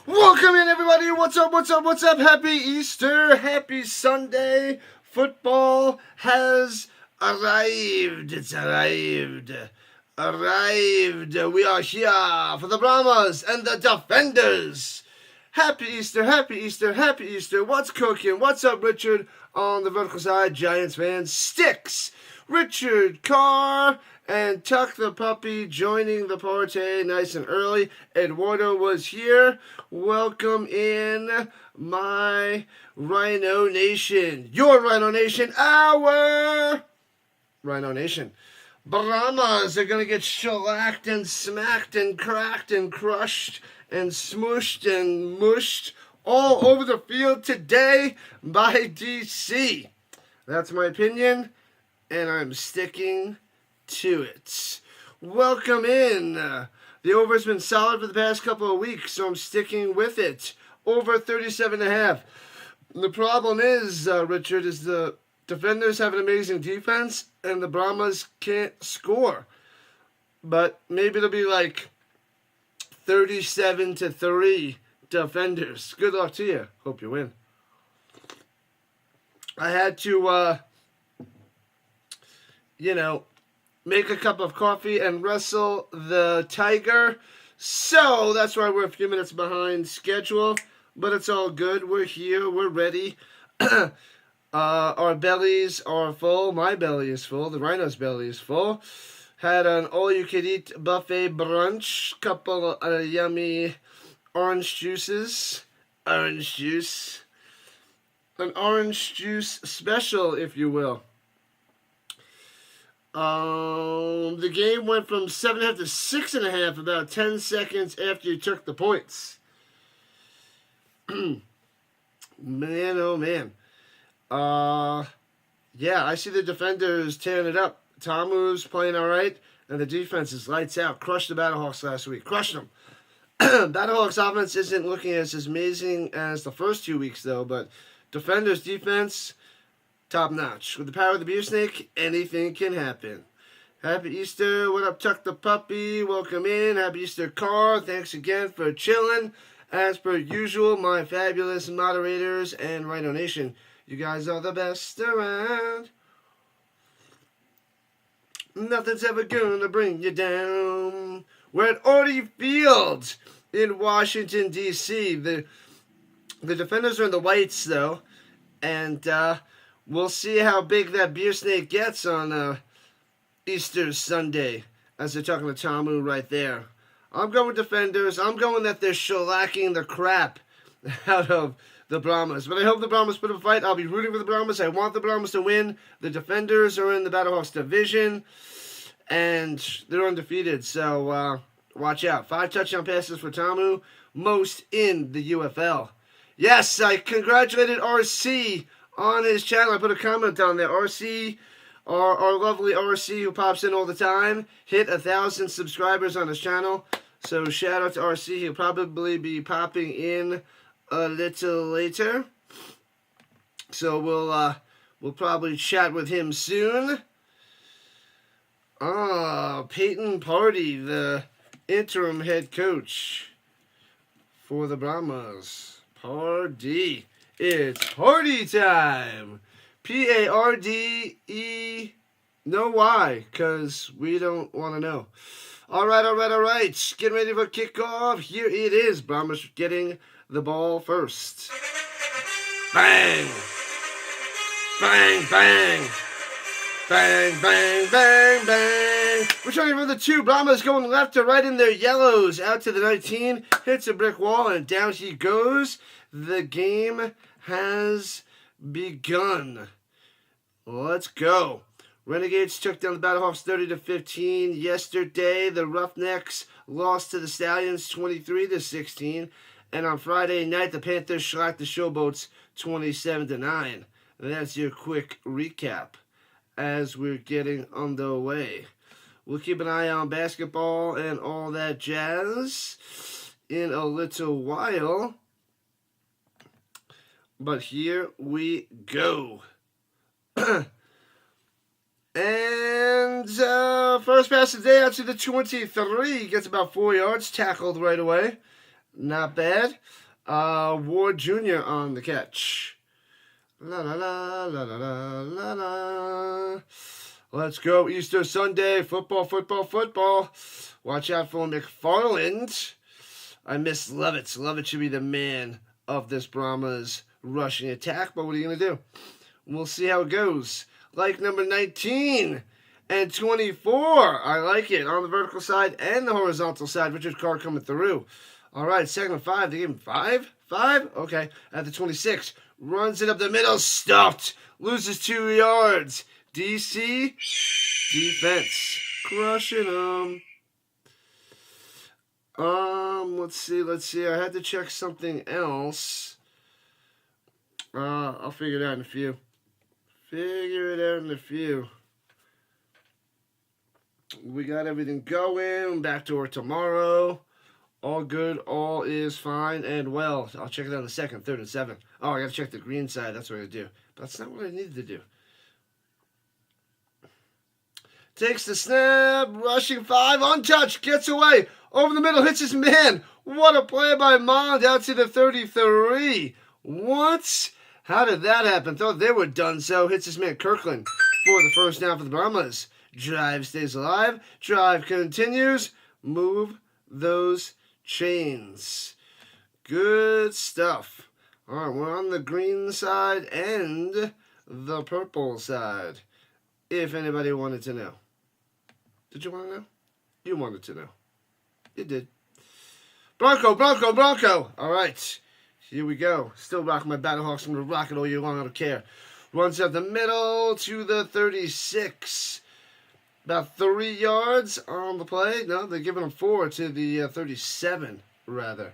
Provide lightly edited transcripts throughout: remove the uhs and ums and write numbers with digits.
Welcome in, everybody. What's up, what's up, what's up? Happy Easter. Happy Sunday. Football has arrived. It's arrived. We are here for the Brahmas and the Defenders. Happy Easter, happy Easter, happy Easter. What's cooking? What's up, Richard? On the vertical side, Giants fans. Sticks. Richard Carr and Tuck the Puppy joining the party nice and early. Eduardo was here. Welcome in, my Rhino Nation. Your Rhino Nation, our Rhino Nation. Brahmas are going to get shellacked and smacked and cracked and crushed and smooshed and mushed all over the field today by DC. That's my opinion, and I'm sticking to it. Welcome in. The over's been solid for the past couple of weeks, so I'm sticking with it. Over 37.5. The problem is, Richard, is the Defenders have an amazing defense, and the Brahmas can't score. But maybe it'll be like 37-3 Defenders. Good luck to you. Hope you win. I had to, make a cup of coffee and wrestle the tiger. So that's why we're a few minutes behind schedule. But it's all good. We're here. We're ready. Our bellies are full. My belly is full. The Rhino's belly is full. Had an all-you-can-eat buffet brunch. Couple of yummy orange juices. Orange juice. An orange juice special, if you will. The game went from 7.5 to 6.5 about 10 seconds after you took the points. Man, oh man. Yeah, I see the Defenders tearing it up. Tamu's playing all right, and the defense is lights out. Crushed the Battlehawks last week. Crushed them. Battlehawks offense isn't looking as amazing as the first 2 weeks, though, but Defenders defense, top notch. With the power of the beer snake, anything can happen. Happy Easter. What up, Tuck the Puppy? Welcome in. Happy Easter, Carr. Thanks again for chilling. As per usual, my fabulous moderators and Rhino Nation. You guys are the best around. Nothing's ever gonna bring you down. We're at Audi Field in Washington, D.C. The Defenders are in the whites, though. And we'll see how big that beer snake gets on Easter Sunday. As they're talking to Tamu right there. I'm going Defenders. I'm going that they're shellacking the crap out of the Brahmas. But I hope the Brahmas put up a fight. I'll be rooting for the Brahmas. I want the Brahmas to win. The Defenders are in the Battlehawks division. And they're undefeated. So watch out. 5 touchdown passes for Tamu. Most in the UFL. Yes, I congratulated RC on his channel. I put a comment on there. RC, our lovely RC who pops in all the time, hit 1,000 subscribers on his channel. So shout out to RC. He'll probably be popping in a little later. So we'll probably chat with him soon. Peyton Party, the interim head coach for the Brahmas. Party. It's party time. P-A-R-D-E. No Y, because we don't want to know. All right. Getting ready for kickoff. Here it is. Brahmas getting the ball first. Bang. Bang, bang. Bang, bang, bang, bang. Returning from the 2. Brahmas going left to right in their yellows. Out to the 19. Hits a brick wall, and down he goes. The game has begun. Let's go. Renegades took down the Battlehawks 30-15 yesterday. The Roughnecks lost to the Stallions 23-16. And on Friday night, the Panthers shellacked the Showboats 27-9. That's your quick recap as we're getting underway. We'll keep an eye on basketball and all that jazz in a little while. But here we go. And first pass of the day out to the 23. Gets about 4 yards. Tackled right away. Not bad. Ward Jr. on the catch. La la la la la la la la. Let's go Easter Sunday. Football, football, football. Watch out for McFarland. I miss Lovitz. Lovitz should be the man of this Brahmas rushing attack, but what are you going to do? We'll see how it goes. Like number 19 and 24. I like it. On the vertical side and the horizontal side. Richard Carr coming through. All right, second and 5. They gave him 5? 5? Okay. At the 26. Runs it up the middle. Stuffed. Loses 2 yards. DC. Defense. Crushing them. Let's see. I had to check something else. I'll figure it out in a few. We got everything going. Back to work tomorrow. All good. All is fine and well. I'll check it out in the second, third, and 7. Oh, I got to check the green side. That's what I do. But that's not what I needed to do. Takes the snap. Rushing 5. Untouched. Gets away. Over the middle. Hits his man. What a play by Mond out to the 33. What? How did that happen? Thought they were done so. Hits his man Kirkland for the first down for the Brahmas. Drive stays alive. Drive continues. Move those chains. Good stuff. All right, we're on the green side and the purple side. If anybody wanted to know. Did you want to know? You wanted to know. You did. Bronco. All right. Here we go. Still rocking my Battlehawks. I'm going to rock it all year long. I don't care. Runs up the middle to the 36. About 3 yards on the play. No, they're giving him 4 to the 37, rather.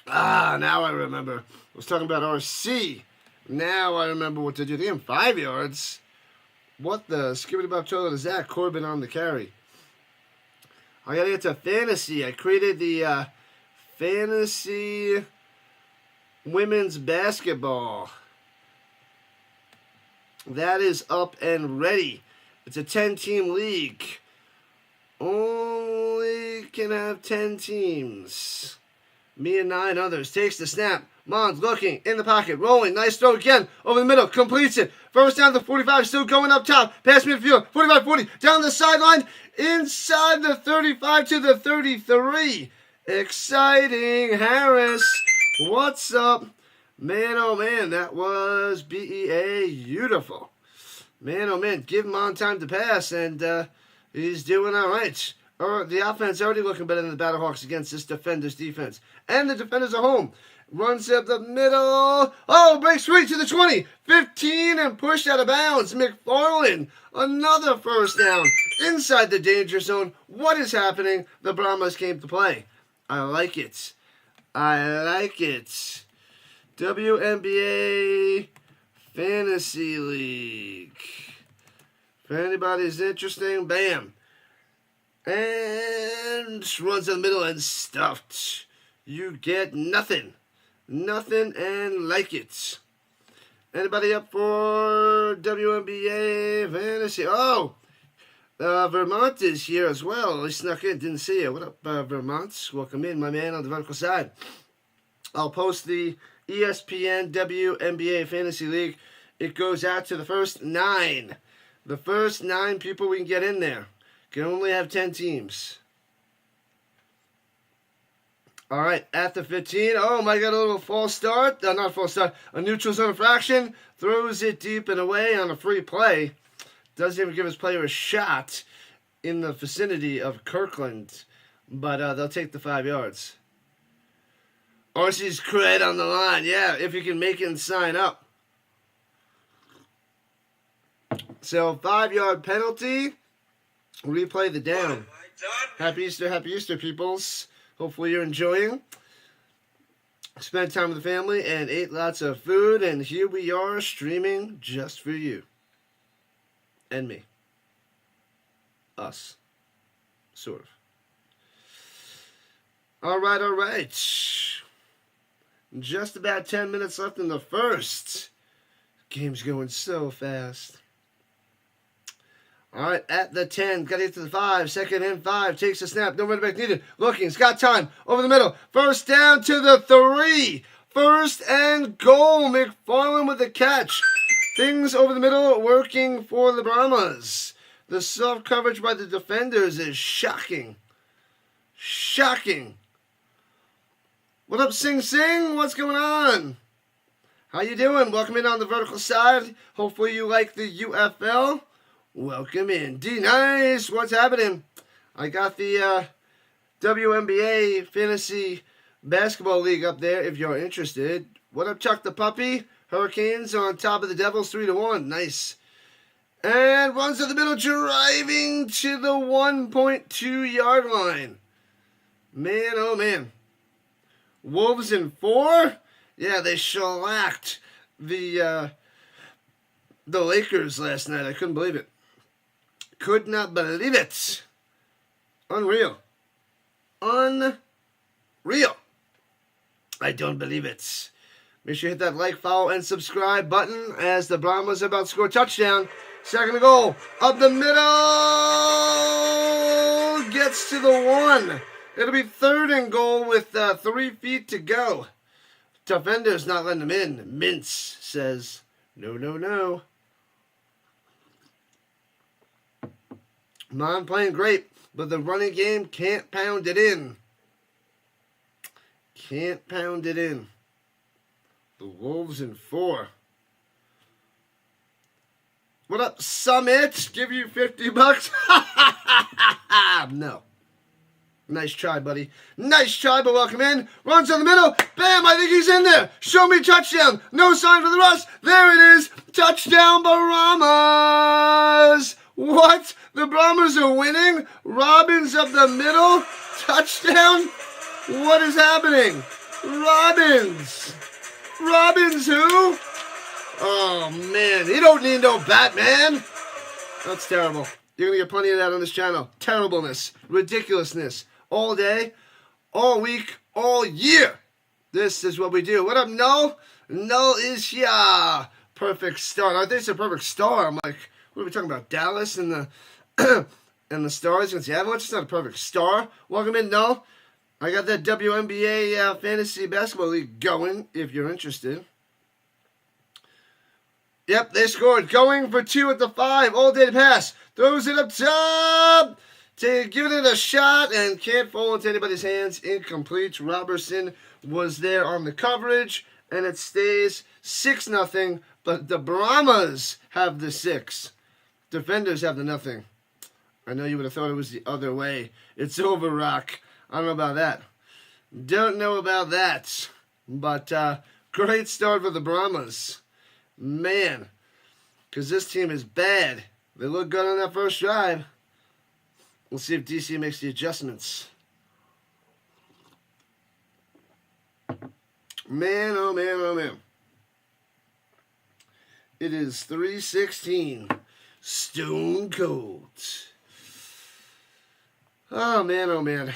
Now I remember. I was talking about RC. Now I remember what to do. They gave him 5 yards. What the skibbity bop toilet is that? Corbin on the carry. I gotta get to fantasy. I created the fantasy women's basketball. That is up and ready. It's a 10-team league. Only can have 10 teams. Me and 9 others. Takes the snap. Mons looking in the pocket. Rolling. Nice throw again. Over the middle. Completes it. First down to the 45. Still going up top. Past midfield. 45-40. Down the sideline. Inside the 35 to the 33. Exciting. Harris. What's up? Man, oh man. That was beautiful. Man, oh man. Give him on time to pass. And he's doing all right. The offense already looking better than the Battlehawks against this defender's defense. And the defenders are home. Runs up the middle. Oh, breaks free to the 20. 15 and pushed out of bounds. McFarland. Another first down. Inside the danger zone. What is happening? The Brahmas came to play. I like it. WNBA Fantasy League. If anybody's interested, bam. And runs in the middle and stuffed. You get nothing. Nothing and like it. Anybody up for WNBA Fantasy? Oh, Vermont is here as well. He snuck in, didn't see you. What up, Vermont? Welcome in, my man on the vertical side. I'll post the ESPN WNBA Fantasy League. It goes out to the first 9. The first 9 people we can get in there. Can only have 10 teams. All right, at the 15. Oh, my God, a little false start. Not false start. A neutral zone infraction. Throws it deep and away on a free play. Doesn't even give his player a shot in the vicinity of Kirkland. But they'll take the 5 yards. RC's cred on the line. Yeah, if you can make it and sign up. So, 5-yard penalty. Replay the down. Happy Easter, peoples. Hopefully you're enjoying. Spent time with the family and ate lots of food. And here we are streaming just for you. And me. Us. Sort of. All right. Just about 10 minutes left in the first. Game's going so fast. All right, at the 10, got to get to the 5, second and 5, takes a snap, no running back needed, looking, he's got time, over the middle, first down to the 3, first and goal, McFarland with the catch. Things over the middle working for the Brahmas. The soft coverage by the defenders is shocking. Shocking. What up, Sing Sing? What's going on? How you doing? Welcome in on the vertical side. Hopefully you like the UFL. Welcome in. D-Nice, what's happening? I got the WNBA Fantasy Basketball League up there if you're interested. What up, Chuck the Puppy? Hurricanes on top of the Devils 3-1. Nice. And runs to the middle, driving to the 1.2-yard line. Man, oh man. Wolves in 4? Yeah, they shellacked the Lakers last night. I couldn't believe it. Could not believe it. Unreal. Unreal. I don't believe it. Make sure you hit that like, follow, and subscribe button as the Brahmas are about to score a touchdown. Second and goal. Up the middle. Gets to the 1. It'll be third and goal with 3 feet to go. Defender's not letting him in. Mintz says, no, no, no. Not playing great, but the running game can't pound it in. Can't pound it in. The Wolves in 4. What up, Summit? Give you $50? No. Nice try, buddy. Nice try, but welcome in. Runs in the middle. Bam, I think he's in there. Show me touchdown. No sign for the rush. There it is. Touchdown, Brahmas. What? The Brahmas are winning? Robbins up the middle. Touchdown? What is happening? Robbins. Robbins who? Oh, man. He don't need no Batman. That's terrible. You're going to get plenty of that on this channel. Terribleness. Ridiculousness. All day, all week, all year. This is what we do. What up, Null? Null is here. Perfect start. I think it's a perfect star. I'm like, what are we talking about? Dallas and the and the Stars against the Avalanche? It's not a perfect star. Welcome in, Null. I got that WNBA Fantasy Basketball League going, if you're interested. Yep, they scored. Going for 2 at the 5. All day to pass. Throws it up top. To give it a shot and can't fall into anybody's hands. Incomplete. Robertson was there on the coverage. And it stays 6-0. But the Brahmas have the 6. Defenders have the nothing. I know you would have thought it was the other way. It's over, Rock. I don't know about that. Don't know about that. But great start for the Brahmas. Man. Because this team is bad. They look good on that first drive. We'll see if DC makes the adjustments. Man, oh man, oh man. It is 3:16. Stone cold. Oh man, oh man.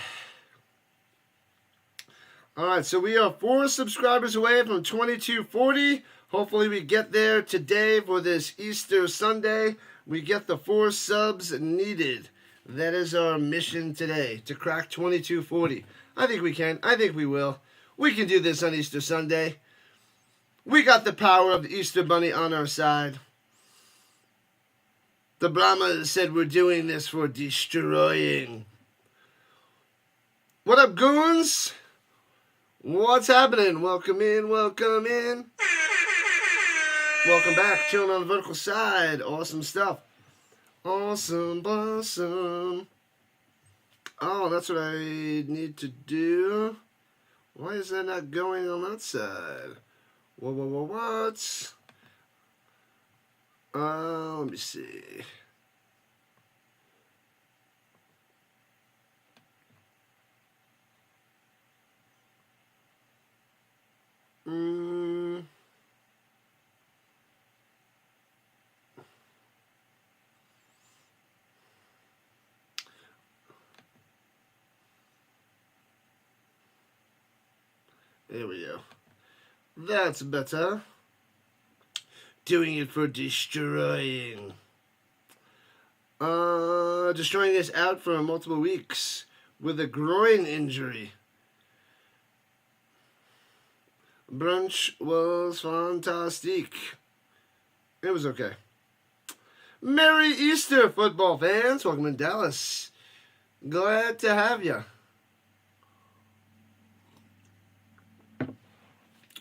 Alright, so we are 4 subscribers away from 2240. Hopefully we get there today for this Easter Sunday. We get the 4 subs needed. That is our mission today, to crack 2240. I think we can. I think we will. We can do this on Easter Sunday. We got the power of the Easter Bunny on our side. The Brahmas said we're doing this for destroying. What up, goons? What's happening? Welcome in, welcome in. Welcome back. Chilling on the vertical side. Awesome stuff. Awesome, awesome. Oh, that's what I need to do. Why is that not going on that side? What? Let me see. There we go. That's better. Doing it for destroying. Destroying is out for multiple weeks with a groin injury. Brunch was fantastic. It was okay. Merry Easter, football fans. Welcome to Dallas. Glad to have you.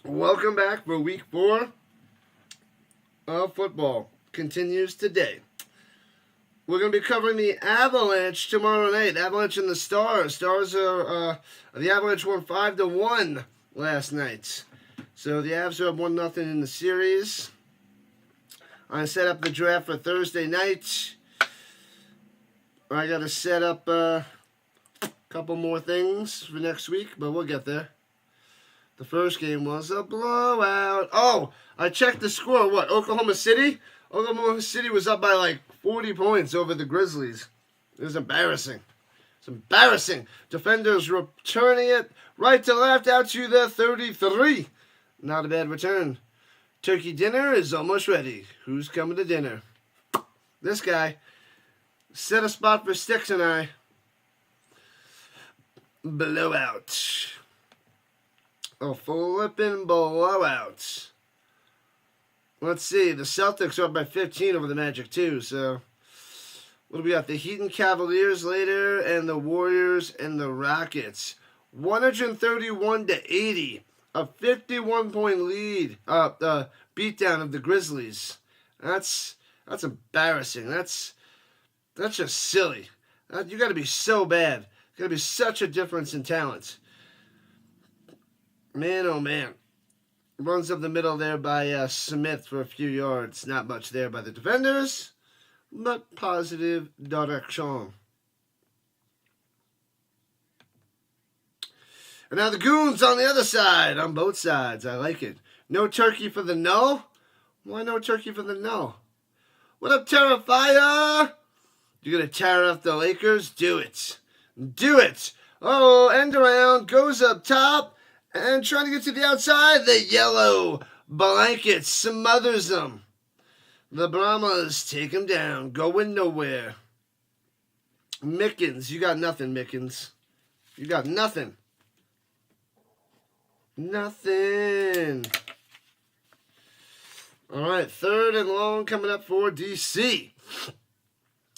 Welcome back for week 4 of football. Continues today. We're going to be covering the Avalanche tomorrow night. Avalanche and the Stars. Stars are, the Avalanche won 5-1 last night. So the Avs are up 1-0 in the series. I set up the draft for Thursday night. I got to set up a couple more things for next week, but we'll get there. The first game was a blowout. Oh, I checked the score. What, Oklahoma City? Oklahoma City was up by like 40 points over the Grizzlies. It was embarrassing. It's embarrassing. Defenders returning it right to left out to the 33. Not a bad return. Turkey dinner is almost ready. Who's coming to dinner? This guy. Set a spot for Sticks and I. Blowout. A flippin' blowout. Let's see. The Celtics are up by 15 over the Magic, too. So, what do we got? The Heat and Cavaliers later, and the Warriors and the Rockets. 131-80. A 51-point lead. Beatdown of the Grizzlies. That's embarrassing. That's just silly. You got to be so bad. Got to be such a difference in talent. Man, oh man. Runs up the middle there by Smith for a few yards. Not much there by the defenders, but positive direction. And now the Goons on the other side, on both sides. I like it. No turkey for the no? Why no turkey for the no? What up, Terrifier? You're going to tear off the Lakers? Do it. Do it. Oh, end around, goes up top. And trying to get to the outside, the yellow blanket smothers them. The Brahmas take him down, going nowhere. Mickens, you got nothing, Mickens. You got nothing. Nothing. All right, 3rd and long coming up for DC.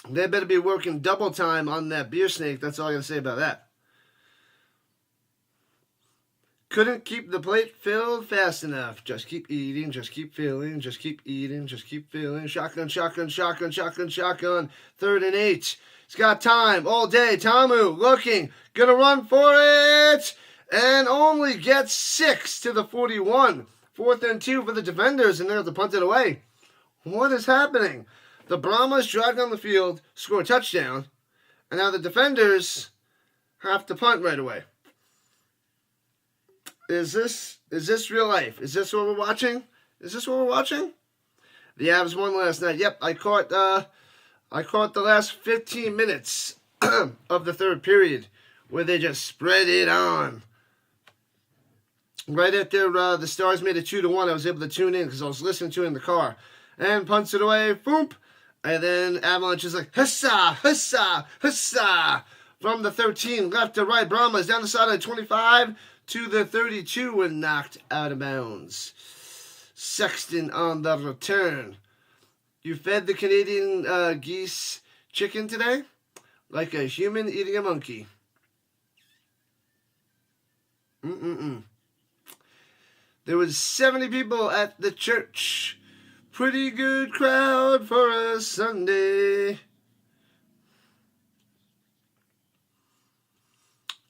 They better be working double time on that beer snake. That's all I got to say about that. Couldn't keep the plate filled fast enough. Just keep eating, just keep filling, just keep eating, just keep filling. Shotgun, shotgun, shotgun, shotgun, shotgun. 3rd and 8. He's got time all day. Tamu looking, gonna run for it, and only gets 6 to the 41. 4th and 2 for the defenders, and they're to punt it away. What is happening? The Brahmas drive down the field, score a touchdown, and now the defenders have to punt right away. Is this real life? Is this what we're watching? Is this what we're watching? The Avs won last night. Yep, I caught the last 15 minutes of the 3rd period where they just spread it on. Right after the Stars made it 2-1, I was able to tune in because I was listening to it in the car. And punts it away, boom. And then Avalanche is like, hussa, hussa, hussa. From the 13, left to right, Brahmas down the side of 25 to the 32 and knocked out of bounds. Sexton on the return. You fed the Canadian geese chicken today? Like a human eating a monkey. There was 70 people at the church. Pretty good crowd for a Sunday.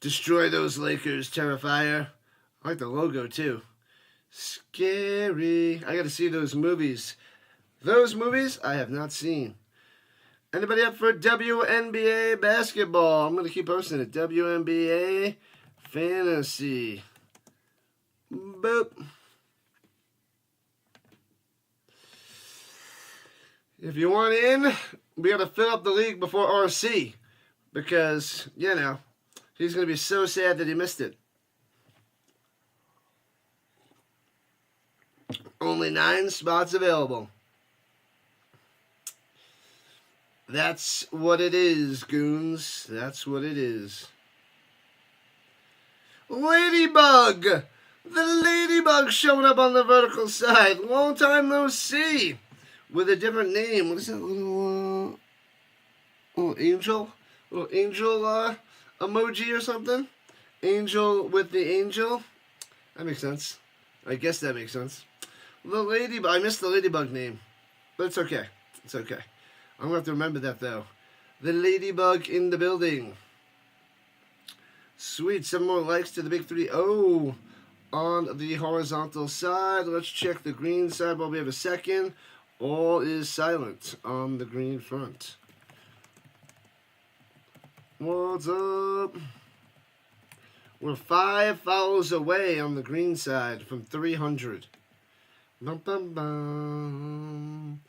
Destroy those Lakers, Terrifier. I like the logo, too. Scary. I got to see those movies. Those movies I have not seen. Anybody up for WNBA basketball? I'm going to keep posting it. WNBA Fantasy. Boop. If you want in, we got to fill up the league before RC. Because, you know, he's going to be so sad that he missed it. Only 9 spots available. That's what it is, goons. That's what it is. Ladybug! The ladybug showing up on the vertical side. Long time no see. With a different name. What is that? Little angel? Little angel emoji or something? Angel with the angel? That makes sense. I guess that makes sense. The ladybug. I missed the ladybug name. But it's okay. It's okay. I'm going to have to remember that, though. The ladybug in the building. Sweet. 7 more likes to the big 3-0 on the horizontal side. Let's check the green side while we have a second. All is silent on the green front. What's up? We're 5 follows away on the green side from 300. Bum, bum, bum.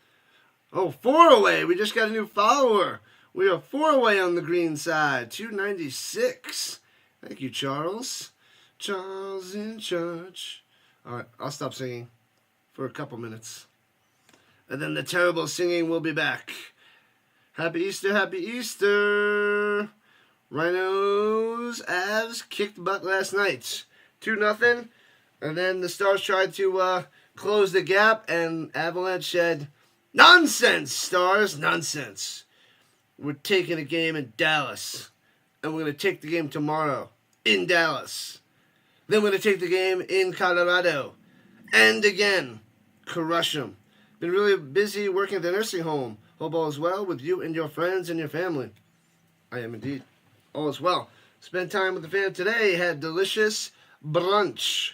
Oh, 4 away. We just got a new follower. We are 4 away on the green side. 296. Thank you, Charles. Charles in church. All right, I'll stop singing for a couple minutes. And then the terrible singing will be back. Happy Easter, happy Easter. Rhinos, Avs kicked butt last night. 2-0. And then the Stars tried to close the gap, and Avalanche said, "Nonsense, Stars, nonsense. We're taking a game in Dallas. And we're going to take the game tomorrow in Dallas. Then we're going to take the game in Colorado. And again, crush them. Been really busy working at the nursing home. Hope all is well with you and your friends and your family." I am indeed. All is well. Spent time with the fam today. Had delicious brunch.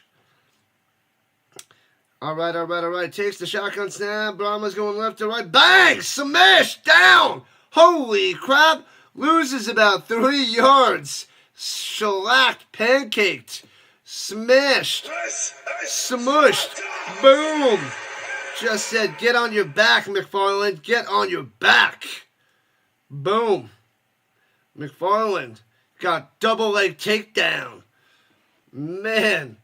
All right. Takes the shotgun snap. Brahmas going left to right. Bang! Smash! Down! Holy crap! Loses about 3 yards. Shellacked, pancaked, smashed, smushed. Boom! Just said, get on your back, McFarland. Get on your back. Boom. McFarland got double leg takedown. Man.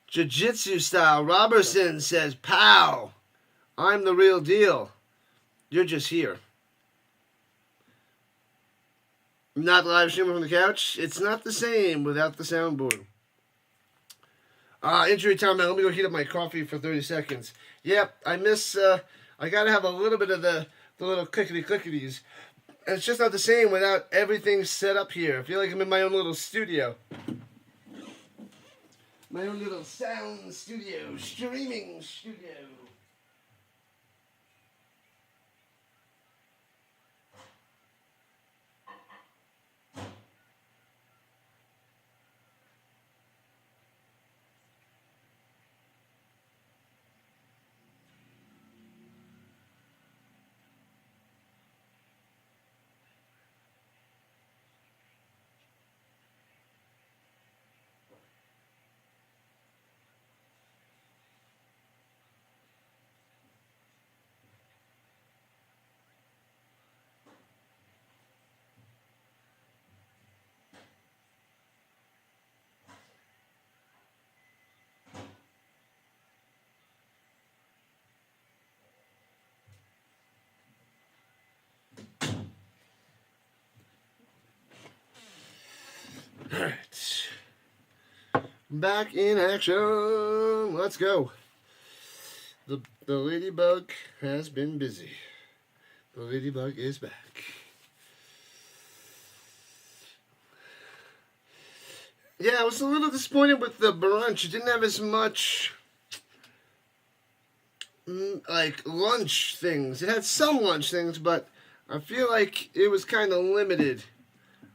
Jiu-jitsu style. Robertson says, "Pow. I'm the real deal. You're just here." Not live streaming from the couch. It's not the same without the soundboard. Injury time now. Let me go heat up my coffee for 30 seconds. Yep, I miss, I gotta have a little bit of the little clickety-clicketies. And it's just not the same without everything set up here. I feel like I'm in my own little studio. My own little sound studio, streaming studio. Alright. Back in action. Let's go. The ladybug has been busy. The ladybug is back. Yeah, I was a little disappointed with the brunch. It didn't have as much like lunch things. It had some lunch things, but I feel like it was kind of limited.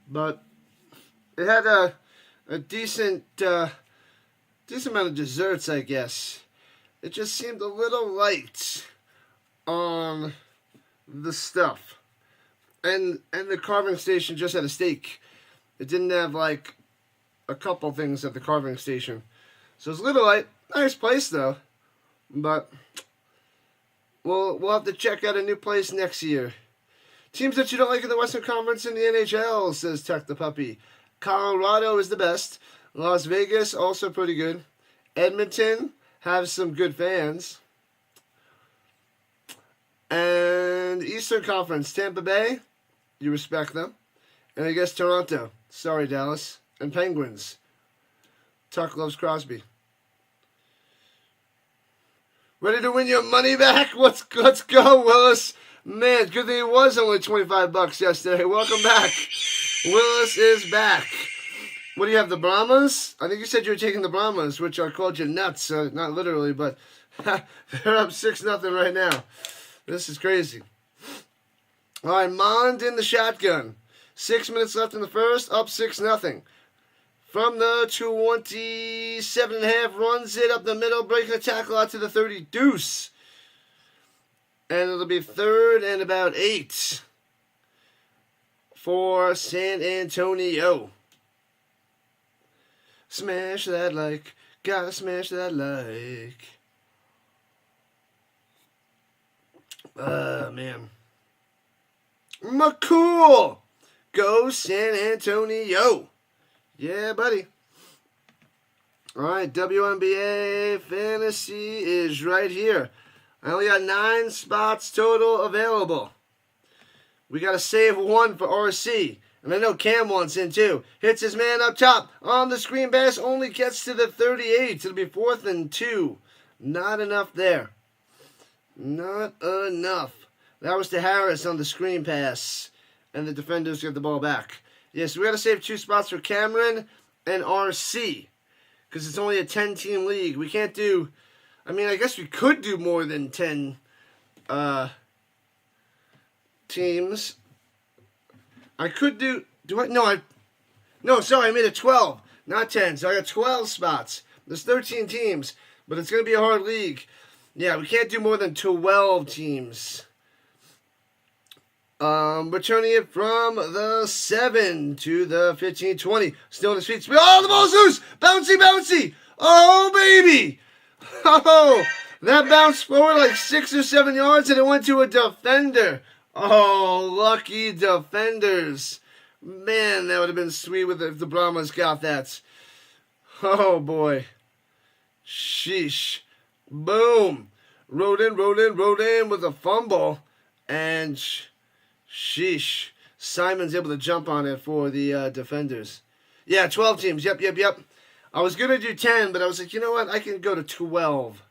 But it had a decent amount of desserts, I guess. It just seemed a little light on the stuff. And the carving station just had a steak. It didn't have like a couple things at the carving station. So it's a little light. Nice place though. But we'll have to check out a new place next year. Teams that you don't like in the Western Conference in the NHL, says Tuck the Puppy. Colorado is the best. Las Vegas, also pretty good. Edmonton has some good fans. And Eastern Conference, Tampa Bay, you respect them. And I guess Toronto. Sorry, Dallas. And Penguins. Tuck loves Crosby. Ready to win your money back? Let's go, Willis. Man, good thing it was only $25 yesterday. Welcome back. Willis is back. What do you have, the Brahmas? I think you said you were taking the Brahmas, which I called you nuts. Not literally, but they're up 6-0 right now. This is crazy. All right, Mond in the shotgun. 6 minutes left in the first, up 6-0. From the 27.5, runs it up the middle, breaking the tackle out to the 30 deuce. And it'll be 3rd and about 8 for San Antonio. Smash that like, gotta smash that like. Man. McCool! Go San Antonio! Yeah, buddy. All right, WNBA Fantasy is right here. I only got 9 spots total available. We got to save 1 for RC. And I know Cam wants in too. Hits his man up top. On the screen pass, only gets to the 38. It'll be 4th and 2. Not enough there. Not enough. That was to Harris on the screen pass. And the defenders get the ball back. Yes, we got to save 2 spots for Cameron and RC. Because it's only a 10-team league. We can't do... I mean, I guess we could do more than 10 teams. I could do... No, sorry, I made it 12. Not 10. So I got 12 spots. There's 13 teams. But it's going to be a hard league. Yeah, we can't do more than 12 teams. Returning it from the 7 to the 15-20. Still in his feet. Oh, the ball's loose! Bouncy, bouncy! Oh, baby! Oh, that bounced forward like 6 or 7 yards and it went to a defender. Oh, lucky defenders. Man, that would have been sweet if the Brahmas got that. Oh, boy. Sheesh. Boom. Rode in with a fumble. And... sheesh. Simon's able to jump on it for the defenders. Yeah, 12 teams. Yep. I was going to do 10, but I was like, you know what? I can go to 12.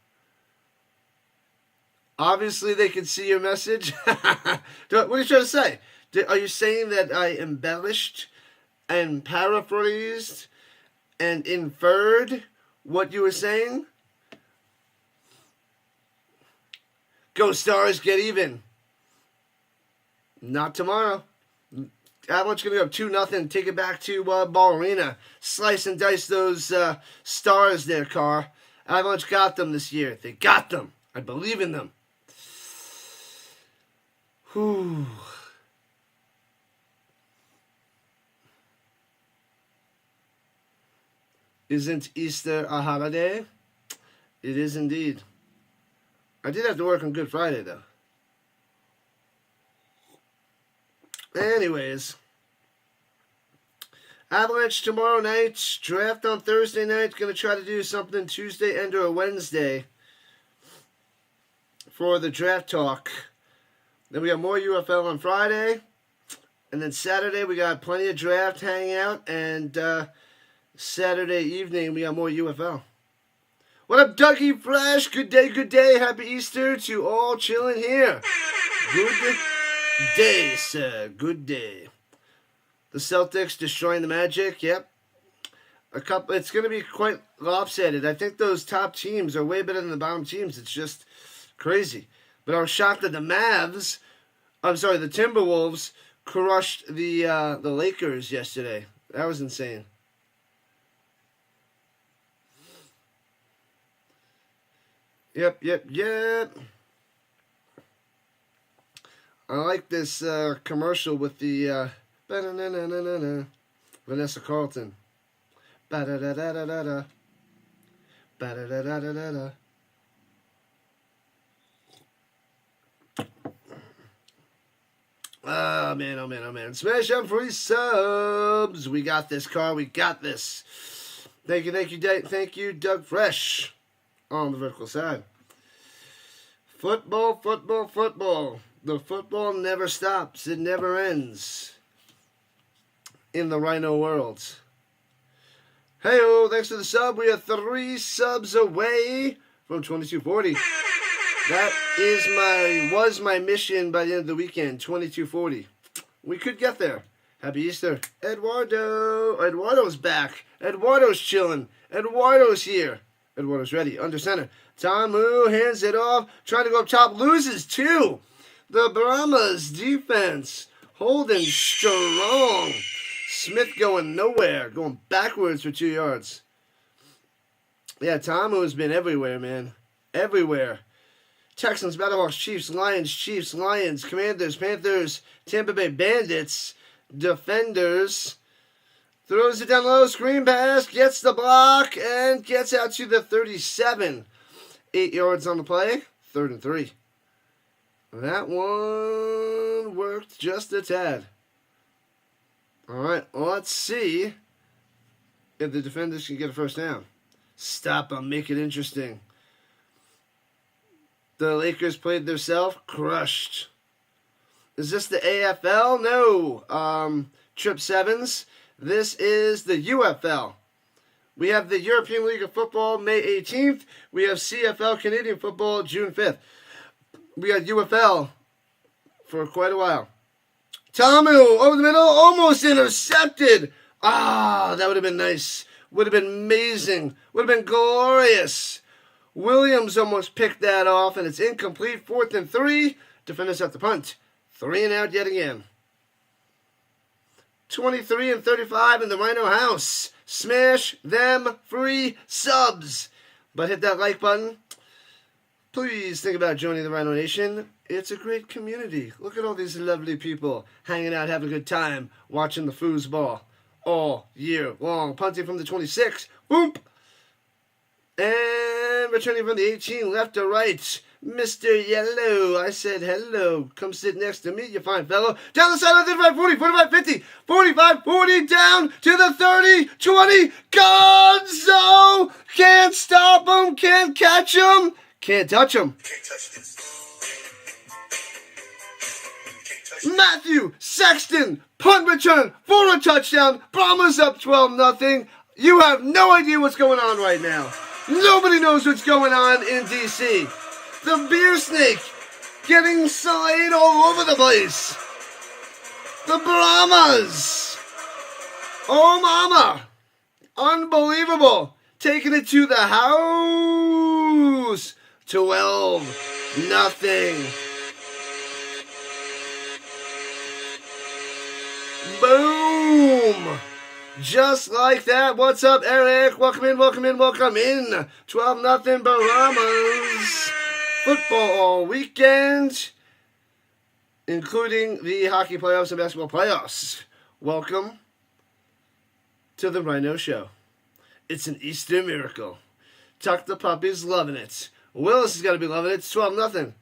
Obviously, they can see your message. What are you trying to say? Are you saying that I embellished and paraphrased and inferred what you were saying? Go Stars, get even. Not tomorrow. Avalanche going to go up 2-0. Take it back to Ball Arena. Slice and dice those Stars there, Carr. Avalanche got them this year. They got them. I believe in them. Whew. Isn't Easter a holiday? It is indeed. I did have to work on Good Friday, though. Anyways, Avalanche tomorrow night, draft on Thursday night. Going to try to do something Tuesday and or Wednesday for the draft talk. Then we got more UFL on Friday. And then Saturday we got plenty of draft hangout. And Saturday evening we got more UFL. What up, Dougie Fresh? Good day. Happy Easter to all chilling here. Good day, sir. Good day. The Celtics destroying the Magic. Yep. It's going to be quite lopsided. I think those top teams are way better than the bottom teams. It's just crazy. But I was shocked that the Timberwolves crushed the Lakers yesterday. That was insane. Yep. I like this commercial with the Vanessa Carlton. Ba-da-da-da-da-da-da. Ba-da-da-da-da-da-da. Oh, man. Smash up free subs. We got this, Carl. We got this. Thank you, Doug Fresh on the vertical side. Football. The football never stops. It never ends in the Rhino world. Hey-o, thanks for the sub. We are 3 subs away from 2240. That was my mission by the end of the weekend, 2240. We could get there. Happy Easter. Eduardo's back. Eduardo's chilling. Eduardo's here. Eduardo's ready. Under center. Tamu hands it off. Trying to go up top. Loses 2. The Brahmas defense holding strong. Smith going nowhere. Going backwards for 2 yards. Yeah, Tamu's been everywhere, man. Everywhere. Texans, Battlehawks, Chiefs, Lions, Commanders, Panthers, Tampa Bay Bandits, Defenders. Throws it down low, screen pass, gets the block, and gets out to the 37. 8 yards on the play, 3rd and 3. That one worked just a tad. All right, let's see if the Defenders can get a first down. Stop them, make it interesting. The Lakers played themselves, crushed. Is this the AFL? No. Trip Sevens. This is the UFL. We have the European League of Football May 18th. We have CFL Canadian Football June 5th. We got UFL for quite a while. Tamu over the middle, almost intercepted. That would have been nice. Would have been amazing. Would have been glorious. Williams almost picked that off, and it's incomplete. 4th and 3. Defenders at the punt. 3 and out yet again. 23 and 35 in the Rhino house. Smash them free subs. But hit that like button. Please think about joining the Rhino Nation. It's a great community. Look at all these lovely people hanging out, having a good time, watching the foosball all year long. Punting from the 26. Boom! And returning from the 18, left to right, Mr. Yellow. I said hello. Come sit next to me, you fine fellow. Down the side of the 35, 40, 45, 50, 45, 40, down to the 30, 20. Gonzo! Can't stop him, can't catch him, can't touch him. Can't touch this. Matthew Sexton, punt return for a touchdown. Brahmas up 12-0. You have no idea what's going on right now. Nobody knows what's going on in D.C. The beer snake getting slayed all over the place. The Brahmas. Oh, mama. Unbelievable. Taking it to the house. 12-0. Boom. Just like that. What's up, Eric? Welcome in, welcome in, welcome in. 12-0 Brahmas. Football all weekend, including the hockey playoffs and basketball playoffs. Welcome to the Rhino Show. It's an Easter miracle. Tuck the puppy's loving it. Willis has got to be loving it. It's 12-0.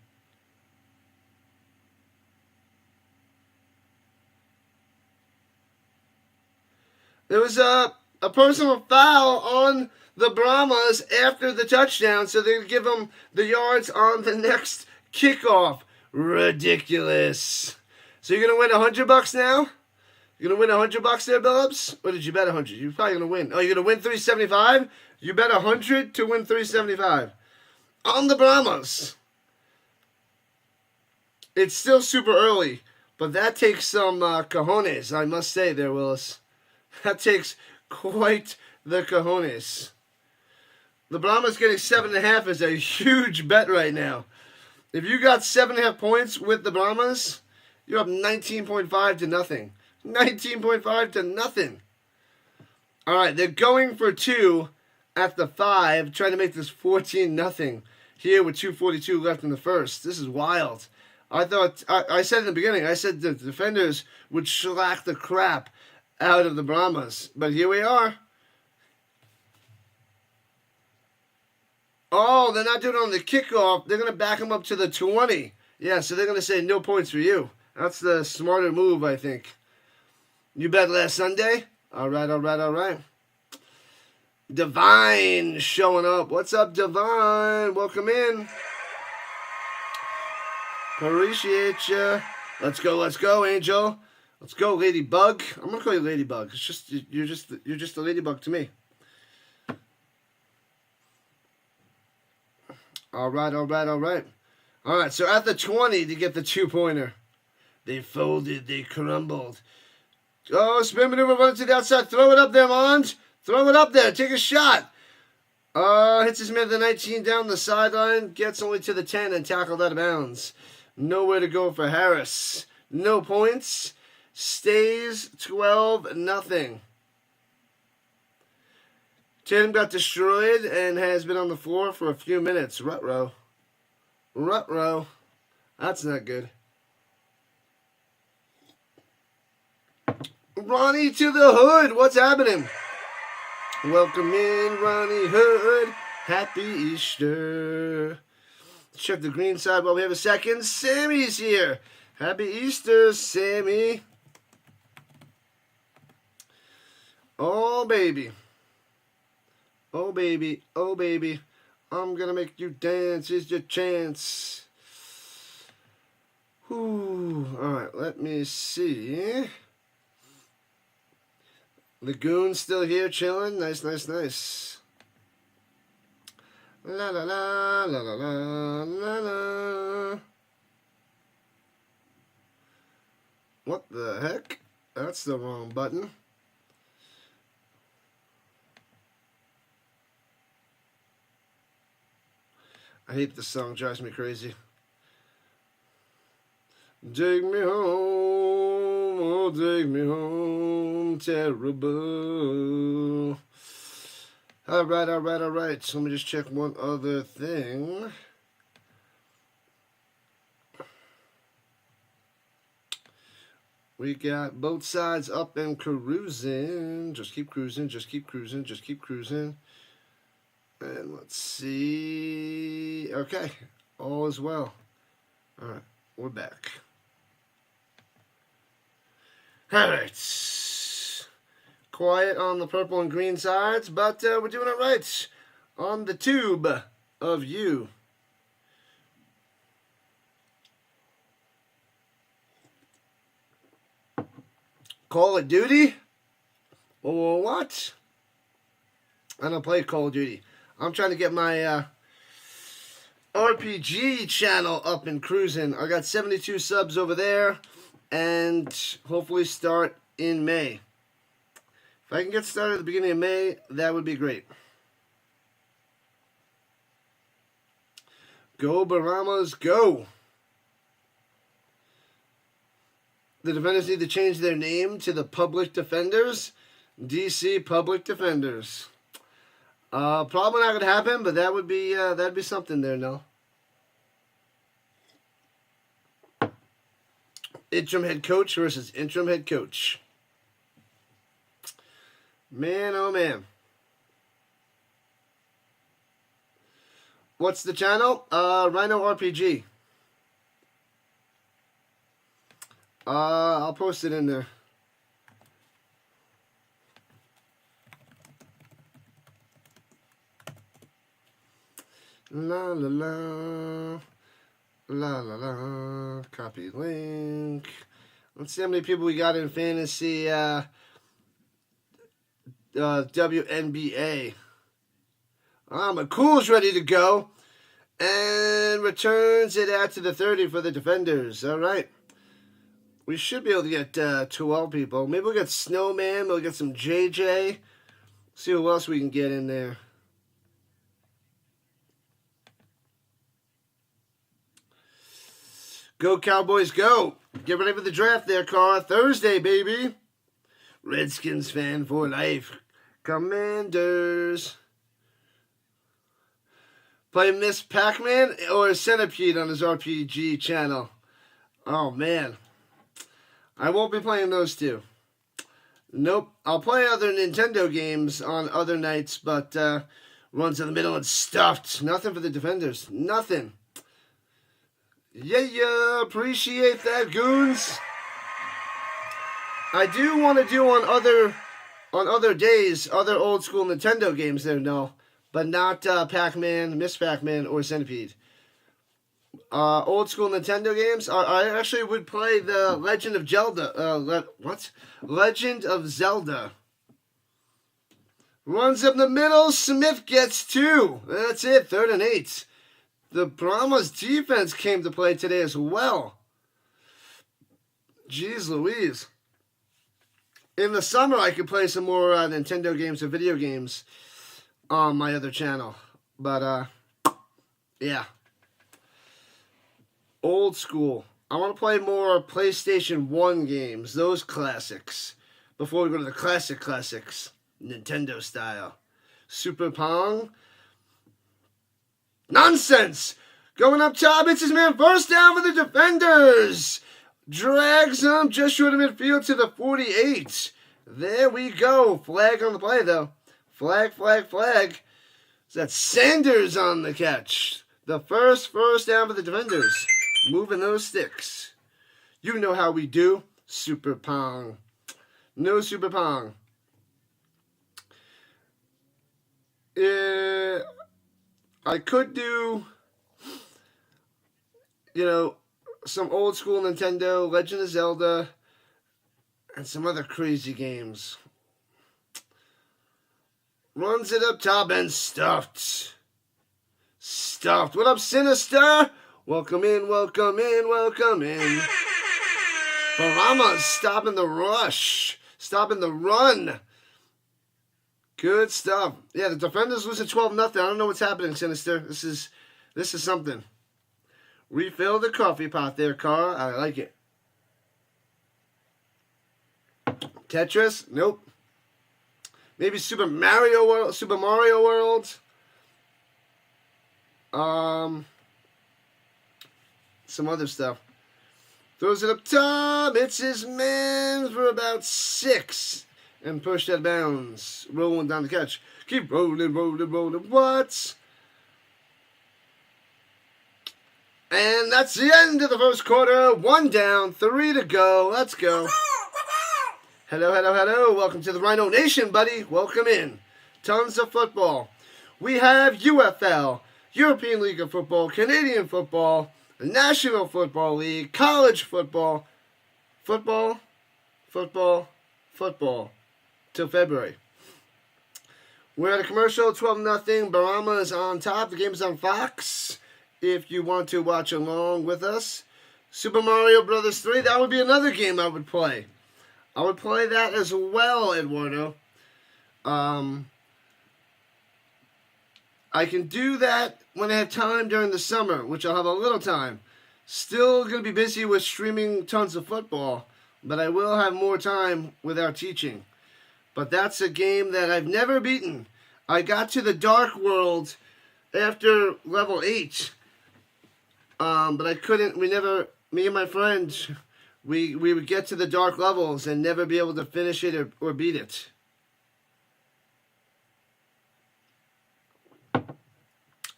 There was a personal foul on the Brahmas after the touchdown, so they give them the yards on the next kickoff. Ridiculous. So you're going to win $100 now? You're going to win $100 there, Billups? Or did you bet 100? You're probably going to win. Oh, you're going to win 375? You bet 100 to win 375 on the Brahmas. It's still super early, but that takes some cojones, I must say there, Willis. That takes quite the cojones. The Brahmas getting 7.5 is a huge bet right now. If you got 7.5 points with the Brahmas, you're up 19.5 to nothing. 19.5 to nothing. All right, they're going for 2 at the 5, trying to make this 14-0 here with 2:42 left in the first. This is wild. I thought, I said in the beginning, I said the defenders would shellac the crap out of the Brahmas. But here we are. Oh, they're not doing it on the kickoff. They're going to back them up to the 20. Yeah, so they're going to say no points for you. That's the smarter move, I think. You bet last Sunday? All right, all right, all right. Divine showing up. What's up, Divine? Welcome in. Appreciate you. Let's go, Angel. Let's go, Ladybug. I'm gonna call you Ladybug. It's just you're just a ladybug to me. All right. All right. So at the 20 to get the 2-pointer, they folded, they crumbled. Oh, spin maneuver, run to the outside. Throw it up there, Mons. Throw it up there. Take a shot. Hits his man at the 19 down the sideline. Gets only to the 10 and tackled out of bounds. Nowhere to go for Harris. No points. Stays 12-0. Tatum got destroyed and has been on the floor for a few minutes. Ruh-roh. That's not good. Ronnie to the hood. What's happening? Welcome in, Ronnie Hood. Happy Easter. Let's check the green side while we have a second. Sammy's here. Happy Easter, Sammy. Oh, baby. Oh, baby. Oh, baby. I'm going to make you dance. Here's your chance. Whew. All right, let me see. Lagoon's still here chilling. Nice. La la la la la la la la. What the heck? That's the wrong button. I hate this song. Drives me crazy. Take me home, oh take me home, terrible. All right. So let me just check one other thing. We got both sides up and cruising. Just keep cruising. And let's see. Okay, all is well. All right, we're back. All right. Quiet on the purple and green sides, but we're doing it right on the tube of you. Call of Duty? What? I don't play Call of Duty. I'm trying to get my RPG channel up and cruising. I got 72 subs over there, and hopefully start in May. If I can get started at the beginning of May, that would be great. Go Brahmas, go! The Defenders need to change their name to the Public Defenders. DC Public Defenders. Probably not going to happen, but that'd be something there, no? Interim head coach versus interim head coach. Man, oh man. What's the channel? Rhino RPG. I'll post it in there. La la la. La la la. Copy link. Let's see how many people we got in fantasy WNBA. McCool's ready to go. And returns it out to the 30 for the Defenders. All right. We should be able to get 12 people. Maybe we'll get Snowman. We'll get some JJ. See who else we can get in there. Go Cowboys, go. Get ready for the draft there, Carr. Thursday, baby. Redskins fan for life. Commanders. Play Miss Pac-Man or Centipede on his RPG channel. Oh, man. I won't be playing those two. Nope. I'll play other Nintendo games on other nights, but runs in the middle and stuffed. Nothing for the Defenders. Nothing. Yeah. Appreciate that, goons. I do want to do on other days, other old school Nintendo games there, no. But not Pac-Man, Miss Pac-Man, or Centipede. Old school Nintendo games. I actually would play the Legend of Zelda. Legend of Zelda. Runs up the middle. Smith gets 2. That's it. 3rd and 8. The Brahmas defense came to play today as well. Jeez Louise. In the summer, I could play some more Nintendo games or video games on my other channel. But, yeah. Old school. I want to play more PlayStation 1 games. Those classics. Before we go to the classics. Nintendo style. Super Pong. Nonsense! Going up top, it's his man. First down for the defenders. Drags him just short of midfield to the 48. There we go. Flag on the play, though. Flag. That's Sanders on the catch. The first down for the defenders. Moving those sticks. You know how we do. Super Pong. No Super Pong. I could do, some old school Nintendo, Legend of Zelda, and some other crazy games. Runs it up top and stuffed. What up, Sinister? Welcome in. Brahmas stopping the rush. Stopping the run. Good stuff. Yeah, the defenders losing 12-0. I don't know what's happening, Sinister. This is something. Refill the coffee pot there, Carl. I like it. Tetris? Nope. Maybe Super Mario World. Some other stuff. Throws it up top. It's his man for about 6. And pushed out of bounds. Rolling down the catch. Keep rolling. What? And that's the end of the first quarter. 1 down, 3 to go. Let's go. Hello. Welcome to the Rhino Nation, buddy. Welcome in. Tons of football. We have UFL, European League of Football, Canadian Football, National Football League, College Football, Football. Till February. We're at a commercial, 12-0. Brahmas on top. The game is on Fox. If you want to watch along with us. Super Mario Brothers 3, that would be another game I would play. I would play that as well, Eduardo. I can do that when I have time during the summer, which I'll have a little time. Still going to be busy with streaming tons of football, but I will have more time with our teaching. But that's a game that I've never beaten. I got to the Dark World after level 8. But I couldn't, me and my friends, we would get to the dark levels and never be able to finish it or beat it.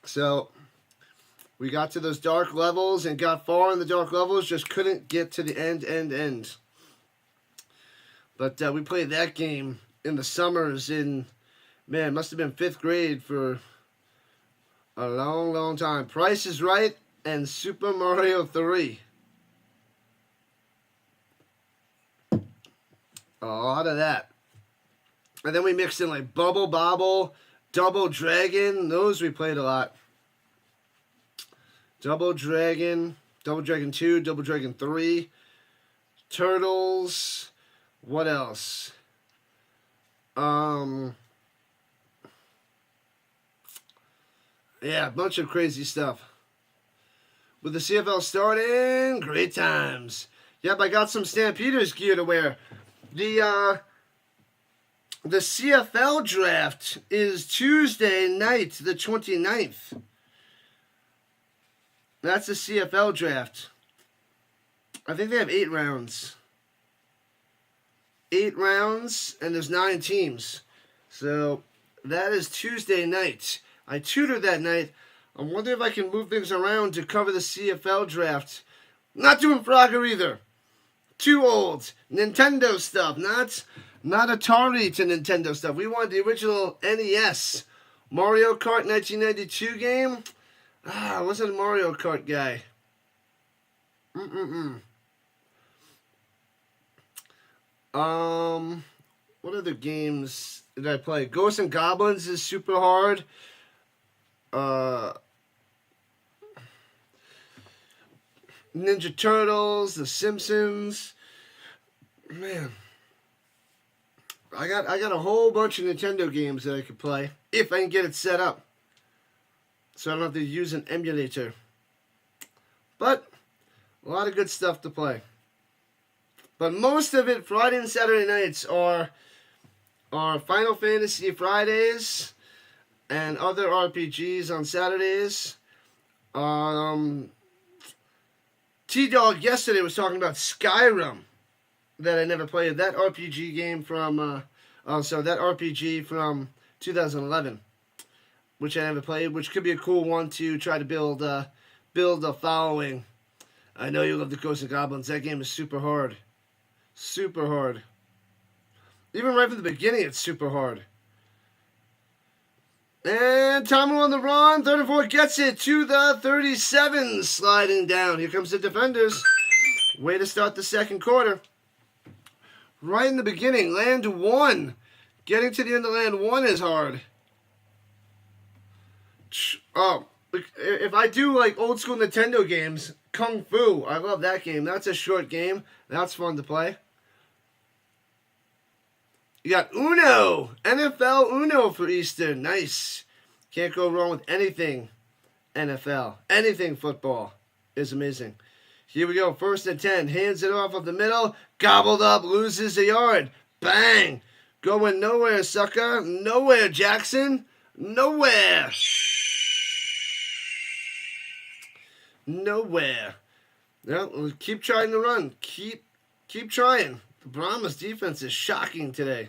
So, we got to those dark levels and got far in the dark levels, just couldn't get to the end. But we played that game in the summers must have been 5th grade for a long time. Price is Right and Super Mario 3. A lot of that. And then we mixed in like Bubble Bobble, Double Dragon. Those we played a lot. Double Dragon 2, Double Dragon 3, Turtles. What else? Yeah, a bunch of crazy stuff. With the CFL starting, great times. Yep, I got some Stampeders gear to wear. The CFL draft is Tuesday night, the 29th. That's the CFL draft. I think they have 8 rounds. 8 rounds, and there's 9 teams. So, that is Tuesday night. I tutored that night. I wonder if I can move things around to cover the CFL draft. Not doing Frogger either. Too old. Nintendo stuff. Not Atari to Nintendo stuff. We want the original NES. Mario Kart 1992 game. I wasn't a Mario Kart guy. What other games did I play? Ghosts and Goblins is super hard. Ninja Turtles, The Simpsons. Man, I got a whole bunch of Nintendo games that I could play if I can get it set up, so I don't have to use an emulator. But a lot of good stuff to play. But most of it, Friday and Saturday nights, are Final Fantasy Fridays and other RPGs on Saturdays. T-Dog yesterday was talking about Skyrim that I never played. That RPG game from, that RPG from 2011, which I never played, which could be a cool one to try to build a following. I know you love the Ghosts and Goblins. That game is super hard. Super hard. Even right from the beginning, it's super hard. And Tomo on the run. 34 gets it to the 37, sliding down. Here comes the defenders. Way to start the second quarter. Right in the beginning, land one. Getting to the end of land one is hard. Oh, if I do like old school Nintendo games, Kung Fu, I love that game. That's a short game. That's fun to play. You got Uno. NFL Uno for Easter. Nice. Can't go wrong with anything NFL. Anything football is amazing. Here we go. 1st and 10. Hands it off of the middle. Gobbled up. Loses a yard. Bang. Going nowhere, sucker. Nowhere, Jackson. Nowhere. Nowhere. Well, keep trying to run. Keep trying. The Brahmas defense is shocking today.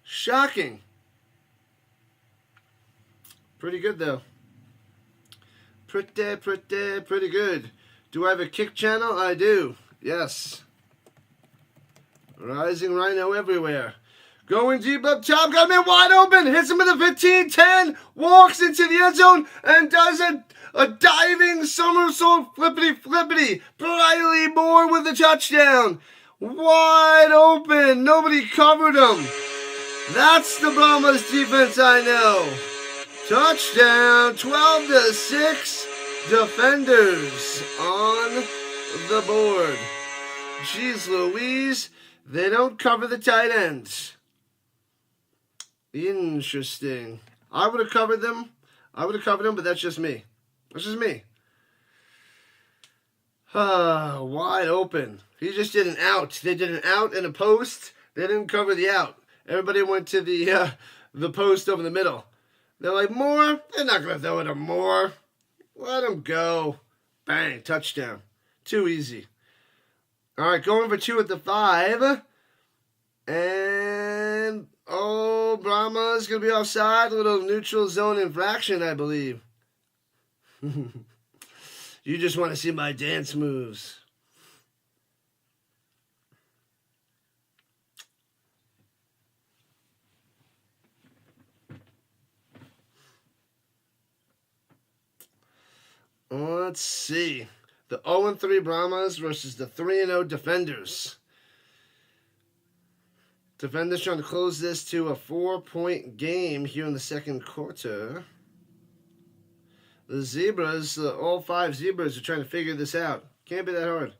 Shocking. Pretty good, though. Pretty good. Do I have a kick channel? I do. Yes. Rising Rhino everywhere. Going deep up top. Got him wide open. Hits him with a 15-10. Walks into the end zone and does a diving somersault flippity. Briley Moore with the touchdown. Wide open. Nobody covered him. That's the Brahmas defense I know. Touchdown. 12-6. Defenders on the board. Jeez Louise. They don't cover the tight ends. Interesting. I would have covered them. But that's just me. Wide open. He just did an out. They did an out and a post. They didn't cover the out. Everybody went to the post over the middle. They're like, Moore? They're not going to throw it to Moore. Let him go. Bang. Touchdown. Too easy. All right, going for 2 at the 5. And, Brahma's going to be offside. A little neutral zone infraction, I believe. You just want to see my dance moves. Let's see. The 0-3 Brahmas versus the 3-0 Defenders. Defenders trying to close this to a 4-point game here in the second quarter. The Zebras, all 5 Zebras are trying to figure this out. Can't be that hard.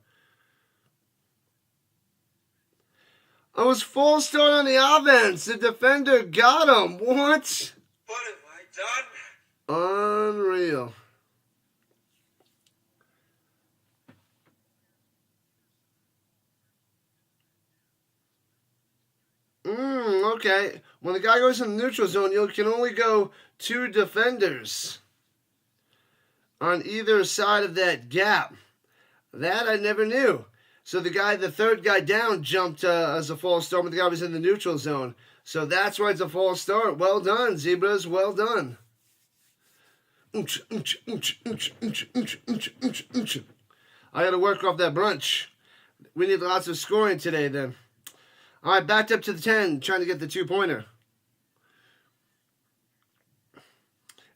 Oh, it was false start on the offense. The defender got him. What? What have I done? Unreal. Okay. When the guy goes in the neutral zone, you can only go 2 defenders on either side of that gap. That I never knew. So the third guy down jumped as a false start, but the guy was in the neutral zone. So that's why it's a false start. Well done, Zebras. Well done. I got to work off that brunch. We need lots of scoring today then. All right, backed up to the 10, trying to get the 2-pointer.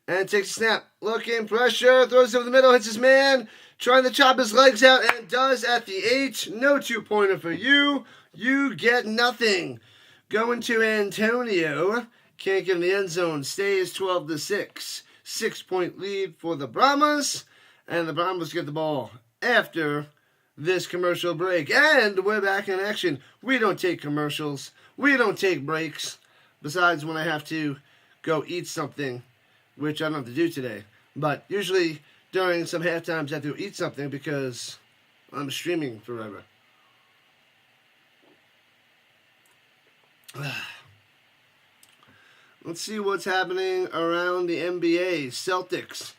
And takes a snap. Looking, pressure, throws over the middle, hits his man. Trying to chop his legs out, and does at the 8. No 2-pointer for you. You get nothing. Going to Antonio. Can't get in the end zone. Stays 12-6. 6-point lead for the Brahmas. And the Brahmas get the ball after this commercial break. And we're back in action. We don't take commercials. We don't take breaks. Besides when I have to go eat something, which I don't have to do today. But usually during some half times I have to eat something because I'm streaming forever. Let's see what's happening around the NBA. Celtics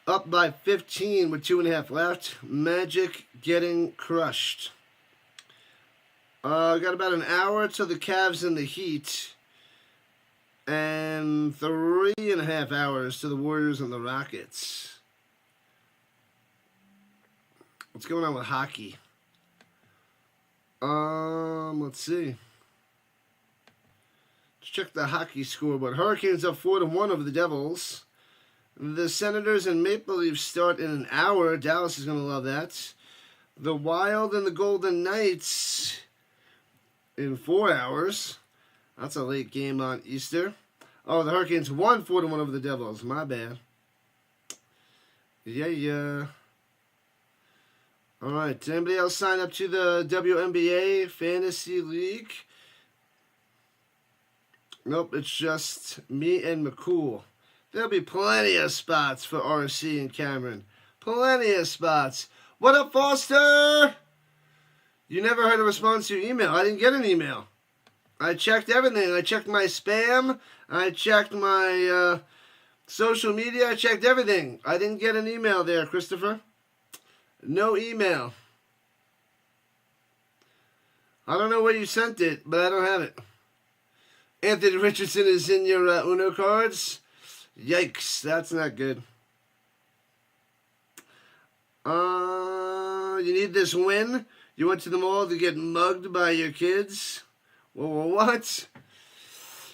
up by 15 with 2.5 left. Magic getting crushed. Got about an hour till the Cavs and the Heat. And 3.5 hours to the Warriors and the Rockets. What's going on with hockey? Let's see. Let's check the hockey scoreboard. Hurricanes up 4-1 over the Devils. The Senators and Maple Leafs start in an hour. Dallas is going to love that. The Wild and the Golden Knights in 4 hours. That's a late game on Easter. Oh, the Hurricanes won 4-1 over the Devils. My bad. Yeah. All right. Did anybody else sign up to the WNBA Fantasy League? Nope, it's just me and McCool. There'll be plenty of spots for RC and Cameron. Plenty of spots. What up, Foster? You never heard a response to your email. I didn't get an email. I checked everything. I checked my spam. I checked my social media. I checked everything. I didn't get an email there, Christopher. No email. I don't know where you sent it, but I don't have it. Anthony Richardson is in your Uno cards. Yikes, that's not good. You need this win? You went to the mall to get mugged by your kids? Well, what?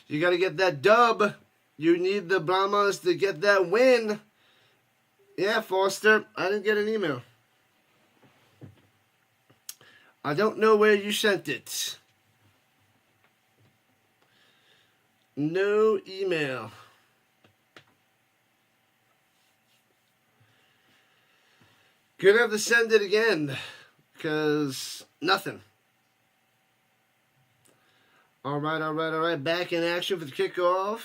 You got to get that dub. You need the Brahmas to get that win. Yeah, Foster, I didn't get an email. I don't know where you sent it. No email. Gonna have to send it again, because nothing. All right. Back in action for the kickoff.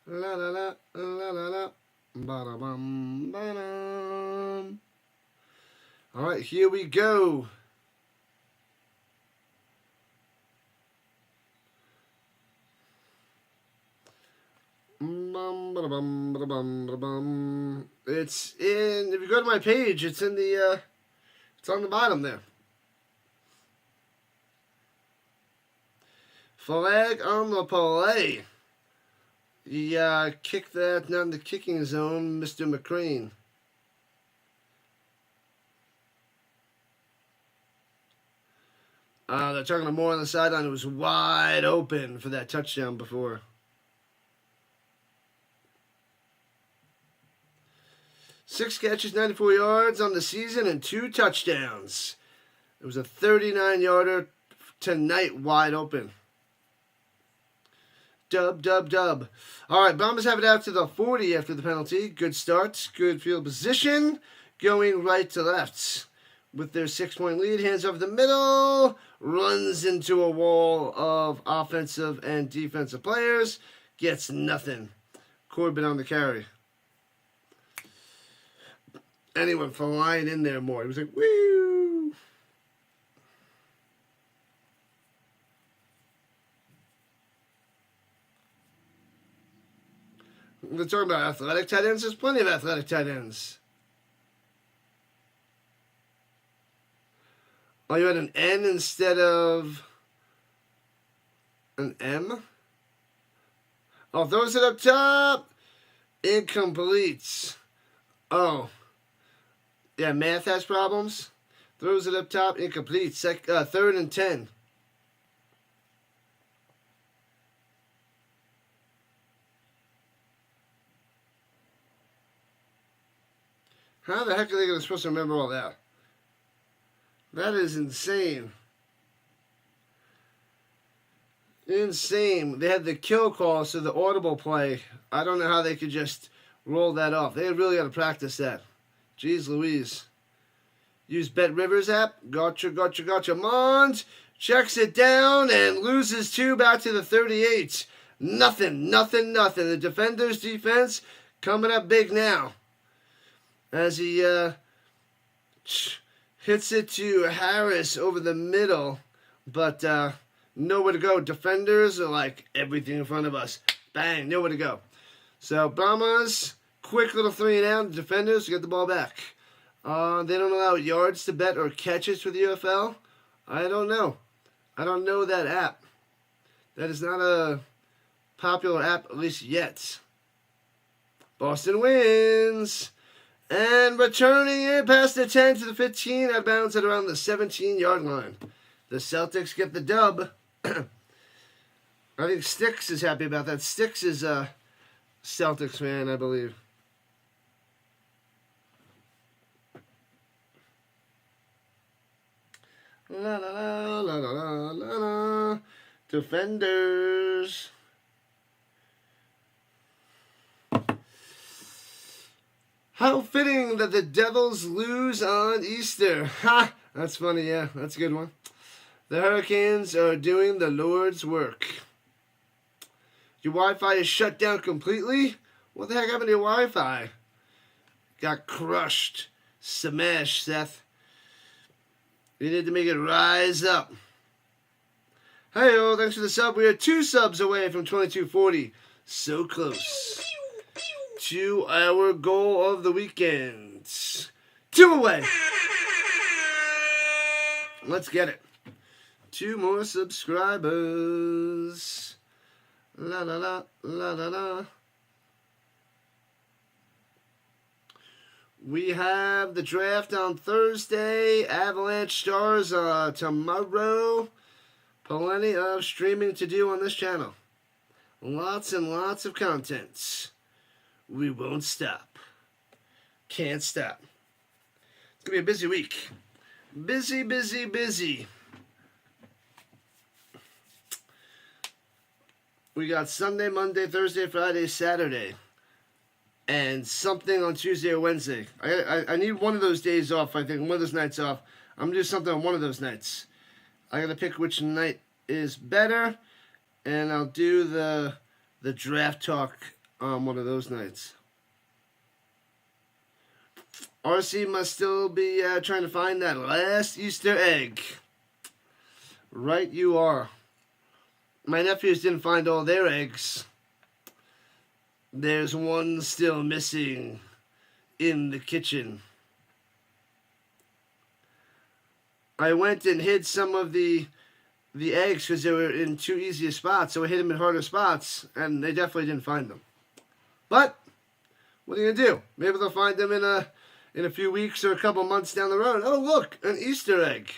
La la la la la la. Ba-da-bum, ba-dum. All right, here we go. It's in, if you go to my page, it's in the, it's on the bottom there. Flag on the play. He kicked that not in the kicking zone, Mr. McCrane. They're talking to more on the sideline. It was wide open for that touchdown before. Six catches, 94 yards on the season, and 2 touchdowns. It was a 39-yarder tonight, wide open. Dub. All right, Brahmas have it out to the 40 after the penalty. Good start, good field position, going right to left. With their 6-point lead, hands over the middle, runs into a wall of offensive and defensive players, gets nothing. Corbin on the carry. Anyone flying in there more. He was like, woo! We're talking about athletic tight ends. There's plenty of athletic tight ends. Oh, you had an N instead of an M? Oh, throws it up top. Incomplete. Oh. Yeah, math has problems. Throws it up top. Incomplete. 3rd and 10. How the heck are they supposed to remember all that? That is insane. Insane. They had the kill call, so the audible play. I don't know how they could just roll that off. They really got to practice that. Jeez Louise. Use Bet Rivers app. Gotcha, gotcha, gotcha. Mons checks it down and loses 2 back to the 38. Nothing, nothing, nothing. The defender's defense coming up big now. As he hits it to Harris over the middle. But nowhere to go. Defenders are like everything in front of us. Bang, nowhere to go. So Brahmas, quick little 3 and out. The defenders get the ball back. They don't allow yards to bet or catches for the UFL. I don't know. I don't know that app. That is not a popular app, at least yet. Boston wins. And returning it past the 10 to the 15, out of bounds at around the 17-yard line. The Celtics get the dub. I think Sticks is happy about that. Sticks is a Celtics fan, I believe. La la la la la la la. Defenders. How fitting that the Devils lose on Easter. Ha! That's funny, yeah. That's a good one. The Hurricanes are doing the Lord's work. Your Wi-Fi is shut down completely? What the heck happened to your Wi-Fi? Got crushed. Smash, Seth. You need to make it rise up. Hey-o, thanks for the sub. We are 2 subs away from 2240. So close to our goal of the weekend. 2 away. Let's get it. 2 more subscribers. La la la la la la. We have the draft on Thursday. Avalanche Stars tomorrow. Plenty of streaming to do on this channel. Lots and lots of content. We won't stop. Can't stop. It's going to be a busy week. Busy, busy, busy. We got Sunday, Monday, Thursday, Friday, Saturday. And something on Tuesday or Wednesday. I need one of those days off, I think. One of those nights off. I'm going to do something on one of those nights. I got to pick which night is better. And I'll do the draft talk on one of those nights. RC must still be trying to find that last Easter egg. Right you are. My nephews didn't find all their eggs. There's one still missing in the kitchen. I went and hid some of the eggs because they were in too easy a spots, so I hid them in harder spots, and they definitely didn't find them. But what are you gonna do? Maybe they'll find them in a few weeks or a couple months down the road. Oh, look, an Easter egg.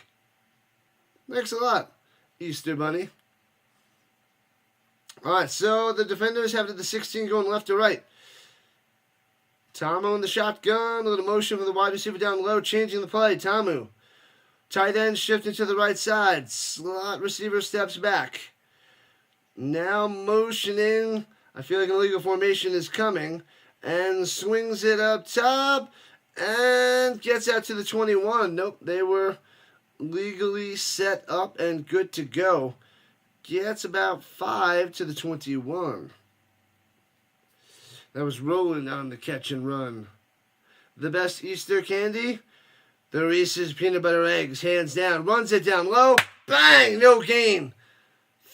Thanks a lot, Easter Bunny. All right, so the defenders have the 16 going left to right. Tamu in the shotgun, a little motion for the wide receiver down low, changing the play. Tamu. Tight end shifting to the right side. Slot receiver steps back. Now motioning. I feel like an illegal formation is coming. And swings it up top. And gets out to the 21. Nope, they were legally set up and good to go. Gets about 5 to the 21. That was rolling on the catch and run. The best Easter candy? The Reese's Peanut Butter Eggs, hands down. Runs it down low. Bang! No gain.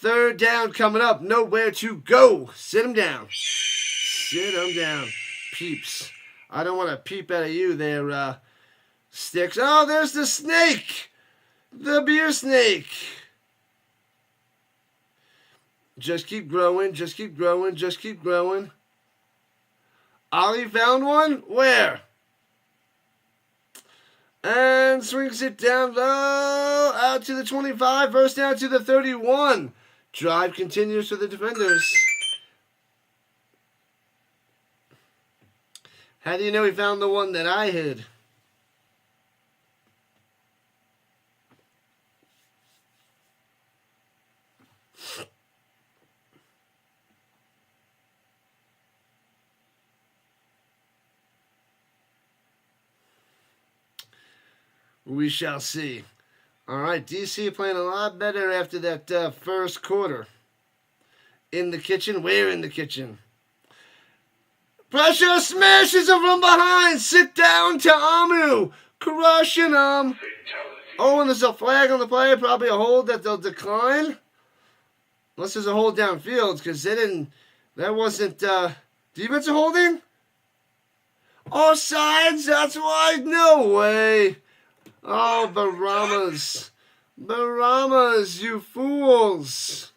3rd down coming up. Nowhere to go. Sit him down. Sit him down. Peeps. I don't want to peep out of you there, Sticks. Oh, there's the snake. The beer snake. Just keep growing, just keep growing, just keep growing. Ollie found one? Where? And swings it down low, out to the 25, first down to the 31. Drive continues for the defenders. How do you know he found the one that I hid? We shall see. All right, DC playing a lot better after that first quarter. In the kitchen? Where in the kitchen? Pressure smashes him from behind. Sit down to Amu. Crushing him. Oh, and there's a flag on the play. Probably a hold that they'll decline. Unless there's a hold downfield, because they didn't. That wasn't defensive holding? Offsides? That's why? No way. Oh, Brahmas. Brahmas, you fools.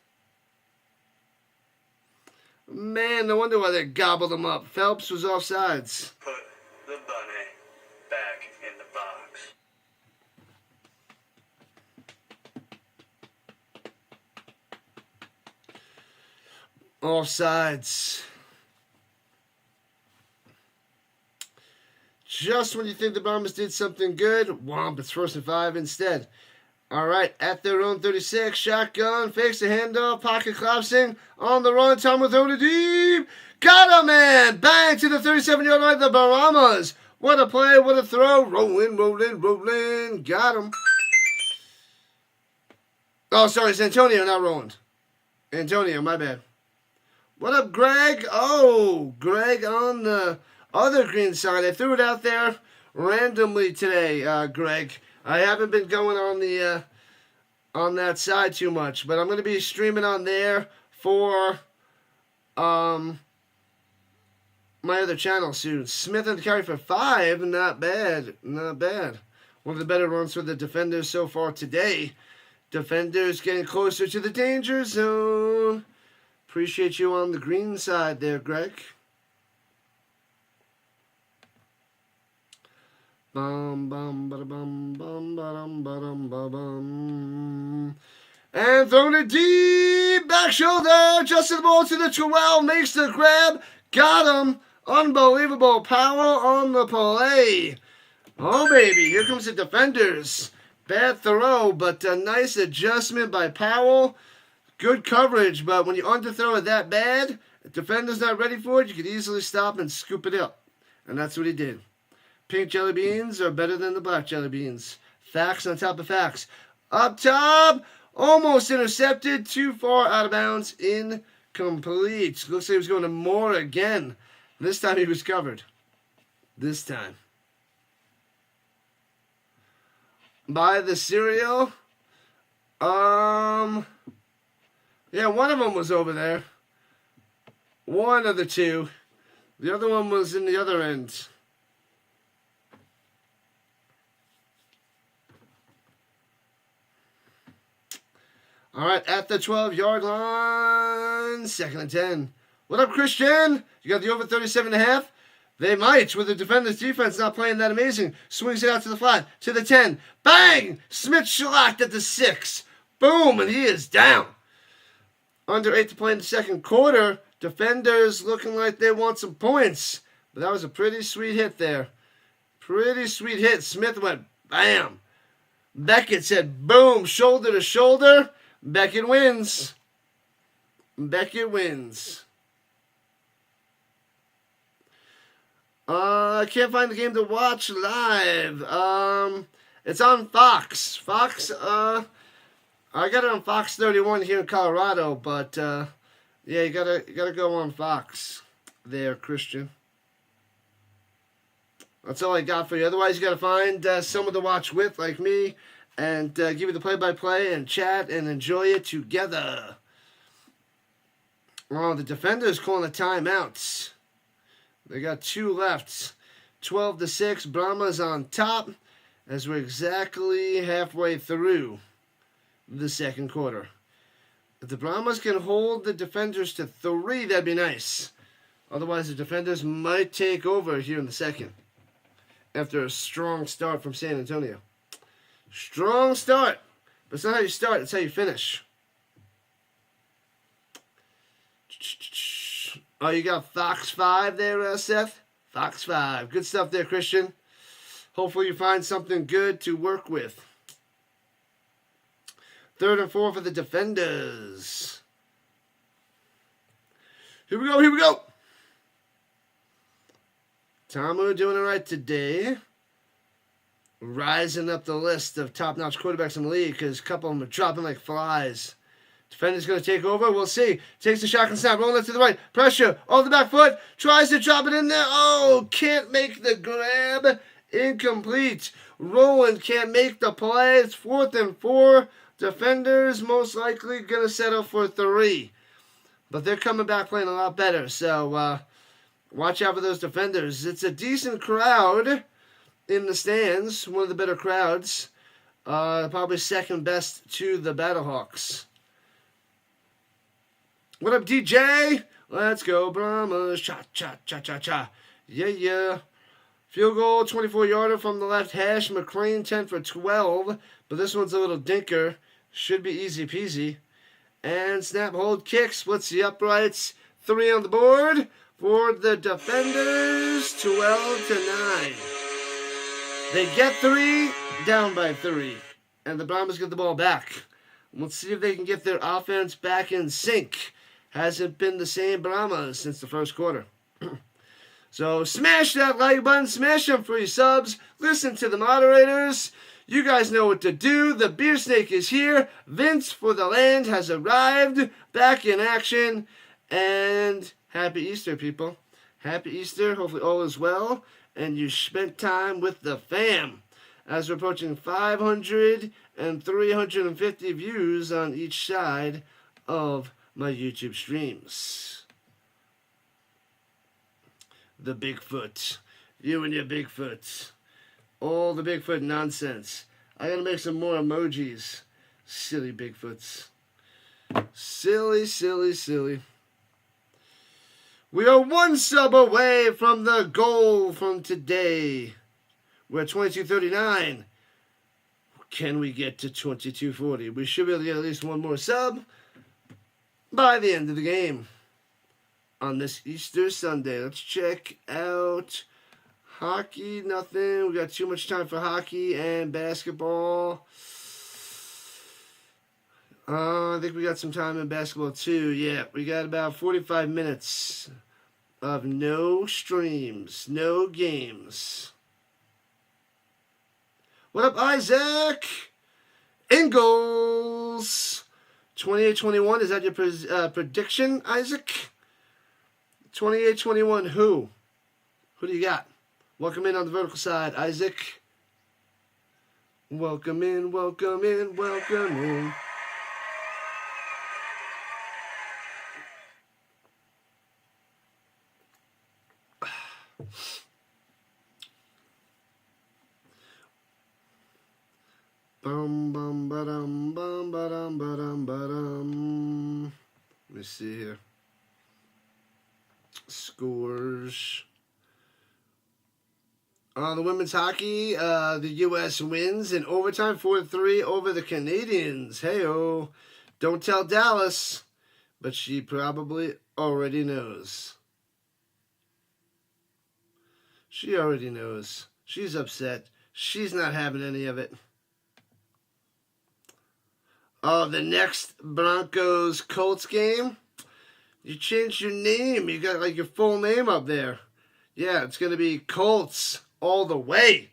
Man, no wonder why they gobbled him up. Phelps was offsides. Put the bunny back in the box. Offsides. Just when you think the Brahmas did something good, womp, it's 1st and 5 instead. All right, at their own 36, shotgun, fakes the handoff, pocket collapsing, on the run, Tom with over deep. Got him, man! Bang to the 37-yard line, the Brahmas. What a play, what a throw. Rolling, rolling, rolling. Got him. Oh, sorry, it's Antonio, not Roland. Antonio, my bad. What up, Greg? Oh, Greg on the other green side. I threw it out there randomly today, Greg. I haven't been going on the on that side too much, but I'm going to be streaming on there for my other channel soon. Smith on the carry for 5, not bad, not bad. One of the better runs for the defenders so far today. Defenders getting closer to the danger zone. Appreciate you on the green side there, Greg. Bum bum ba bum bum ba dum ba bum. And throwing it deep, back shoulder, adjusted the ball to the 12, makes the grab, got him. Unbelievable power on the play. Oh baby, here comes the defenders. Bad throw, but a nice adjustment by Powell. Good coverage, but when you underthrow it that bad, the defender's not ready for it, you could easily stop and scoop it up. And that's what he did. Pink jelly beans are better than the black jelly beans. Facts on top of facts. Up top, almost intercepted, too far out of bounds, incomplete. Looks like he was going to Moore again. This time he was covered. This time. By the cereal. Yeah, one of them was over there. One of the two. The other one was in the other end. All right, at the 12-yard line, 2nd and 10. What up, Christian? You got the over 37.5? They might, with the defender's defense not playing that amazing. Swings it out to the flat, to the 10. Bang! Smith shellacked at the 6. Boom, and he is down. Under 8 to play in the second quarter. Defenders looking like they want some points. But that was a pretty sweet hit there. Pretty sweet hit. Smith went bam. Beckett said boom, shoulder to shoulder. Beckett wins. Beckett wins. I can't find the game to watch live. It's on Fox. Fox, I got it on Fox 31 here in Colorado, but yeah, you gotta go on Fox there, Christian. That's all I got for you. Otherwise, you gotta find someone to watch with, like me, and give you the play-by-play and chat and enjoy it together. Oh, the defenders calling the timeouts. They got 2 left. 12-6. Brahmas on top as we're exactly halfway through the second quarter. If the Brahmas can hold the defenders to 3, that'd be nice. Otherwise, the defenders might take over here in the second. After a strong start from San Antonio. Strong start. But it's not how you start, it's how you finish. Oh, you got Fox 5 there, Seth? Fox 5. Good stuff there, Christian. Hopefully you find something good to work with. 3rd and 4 for the defenders. Here we go, here we go. Tamu doing it right today. Rising up the list of top-notch quarterbacks in the league because a couple of them are dropping like flies. Defender's going to take over. We'll see. Takes the shotgun snap. Rolling it to the right. Pressure. Off the back foot. Tries to drop it in there. Oh, can't make the grab. Incomplete. Roland can't make the play. It's 4th and 4. Defenders most likely going to settle for 3. But they're coming back playing a lot better. So watch out for those defenders. It's a decent crowd in the stands. One of the better crowds. Probably second best to the Battlehawks. What up, DJ? Let's go, Brahmas. Cha, cha, cha, cha, cha. Yeah, yeah. Field goal, 24-yarder from the left hash. McClain, 10 for 12. But this one's a little dinker. Should be easy peasy. And snap, hold, kick. Splits the uprights. 3 on the board for the defenders. 12 to 9. They get 3, down by 3. And the Brahmas get the ball back. Let's see if they can get their offense back in sync. Hasn't been the same Brahmas since the first quarter. So smash that like button, smash them free subs, listen to the moderators. You guys know what to do. The beer snake is here. Vince for the land has arrived, back in action. And happy Easter, people. Happy Easter. Hopefully all is well. And you spent time with the fam. As we're approaching 500 and 350 views on each side of my YouTube streams. The Bigfoot. You and your Bigfoot. All the Bigfoot nonsense. I gotta make some more emojis. Silly Bigfoots. Silly, silly, silly. We are 1 sub away from the goal from today. We're at 2239. Can we get to 2240? We should be able to get at least 1 more sub by the end of the game on this Easter Sunday. Let's check out hockey. Nothing. We got too much time for hockey and basketball. I think we got some time in basketball too. Yeah, we got about 45 minutes of no streams, no games. What up, Isaac? Ingalls. 28-21, is that your prediction, Isaac? 28-21, who? Who do you got? Welcome in on the vertical side, Isaac. Welcome in, welcome in, welcome in. Bum bum ba-dum bum ba-dum ba-dum ba-dum. Let me see here. Scores. On the women's hockey, the U.S. wins in overtime 4-3 over the Canadians. Hey-oh. Don't tell Dallas, but she probably already knows. She already knows. She's upset. She's not having any of it. Oh, the next Broncos-Colts game? You changed your name. You got like your full name up there. Yeah, it's going to be Colts all the way.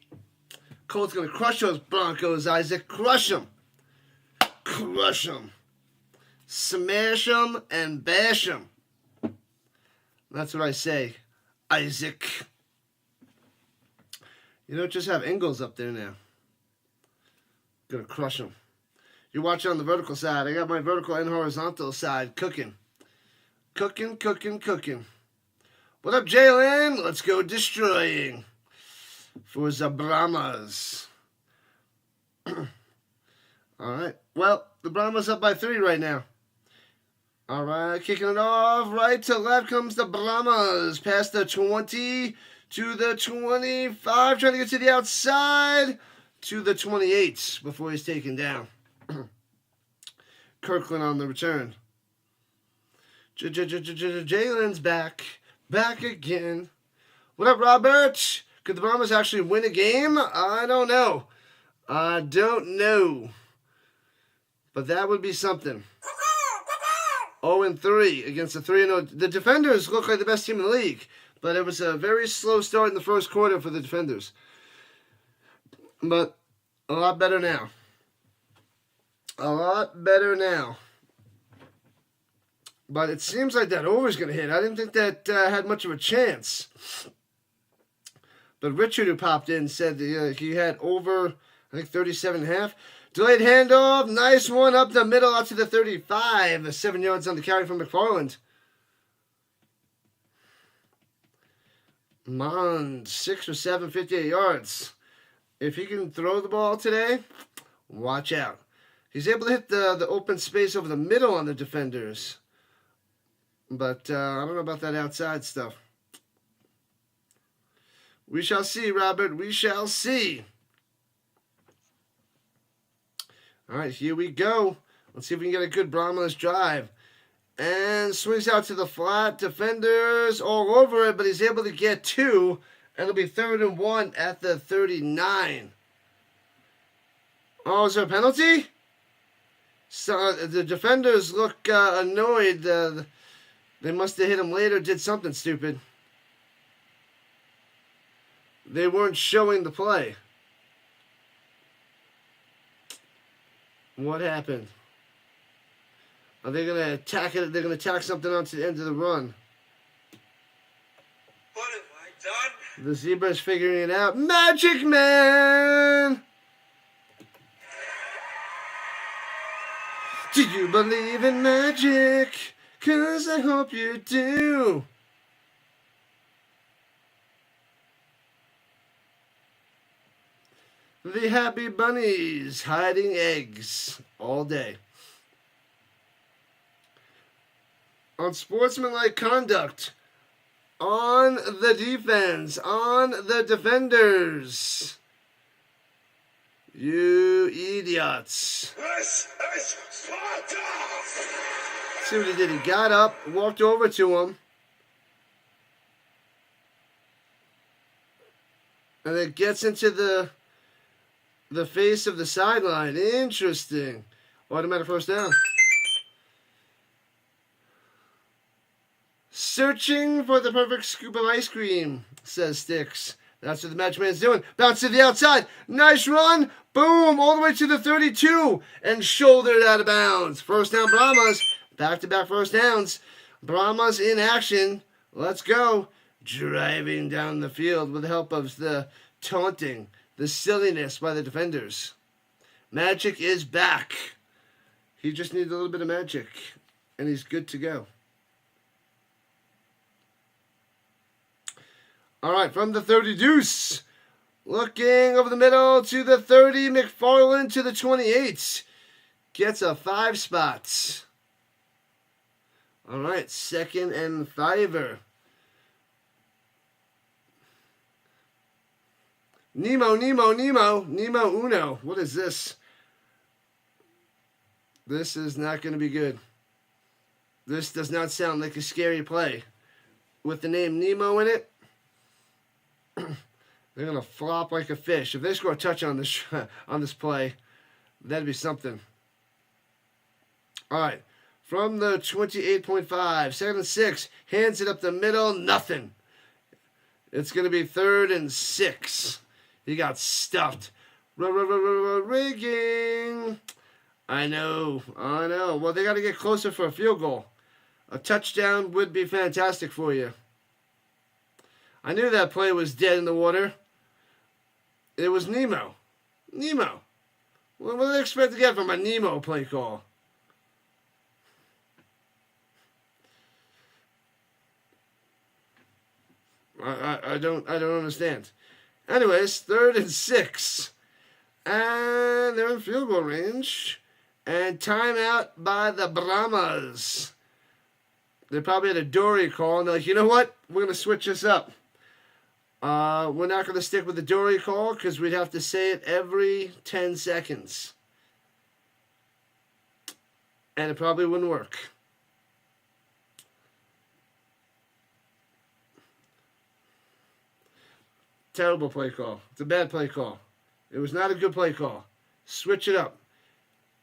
Colts going to crush those Broncos, Isaac. Crush them. Crush them. Smash them and bash them. That's what I say, Isaac. You don't just have Ingalls up there now. Going to crush them. You're watching on the vertical side. I got my vertical and horizontal side cooking. Cooking, cooking, cooking. What up, Jalen? Let's go destroying for the Brahmas. All right. Well, the Brahmas up by 3 right now. All right. Kicking it off. Right to left comes the Brahmas. Past the 20 to the 25. Trying to get to the outside to the 28 before he's taken down. Kirkland on the return. Jalen's back. Back again. What up, Robert? Could the Brahmas actually win a game? I don't know. I don't know. But that would be something. 0-3 against the 3-0. The Defenders look like the best team in the league, but it was a very slow start in the first quarter for the Defenders. But a lot better now. A lot better now. But it seems like that over's going to hit. I didn't think that had much of a chance. But Richard, who popped in, said he had over, I think, 37.5. Delayed handoff. Nice one up the middle out to the 35. The 7 yards on the carry from McFarland. Mond, 6 for 7, 58 yards. If he can throw the ball today, watch out. He's able to hit the open space over the middle on the Defenders. But I don't know about that outside stuff. We shall see, Robert. We shall see. All right, here we go. Let's see if we can get a good Brahmas drive. And swings out to the flat. Defenders all over it, but he's able to get 2. And it'll be 3rd and 1 at the 39. Oh, is there a penalty? So the Defenders look annoyed. They must have hit him later, did something stupid. They weren't showing the play. What happened? Are they going to attack it? They're going to tack something onto the end of the run. What have I done? The Zebra's figuring it out. Magic Man! Do you believe in magic? 'Cause I hope you do. The Happy Bunnies hiding eggs all day. Unsportsmanlike conduct on the defense, on the Defenders. You idiots. This is Sparta! See what he did. He got up, walked over to him, and then gets into the face of the sideline. Interesting. Automatic first down. Searching for the perfect scoop of ice cream, says Sticks. That's what the match man's doing. Bounce to the outside. Nice run. Boom. All the way to the 32. And shouldered out of bounds. First down, Brahmas. Back-to-back first downs. Brahmas in action. Let's go. Driving down the field with the help of the taunting, the silliness by the Defenders. Magic is back. He just needs a little bit of magic. And he's good to go. All right, from the 30 deuce. Looking over the middle to the 30. McFarland to the 28. Gets a 5 spot. All right, 2nd and 5. Nemo Uno. What is this? This is not going to be good. This does not sound like a scary play. With the name Nemo in it, they're going to flop like a fish. If they score a touch on this play, that'd be something. All right. From the 28.5, 2nd and 6, hands it up the middle, nothing. It's going to be 3rd and 6. He got stuffed. Rigging. I know. Well, they got to get closer for a field goal. A touchdown would be fantastic for you. I knew that play was dead in the water. It was Nemo. What do they expect to get from a Nemo play call? I don't understand. Anyways, 3rd and 6. And they're in field goal range. And timeout by the Brahmas. They probably had a Dory call, and they're like, you know what? We're going to switch this up. We're not going to stick with the Dory call because we'd have to say it every 10 seconds. And it probably wouldn't work. Terrible play call. It's a bad play call. It was not a good play call. Switch it up.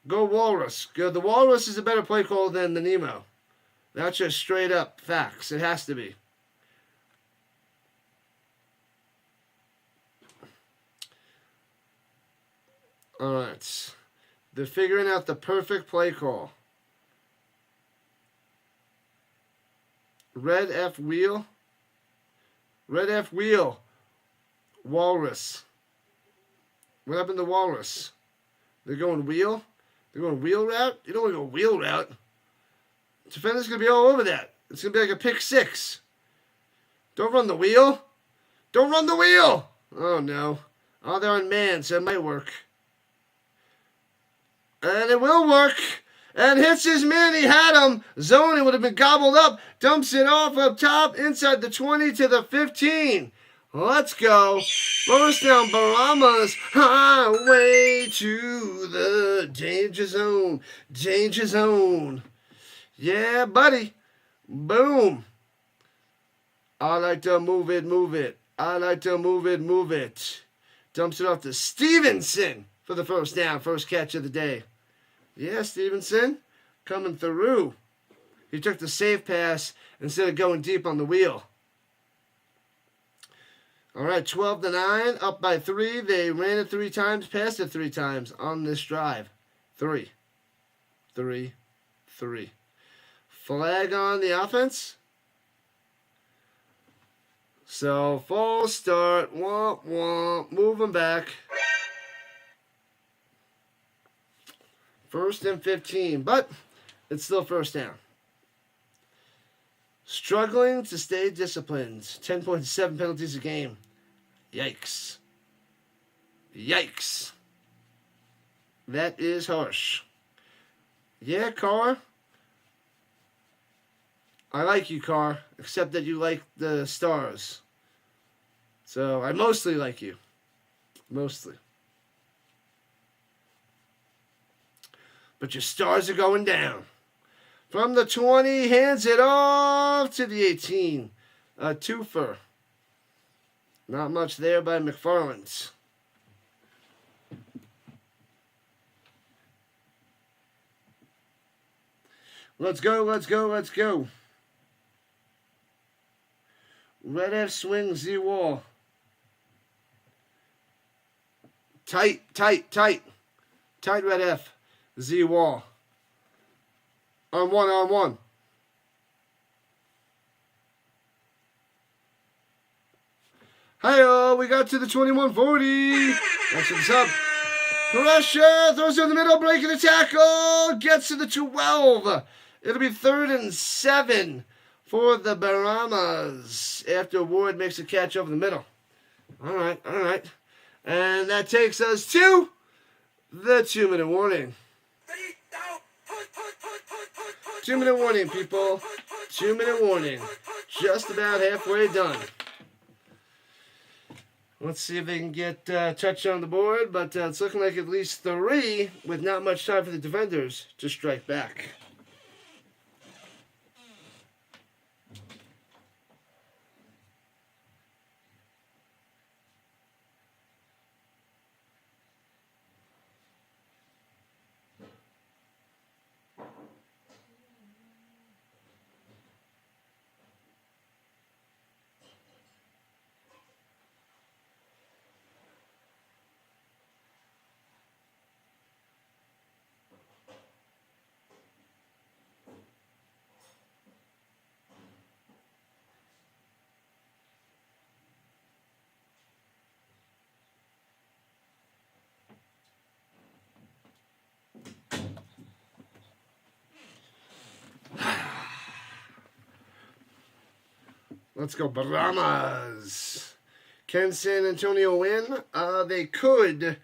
Go Walrus. The Walrus is a better play call than the Nemo. That's just straight up facts. It has to be. Alright. They're figuring out the perfect play call. Red F wheel. Red F wheel. Walrus. What happened to Walrus? They're going wheel? They're going wheel route? You don't want to go wheel route. Defender's going to be all over that. It's going to be like a pick six. Don't run the wheel. Don't run the wheel. Oh, no. Oh, they're on man, so it might work. And it will work. And hits his man. He had him. Zone. It would have been gobbled up. Dumps it off up top. Inside the 20 to the 15. Let's go. First down, Brahmas. Highway to the danger zone. Danger zone. Yeah, buddy. Boom. I like to move it, move it. I like to move it, move it. Dumps it off to Stevenson for the first down. First catch of the day. Yeah, Stevenson coming through. He took the safe pass instead of going deep on the wheel. All right, 12-9, up by 3. They ran it 3 times, passed it 3 times on this drive. 3. Flag on the offense. So, full start. Womp, womp. Moving back. 1st and 15, but it's still first down. Struggling to stay disciplined. 10.7 penalties a game. Yikes. Yikes. That is harsh. Yeah, Carr. I like you, Carr, except that you like the Stars. So I mostly like you. Mostly. But your Stars are going down. From the 20, hands it off to the 18. A twofer. Not much there by McFarland's. Let's go, let's go, let's go. Red F swing, Z wall. Tight, tight, tight. Tight Red F. Z wall. On one, on one. Hi-oh, we got to the 21-40. That's what's up. Pressure, throws in the middle, breaking the tackle. Gets to the 12. It'll be 3rd and 7 for the Brahmas after Ward makes a catch over the middle. All right, all right. And that takes us to the 2-minute warning. 2-minute warning, people. 2-minute warning. Just about halfway done. Let's see if they can get touch on the board, but it's looking like at least 3 with not much time for the defenders to strike back. Let's go Brahmas. Can San Antonio win? They could.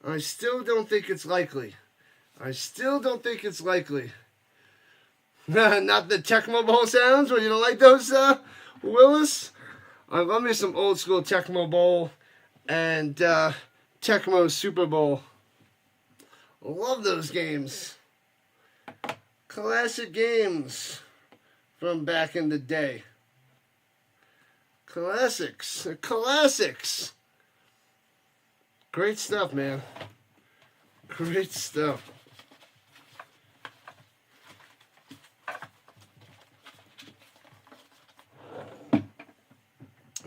I still don't think it's likely. I still don't think it's likely. Not the Tecmo Bowl sounds, or you don't like those, Willis? I love me some old school Tecmo Bowl and Tecmo Super Bowl. Love those games. Classic games from back in the day. Classics. Classics. Great stuff, man. Great stuff.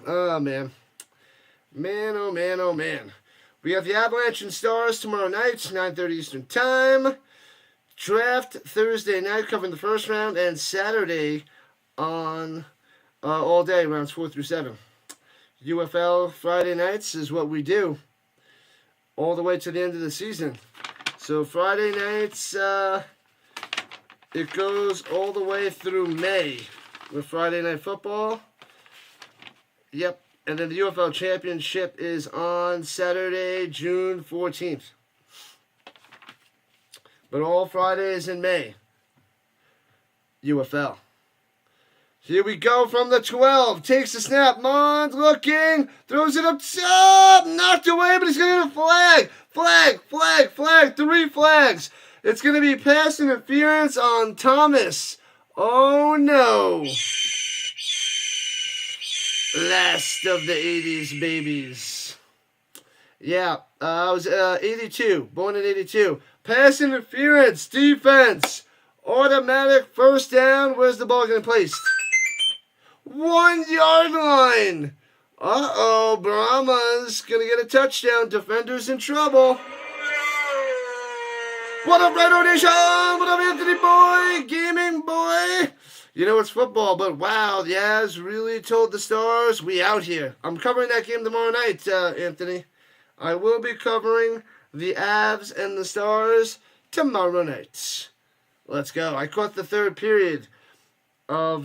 Oh, man. Man, oh, man, oh, man. We have the Avalanche and Stars tomorrow night, 9:30 Eastern Time. Draft Thursday night, covering the first round, and Saturday on all day, rounds 4 through 7. UFL Friday nights is what we do all the way to the end of the season. So Friday nights, it goes all the way through May with Friday Night Football. Yep. And then the UFL Championship is on Saturday, June 14th. But all Fridays in May. UFL. Here we go from the 12. Takes the snap. Mond looking. Throws it up top. Knocked away, but he's going to get a flag. Flag, flag, flag. 3 flags. It's going to be pass interference on Thomas. Oh, no. Last of the 80s babies. Yeah, I was 82. Born in 82. Pass interference. Defense. Automatic first down. Where's the ball getting placed? 1 yard line. Uh-oh. Brahmas going to get a touchdown. Defenders in trouble. What up, Red Nation? What up, Anthony Boy? Gaming Boy? You know, it's football, but wow, the Avs really told the Stars, we out here. I'm covering that game tomorrow night, Anthony. I will be covering the Avs and the Stars tomorrow night. Let's go. I caught the third period of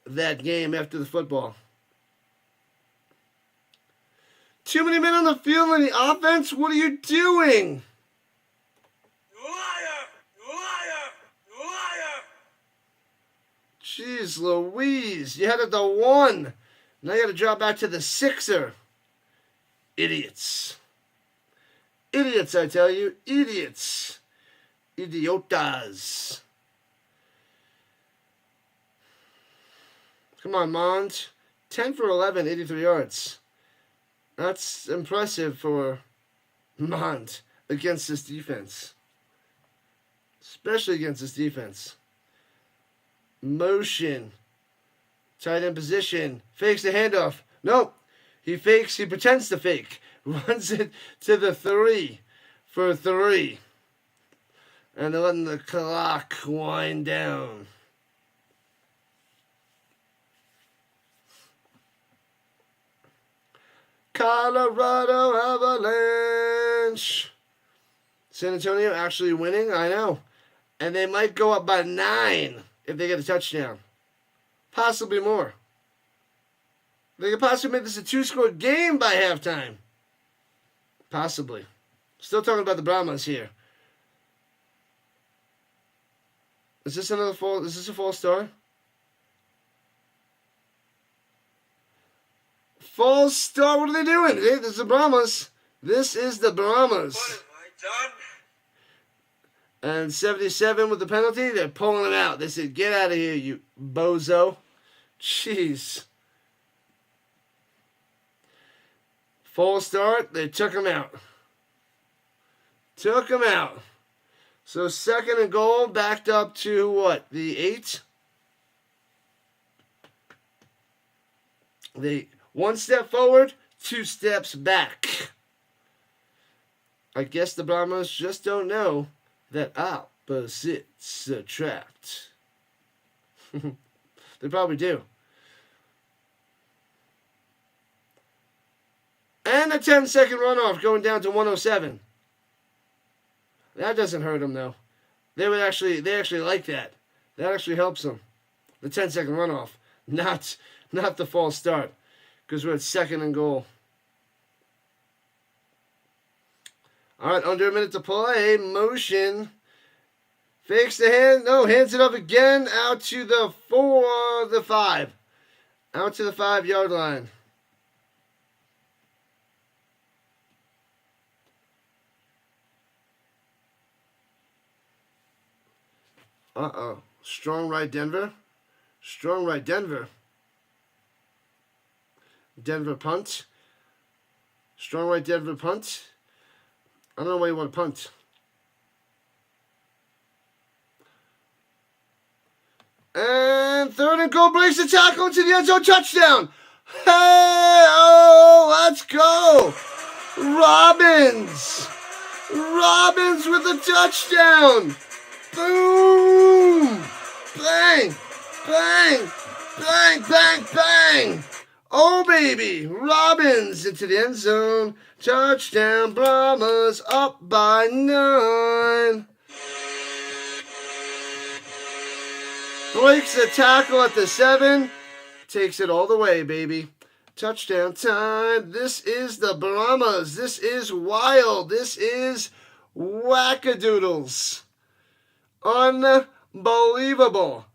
that game after the football. Too many men on the field in the offense? What are you doing? Jeez Louise, you had it to 1. Now you got to drop back to the 6er. Idiots. Idiots, I tell you. Idiots. Idiotas. Come on, Mond. 10 for 11, 83 yards. That's impressive for Mond against this defense. Especially against this defense. Motion. Tight end position. Fakes the handoff. Nope. He pretends to fake. Runs it to the 3 for 3. And they're letting the clock wind down. Colorado Avalanche. San Antonio actually winning, I know. And they might go up by 9 if they get a touchdown. Possibly more. They could possibly make this a 2-score game by halftime. Possibly. Still talking about the Brahmas here. Is this a false start? False start? What are they doing? Hey, this is the Brahmas. This is the Brahmas. What have I done? And 77 with the penalty, they're pulling him out. They said, get out of here, you bozo. Jeez. False start, they took him out. Took him out. So 2nd and goal, backed up to what? The 8? They 1 step forward, 2 steps back. I guess the Brahmas just don't know that opposites attract. They probably do. And a 10-second runoff going down to 107. That doesn't hurt them though. They actually like that. That actually helps them. The 10-second runoff, not the false start, because we're at 2nd and goal. All right, under a minute to play. Motion. Fakes the hand. No, hands it up again. Out to the 5. Out to the 5-yard line. Uh-oh. Strong right Denver. Strong right Denver. Denver punt. Strong right there for the punt. I don't know why you want to punt. And third and goal, breaks the tackle into the end zone, touchdown. Hey, oh, let's go. Robbins with a touchdown. Boom. Bang, bang, bang, bang, bang. Oh, baby. Robbins into the end zone. Touchdown, Brahmas up by 9. Breaks the tackle at the 7. Takes it all the way, baby. Touchdown time. This is the Brahmas. This is wild. This is wackadoodles. Unbelievable.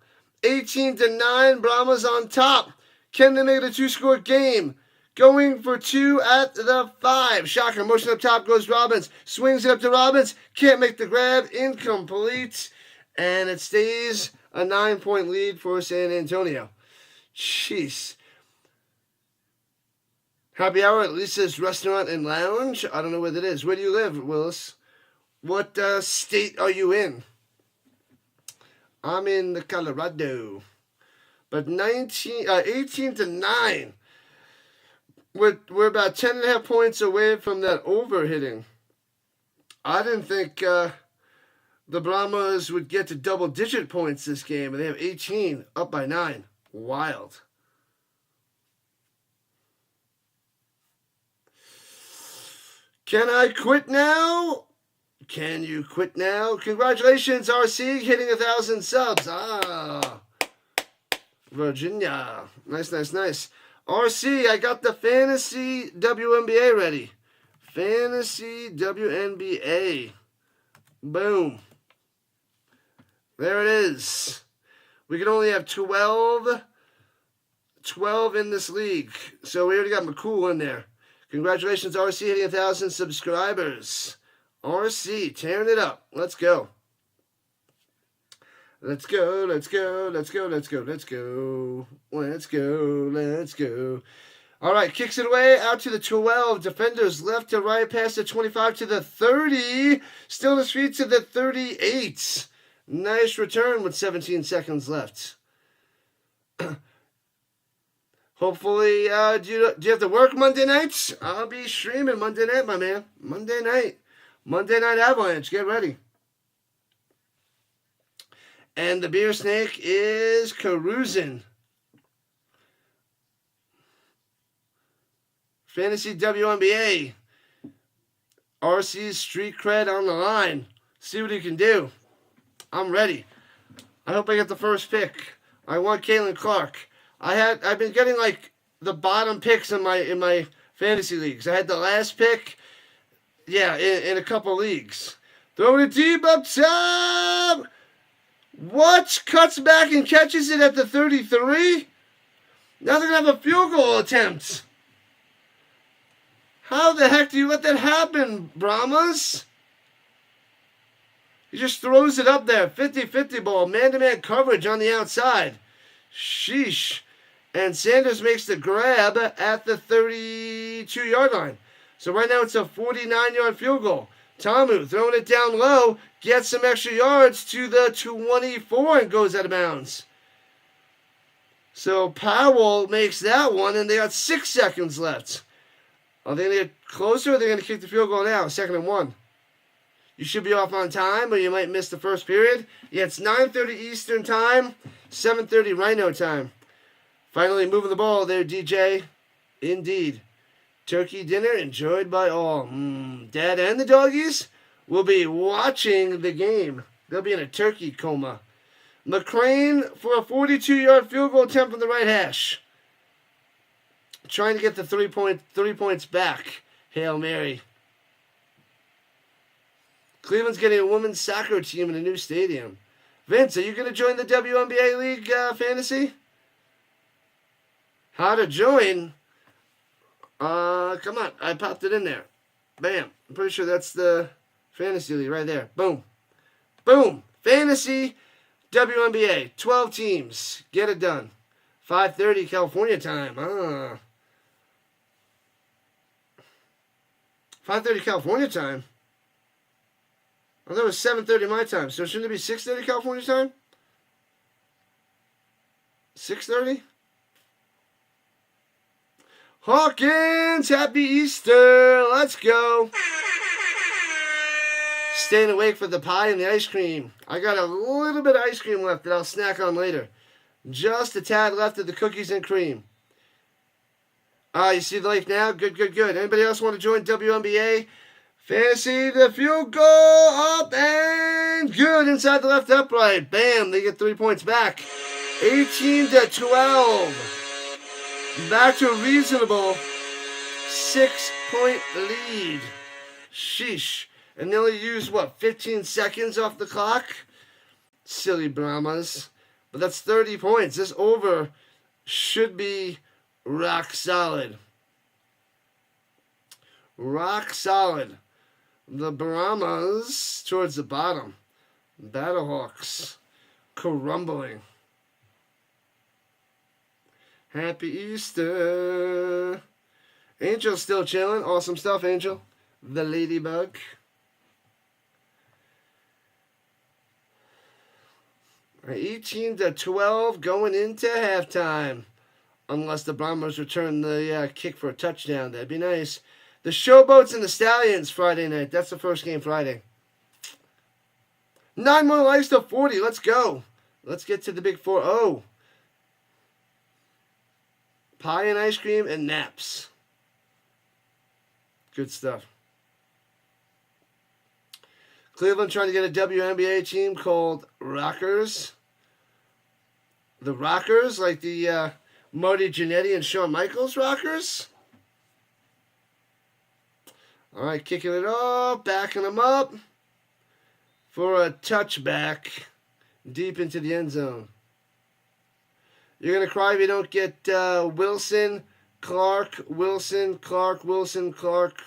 18-9, Brahmas on top. Can they make it a 2-score game? Going for 2 at the 5. Shocker. Motion up top goes Robbins. Swings it up to Robbins. Can't make the grab. Incomplete. And it stays a 9-point lead for San Antonio. Jeez. Happy hour at Lisa's Restaurant and Lounge. I don't know where that is. Where do you live, Willis? What state are you in? I'm in Colorado. But 18-9. We're about 10.5 points away from that over hitting. I didn't think the Brahmas would get to double-digit points this game, and they have 18, up by 9. Wild. Can I quit now? Can you quit now? Congratulations, RC, hitting 1,000 subs. Virginia. Nice, nice, nice. RC, I got the Fantasy WNBA ready. Fantasy WNBA. Boom. There it is. We can only have 12 in this league. So we already got McCool in there. Congratulations, RC, hitting 1,000 subscribers. RC, tearing it up. Let's go. Let's go, let's go, let's go, let's go, let's go. Let's go, let's go. All right, kicks it away out to the 12. Defenders left to right, past the 25 to the 30. Still in the street to the 38. Nice return with 17 seconds left. Hopefully, do you have to work Monday nights? I'll be streaming Monday night, my man. Monday night Avalanche. Get ready. And the beer snake is carousing. Fantasy WNBA. RC's street cred on the line. See what he can do. I'm ready. I hope I get the first pick. I want Caitlin Clark. I've been getting like the bottom picks in my fantasy leagues. I had the last pick, in a couple leagues. Throwing it deep up top. What? Cuts back and catches it at the 33? Now they're going to have a field goal attempt. How the heck do you let that happen, Brahmas? He just throws it up there. 50-50 ball. Man-to-man coverage on the outside. Sheesh. And Sanders makes the grab at the 32-yard line. So right now it's a 49-yard field goal. Tamu throwing it down low, gets some extra yards to the 24 and goes out of bounds. So Powell makes that one, and they got 6 seconds left. Are they going to get closer, or are they going to kick the field goal now? 2nd and 1. You should be off on time, or you might miss the first period. Yeah, it's 9:30 Eastern time, 7:30 Rhino time. Finally moving the ball there, DJ. Indeed. Turkey dinner enjoyed by all. Dad and the doggies will be watching the game. They'll be in a turkey coma. McCrane for a 42-yard field goal attempt from the right hash. Trying to get the 3 points back. Hail Mary. Cleveland's getting a women's soccer team in a new stadium. Vince, are you going to join the WNBA League Fantasy? How to join? Come on. I popped it in there. Bam. I'm pretty sure that's the Fantasy League right there. Boom. Boom. Fantasy WNBA. 12 teams. Get it done. 5:30 California time. 5:30 California time. Oh, that was 7:30 my time. So shouldn't it be 6:30 California time? 6:30? Hawkins, happy Easter. Let's go. Staying awake for the pie and the ice cream. I got a little bit of ice cream left that I'll snack on later. Just a tad left of the cookies and cream. You see the lake now? Good, good, good. Anybody else want to join WNBA? Fantasy, the field goal up and good inside the left upright. Bam, they get 3 points back. 18-12. Back to a reasonable 6-point lead. Sheesh. And they only used, 15 seconds off the clock? Silly Brahmas. But that's 30 points. This over should be rock solid. Rock solid. The Brahmas towards the bottom. Battlehawks crumbling. Happy Easter. Angel's still chilling. Awesome stuff, Angel. The ladybug. All right, 18-12 going into halftime. Unless the Brahmas return the kick for a touchdown. That'd be nice. The Showboats and the Stallions Friday night. That's the first game Friday. 9 more lives to 40. Let's go. Let's get to the big 4-0. Pie and ice cream and naps. Good stuff. Cleveland trying to get a WNBA team called Rockers. The Rockers, like the Marty Jannetty and Shawn Michaels Rockers. All right, kicking it off, backing them up for a touchback deep into the end zone. You're going to cry if you don't get Wilson, Clark, Wilson, Clark, Wilson, Clark,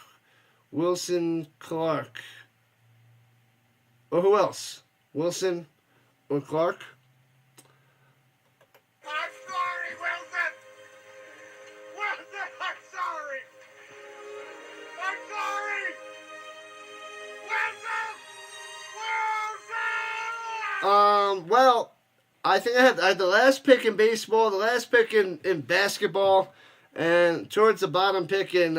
Wilson, Clark. Or who else? Wilson or Clark? I'm sorry, Wilson! Wilson, I'm sorry! I'm sorry! Wilson! Wilson! Well, I think I had the last pick in baseball, the last pick in basketball, and towards the bottom pick in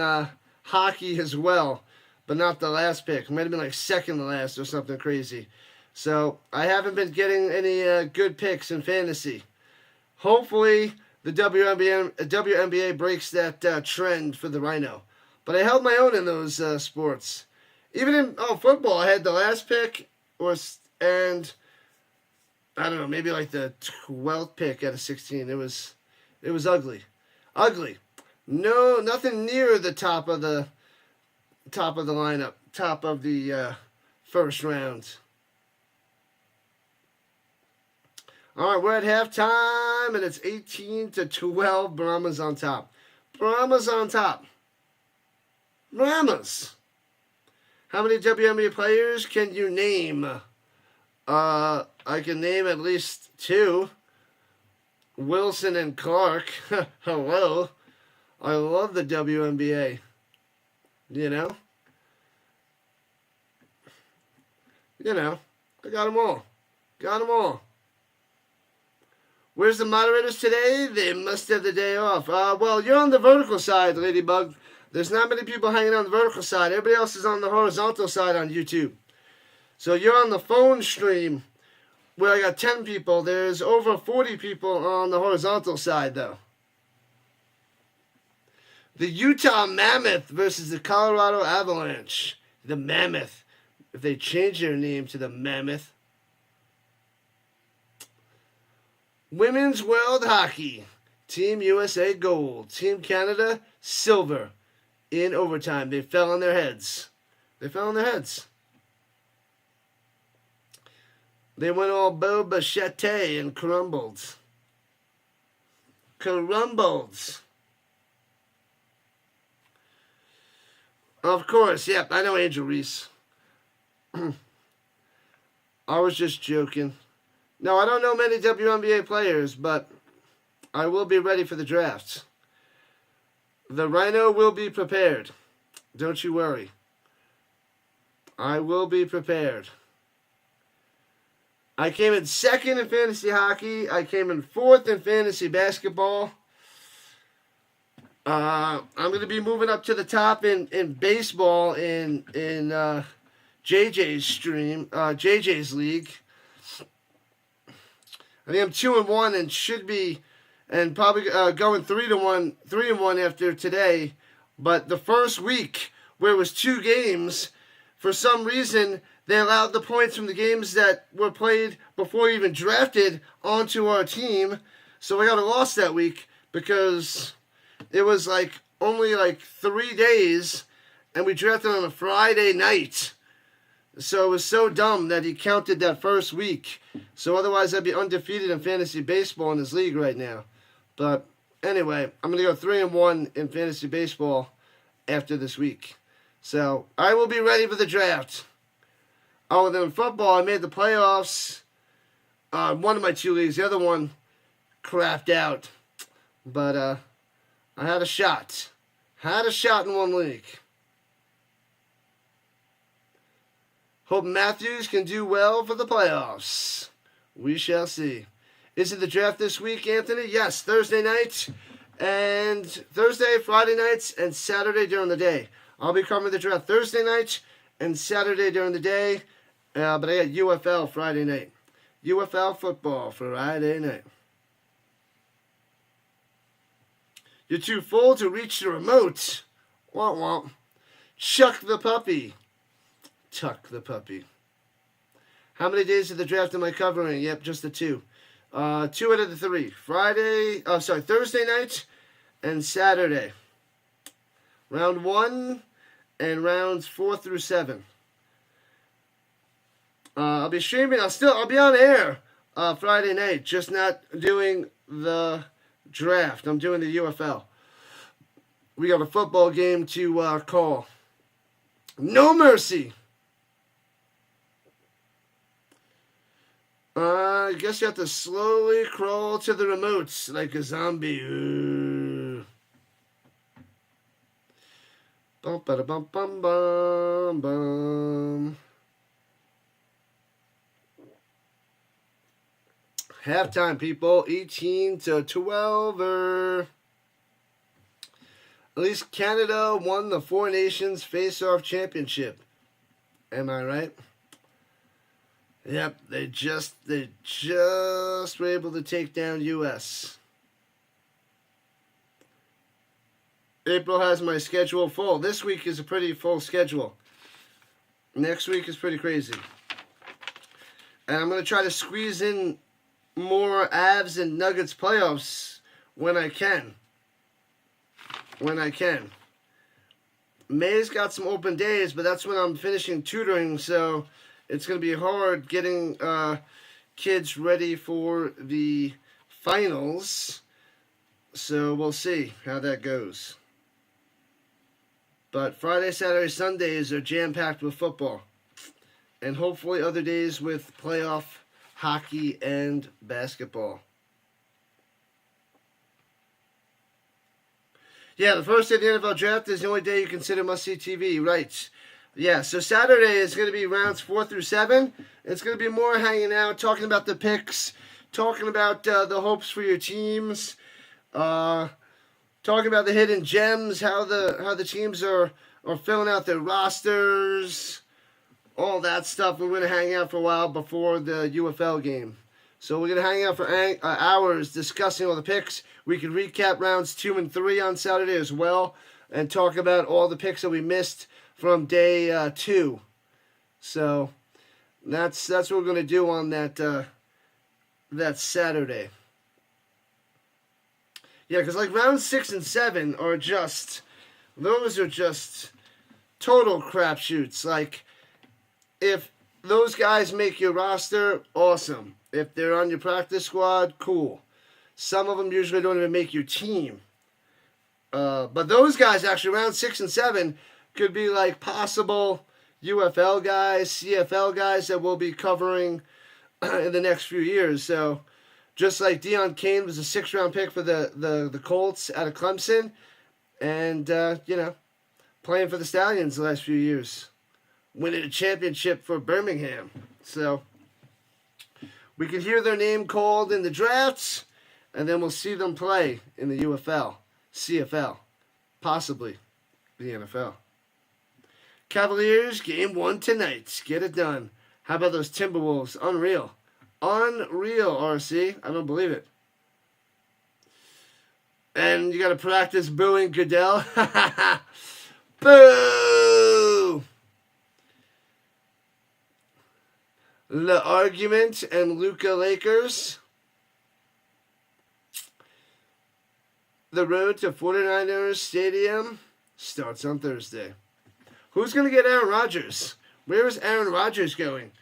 hockey as well. But not the last pick. It might have been like second to last or something crazy. So I haven't been getting any good picks in fantasy. Hopefully the WNBA breaks that trend for the Rhino. But I held my own in those sports. Even in football, I had the last pick, and I don't know, maybe like the 12th pick out of 16. It was ugly, ugly. No, nothing near the top of the lineup, top of the first round. All right, we're at halftime, and it's 18-12. Brahmas on top. Brahmas on top. Brahmas. How many WNBA players can you name? I can name at least 2. Wilson and Clark. Hello. I love the WNBA. You know, I got them all. Got them all. Where's the moderators today? They must have the day off. Well, you're on the vertical side, Ladybug. There's not many people hanging on the vertical side. Everybody else is on the horizontal side on YouTube. So you're on the phone stream where I got 10 people. There's over 40 people on the horizontal side, though. The Utah Mammoth versus the Colorado Avalanche. The Mammoth. If they change their name to the Mammoth. Women's World Hockey. Team USA gold. Team Canada silver. In overtime. They fell on their heads. They went all Beau Bichette and crumbled. Of course, yep, I know Angel Reese. I was just joking. No, I don't know many WNBA players, but I will be ready for the draft. The Rhino will be prepared. Don't you worry. I will be prepared. I came in second in fantasy hockey. I came in fourth in fantasy basketball. I'm going to be moving up to the top in baseball in JJ's stream, JJ's league. I think I'm 2-1 and should be, and probably going 3-1 after today. But the first week where it was 2 games, for some reason they allowed the points from the games that were played before we even drafted onto our team. So I got a loss that week because it was only 3 days, and we drafted on a Friday night. So it was so dumb that he counted that first week. So otherwise I'd be undefeated in fantasy baseball in this league right now. But anyway, I'm going to go 3-1 in fantasy baseball after this week. So I will be ready for the draft. Oh, and then in football, I made the playoffs. One of my 2 leagues. The other one crapped out. But I had a shot. Had a shot in one league. Hope Matthews can do well for the playoffs. We shall see. Is it the draft this week, Anthony? Yes, Thursday night. And Thursday, Friday nights, and Saturday during the day. I'll be covering the draft Thursday night and Saturday during the day. But I got UFL Friday night. UFL football Friday night. You're too full to reach the remote. Womp womp. Chuck the puppy. Tuck the puppy. How many days of the draft am I covering? Yep, just the 2. 2 out of the 3. Thursday night and Saturday. Round 1 and rounds 4 through 7. I'll be streaming. I'll be on air Friday night, just not doing the draft. I'm doing the UFL. We got a football game to call. No mercy. I guess you have to slowly crawl to the remotes like a zombie. Ooh. Bum ba da bum bum bum bum. Halftime, people. 18-12. At least Canada won the 4 Nations Face-Off Championship. Am I right? Yep, they just were able to take down U.S. April has my schedule full. This week is a pretty full schedule. Next week is pretty crazy. And I'm going to try to squeeze in more Avs and Nuggets playoffs when I can. May's got some open days, but that's when I'm finishing tutoring, so it's going to be hard getting kids ready for the finals. So we'll see how that goes. But Friday, Saturday, Sundays are jam-packed with football. And hopefully other days with playoff hockey and basketball. Yeah, the first day of the NFL draft is the only day you consider must-see TV, right? Yeah, so Saturday is going to be rounds 4 through 7. It's going to be more hanging out, talking about the picks, talking about the hopes for your teams, talking about the hidden gems, how the teams are filling out their rosters, all that stuff. We're going to hang out for a while before the UFL game. So we're going to hang out for hours discussing all the picks. We can recap rounds 2 and 3 on Saturday as well and talk about all the picks that we missed from day 2. So that's what we're going to do on that Saturday. Yeah, because rounds 6 and 7 are just total crapshoots. If those guys make your roster, awesome. If they're on your practice squad, cool. Some of them usually don't even make your team. But those guys, actually, round 6 and 7 could be possible UFL guys, CFL guys that we'll be covering in the next few years. So just like Deion Kane was a 6th-round pick for the Colts out of Clemson, and playing for the Stallions the last few years. winning a championship for Birmingham. So we can hear their name called in the drafts, and then we'll see them play in the UFL, CFL, possibly the NFL. Cavaliers, game 1 tonight. Get it done. How about those Timberwolves? Unreal. Unreal, RC. I don't believe it. And you got to practice booing Goodell. Boo! The Argument and Luka Lakers. The road to 49ers Stadium starts on Thursday. Who's going to get Aaron Rodgers? Where is Aaron Rodgers going?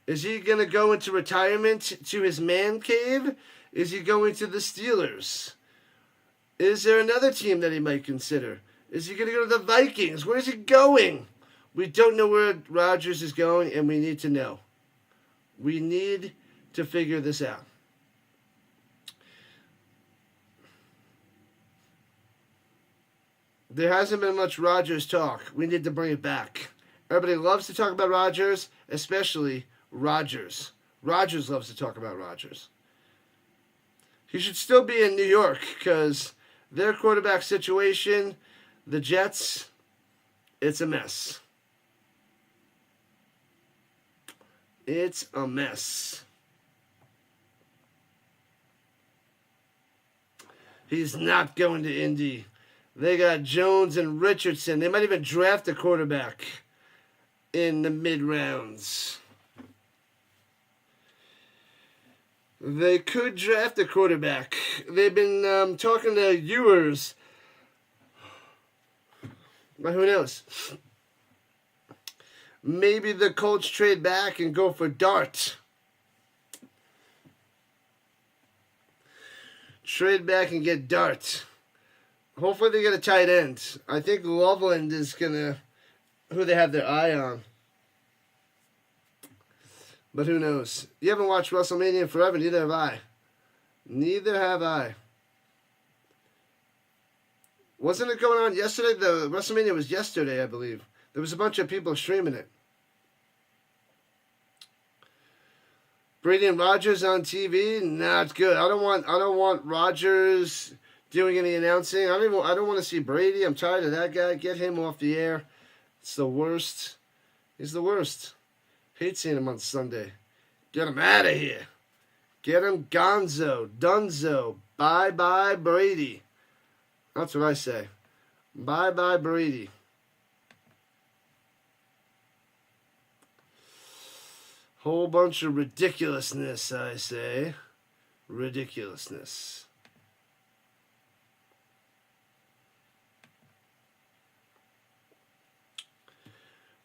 Is he going to go into retirement to his man cave? Is he going to the Steelers? Is there another team that he might consider? Is he going to go to the Vikings? Where is he going? We don't know where Rodgers is going, and we need to know. We need to figure this out. There hasn't been much Rodgers talk. We need to bring it back. Everybody loves to talk about Rodgers, especially Rodgers. Rodgers loves to talk about Rodgers. He should still be in New York because their quarterback situation, the Jets, it's a mess. It's a mess. He's not going to Indy. They got Jones and Richardson. They might even draft a quarterback in the mid-rounds. They could draft a quarterback. They've been talking to Ewers. But who knows? Maybe the Colts trade back and go for Dart. Trade back and get Dart. Hopefully they get a tight end. I think Loveland is going to... who they have their eye on. But who knows? You haven't watched WrestleMania in forever. Neither have I. Neither have I. Wasn't it going on yesterday? The WrestleMania was yesterday, I believe. There was a bunch of people streaming it. Brady and Rogers on TV, not good. I don't want Rogers doing any announcing. I don't want to see Brady. I'm tired of that guy. Get him off the air. It's the worst. He's the worst. Hate seeing him on Sunday. Get him out of here. Get him gonzo. Dunzo. Bye-bye Brady. That's what I say. Bye-bye Brady. Whole bunch of ridiculousness, I say. Ridiculousness.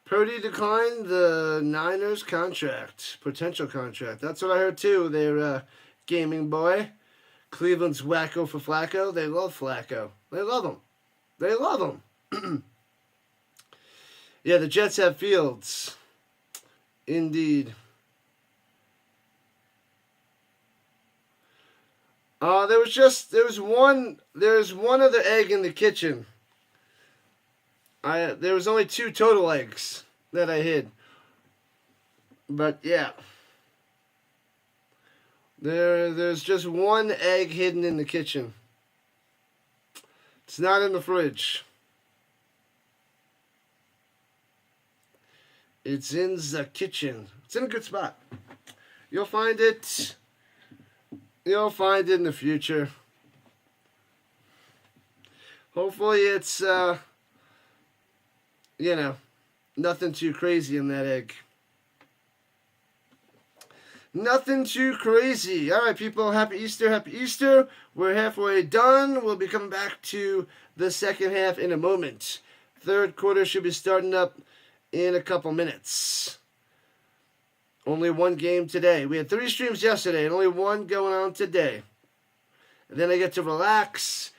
Purdy declined the Niners contract, potential contract. That's what I heard too. They're gaming boy. Cleveland's wacko for Flacco. They love Flacco. They love him. They love him. Yeah, the Jets have Fields. Indeed. There's one other egg in the kitchen. There was only 2 total eggs that I hid. But yeah. There's just one egg hidden in the kitchen. It's not in the fridge. It's in the kitchen. It's in a good spot. You'll find it. You'll find it in the future. Hopefully it's, nothing too crazy in that egg. Nothing too crazy. All right, people, happy Easter, happy Easter. We're halfway done. We'll be coming back to the second half in a moment. Third quarter should be starting up in a couple minutes. Only one game today. We had 3 streams yesterday and only one going on today. And then I get to relax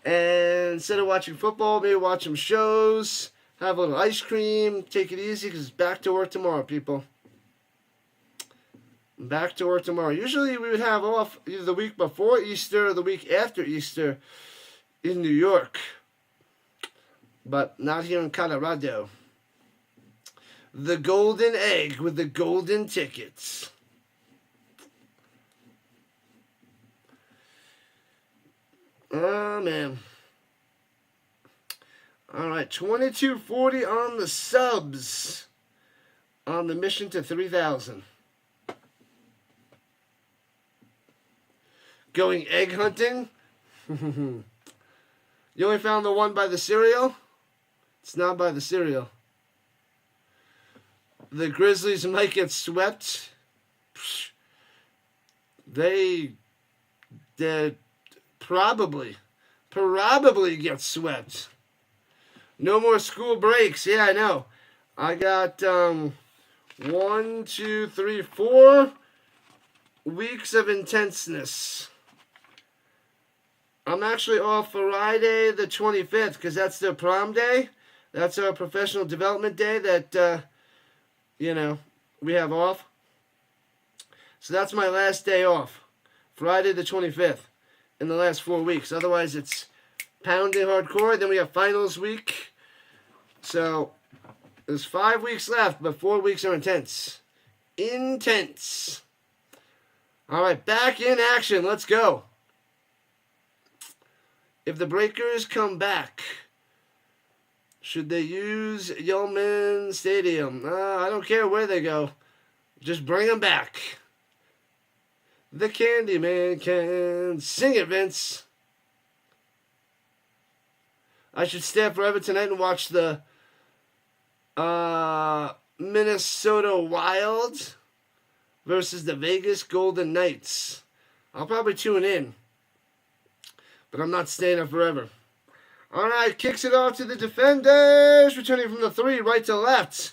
and instead of watching football, maybe watch some shows, have a little ice cream, take it easy because it's back to work tomorrow, people. Back to work tomorrow. Usually we would have off either the week before Easter or the week after Easter in New York. But not here in Colorado. The golden egg with the golden tickets. Oh, man. All right, 2240 on the subs. On the mission to 3,000. Going egg hunting. You only found the one by the cereal? It's not by the cereal. The Grizzlies might get swept. They probably get swept. No more school breaks. Yeah, I know. I got 1, 2, 3, 4 weeks of intenseness. I'm actually off Friday the 25th because that's their prom day. That's our professional development day that, we have off. So that's my last day off. Friday the 25th in the last 4 weeks. Otherwise, it's pounding hardcore. Then we have finals week. So there's 5 weeks left, but 4 weeks are intense. Intense. All right, back in action. Let's go. If the Breakers come back, should they use Yeoman Stadium? I don't care where they go. Just bring them back. The Candyman can sing it, Vince. I should stay up forever tonight and watch the Minnesota Wild versus the Vegas Golden Knights. I'll probably tune in. But I'm not staying up forever. All right, kicks it off to the defenders. Returning from the 3, right to left.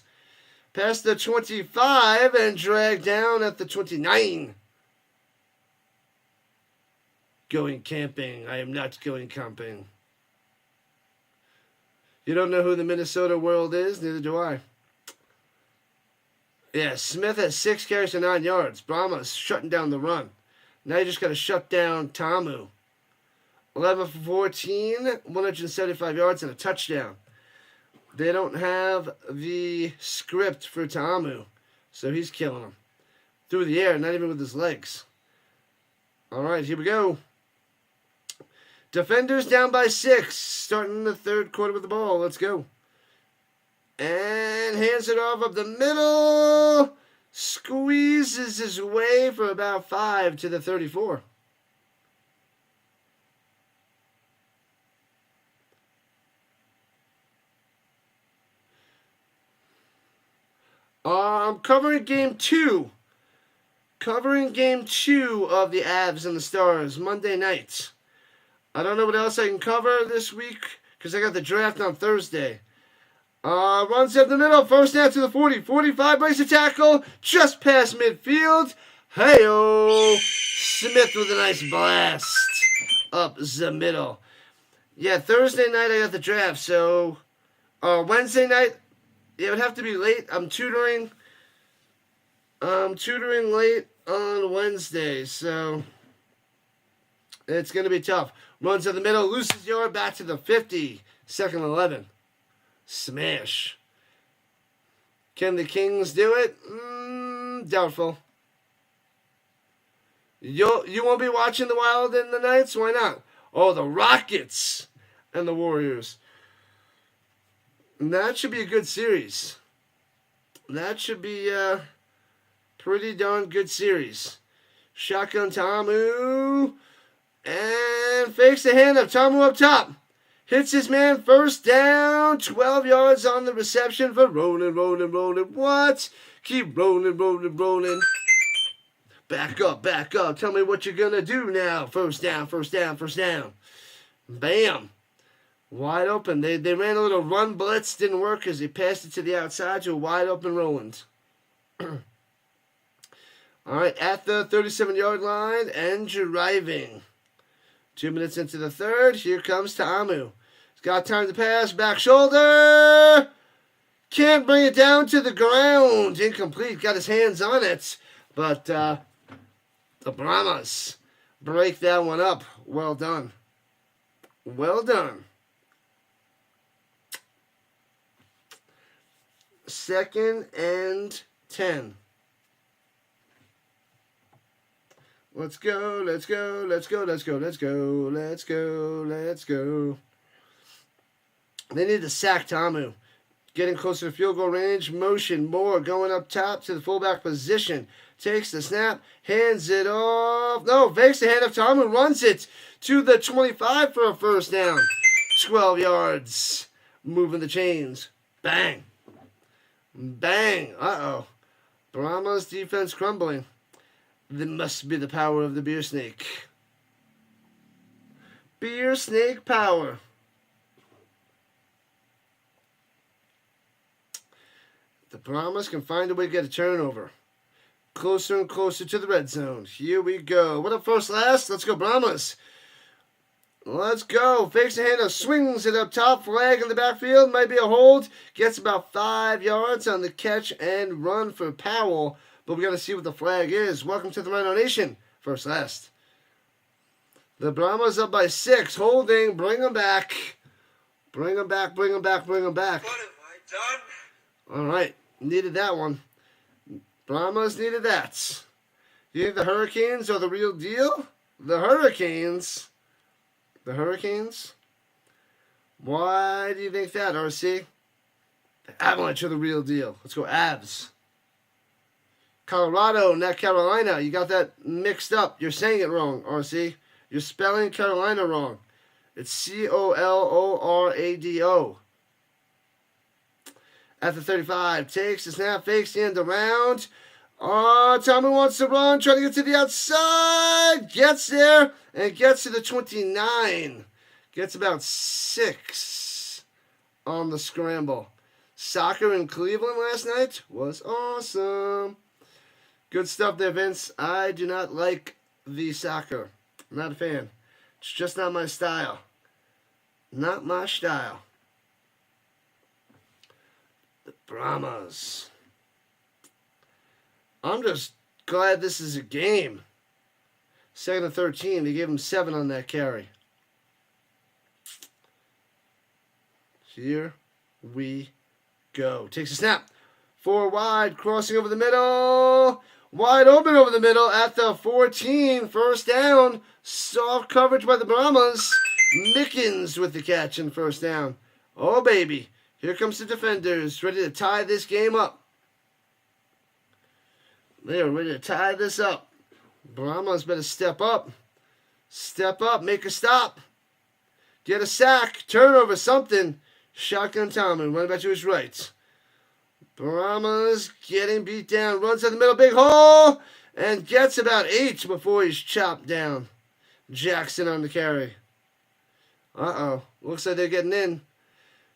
Past the 25 and dragged down at the 29. Going camping. I am not going camping. You don't know who the Minnesota World is? Neither do I. Yeah, Smith has 6 carries for 9 yards. Brahmas shutting down the run. Now you just got to shut down Tamu. 11 for 14, 175 yards and a touchdown. They don't have the script for Tamu, so he's killing them. Through the air, not even with his legs. All right, here we go. Defenders down by 6, starting the third quarter with the ball. Let's go. And hands it off up the middle. Squeezes his way for about 5 to the 34. I'm covering game 2. Covering game 2 of the Avs and the Stars, Monday night. I don't know what else I can cover this week because I got the draft on Thursday. Runs up the middle, first down to the 40. 45, breaks the tackle, just past midfield. Hey-oh! Smith with a nice blast up the middle. Yeah, Thursday night I got the draft, so Wednesday night, it would have to be late. I'm tutoring late on Wednesday, so it's going to be tough. Runs in the middle, loses yard, back to the 50. Second 11. Smash. Can the Kings do it? Doubtful. You won't be watching the Wild and the Knights? Why not? Oh, the Rockets and the Warriors. And that should be a good series. That should be a pretty darn good series. Shotgun Tamu. And fakes the handoff. Tamu up top. Hits his man, first down. 12 yards on the reception for rolling. What? Keep rolling. Back up. Tell me what you're going to do now. First down. Bam. Wide open. They ran a little run blitz. Didn't work because he passed it to the outside to a wide open Roland. All right, at the 37-yard line and driving. 2 minutes into the third. Here comes Tamu. He's got time to pass. Back shoulder. Can't bring it down to the ground. Incomplete. Got his hands on it. But the Brahmas break that one up. Well done. 2nd and 10. Let's go, let's go, let's go, let's go, let's go, let's go, let's go. They need to sack Tamu. Getting closer to field goal range. Motion. Moore going up top to the fullback position. Takes the snap. Hands it off. No, fakes the hand of Tamu. Runs it to the 25 for a first down. 12 yards. Moving the chains. Bang. Bang. Uh-oh. Brahmas defense crumbling. There must be the power of the beer snake. Beer snake power. The Brahmas can find a way to get a turnover. Closer and closer to the red zone. Here we go. What up, first, last? Let's go, Brahmas. Let's go. Fakes the handoff. Swings it up top. Flag in the backfield. Might be a hold. Gets about 5 yards on the catch and run for Powell. But we got to see what the flag is. Welcome to the Rhino Nation. First, last. The Brahmas up by 6. Holding. Bring them back. Bring them back. Bring them back. Bring them back. What have I done? All right. Needed that one. Brahmas needed that. You think the Hurricanes are the real deal? The Hurricanes? The Hurricanes? Why do you think that, RC? The Avalanche are the real deal. Let's go Avs. Colorado, not Carolina. You got that mixed up. You're saying it wrong, RC. You're spelling Carolina wrong. It's Colorado. At the 35, takes the snap, fakes the end around. Oh, Tommy wants to run, trying to get to the outside. Gets there and gets to the 29. Gets about 6 on the scramble. Soccer in Cleveland last night was awesome. Good stuff there, Vince. I do not like the soccer. I'm not a fan. It's just not my style. Not my style. The Brahmas. I'm just glad this is a game. 2nd and 13. They gave him 7 on that carry. Here we go. Takes a snap. 4 wide. Crossing over the middle. Wide open over the middle at the 14. First down. Soft coverage by the Brahmas. Mickens with the catch and first down. Oh, baby. Here comes the defenders, ready to tie this game up. They are ready to tie this up. Brahmas better step up. Step up, make a stop. Get a sack, turnover, something. Shotgun Tommy, running back to his right. Brahmas getting beat down, runs in the middle, big hole, and gets about 8 before he's chopped down. Jackson on the carry. Uh-oh, looks like they're getting in.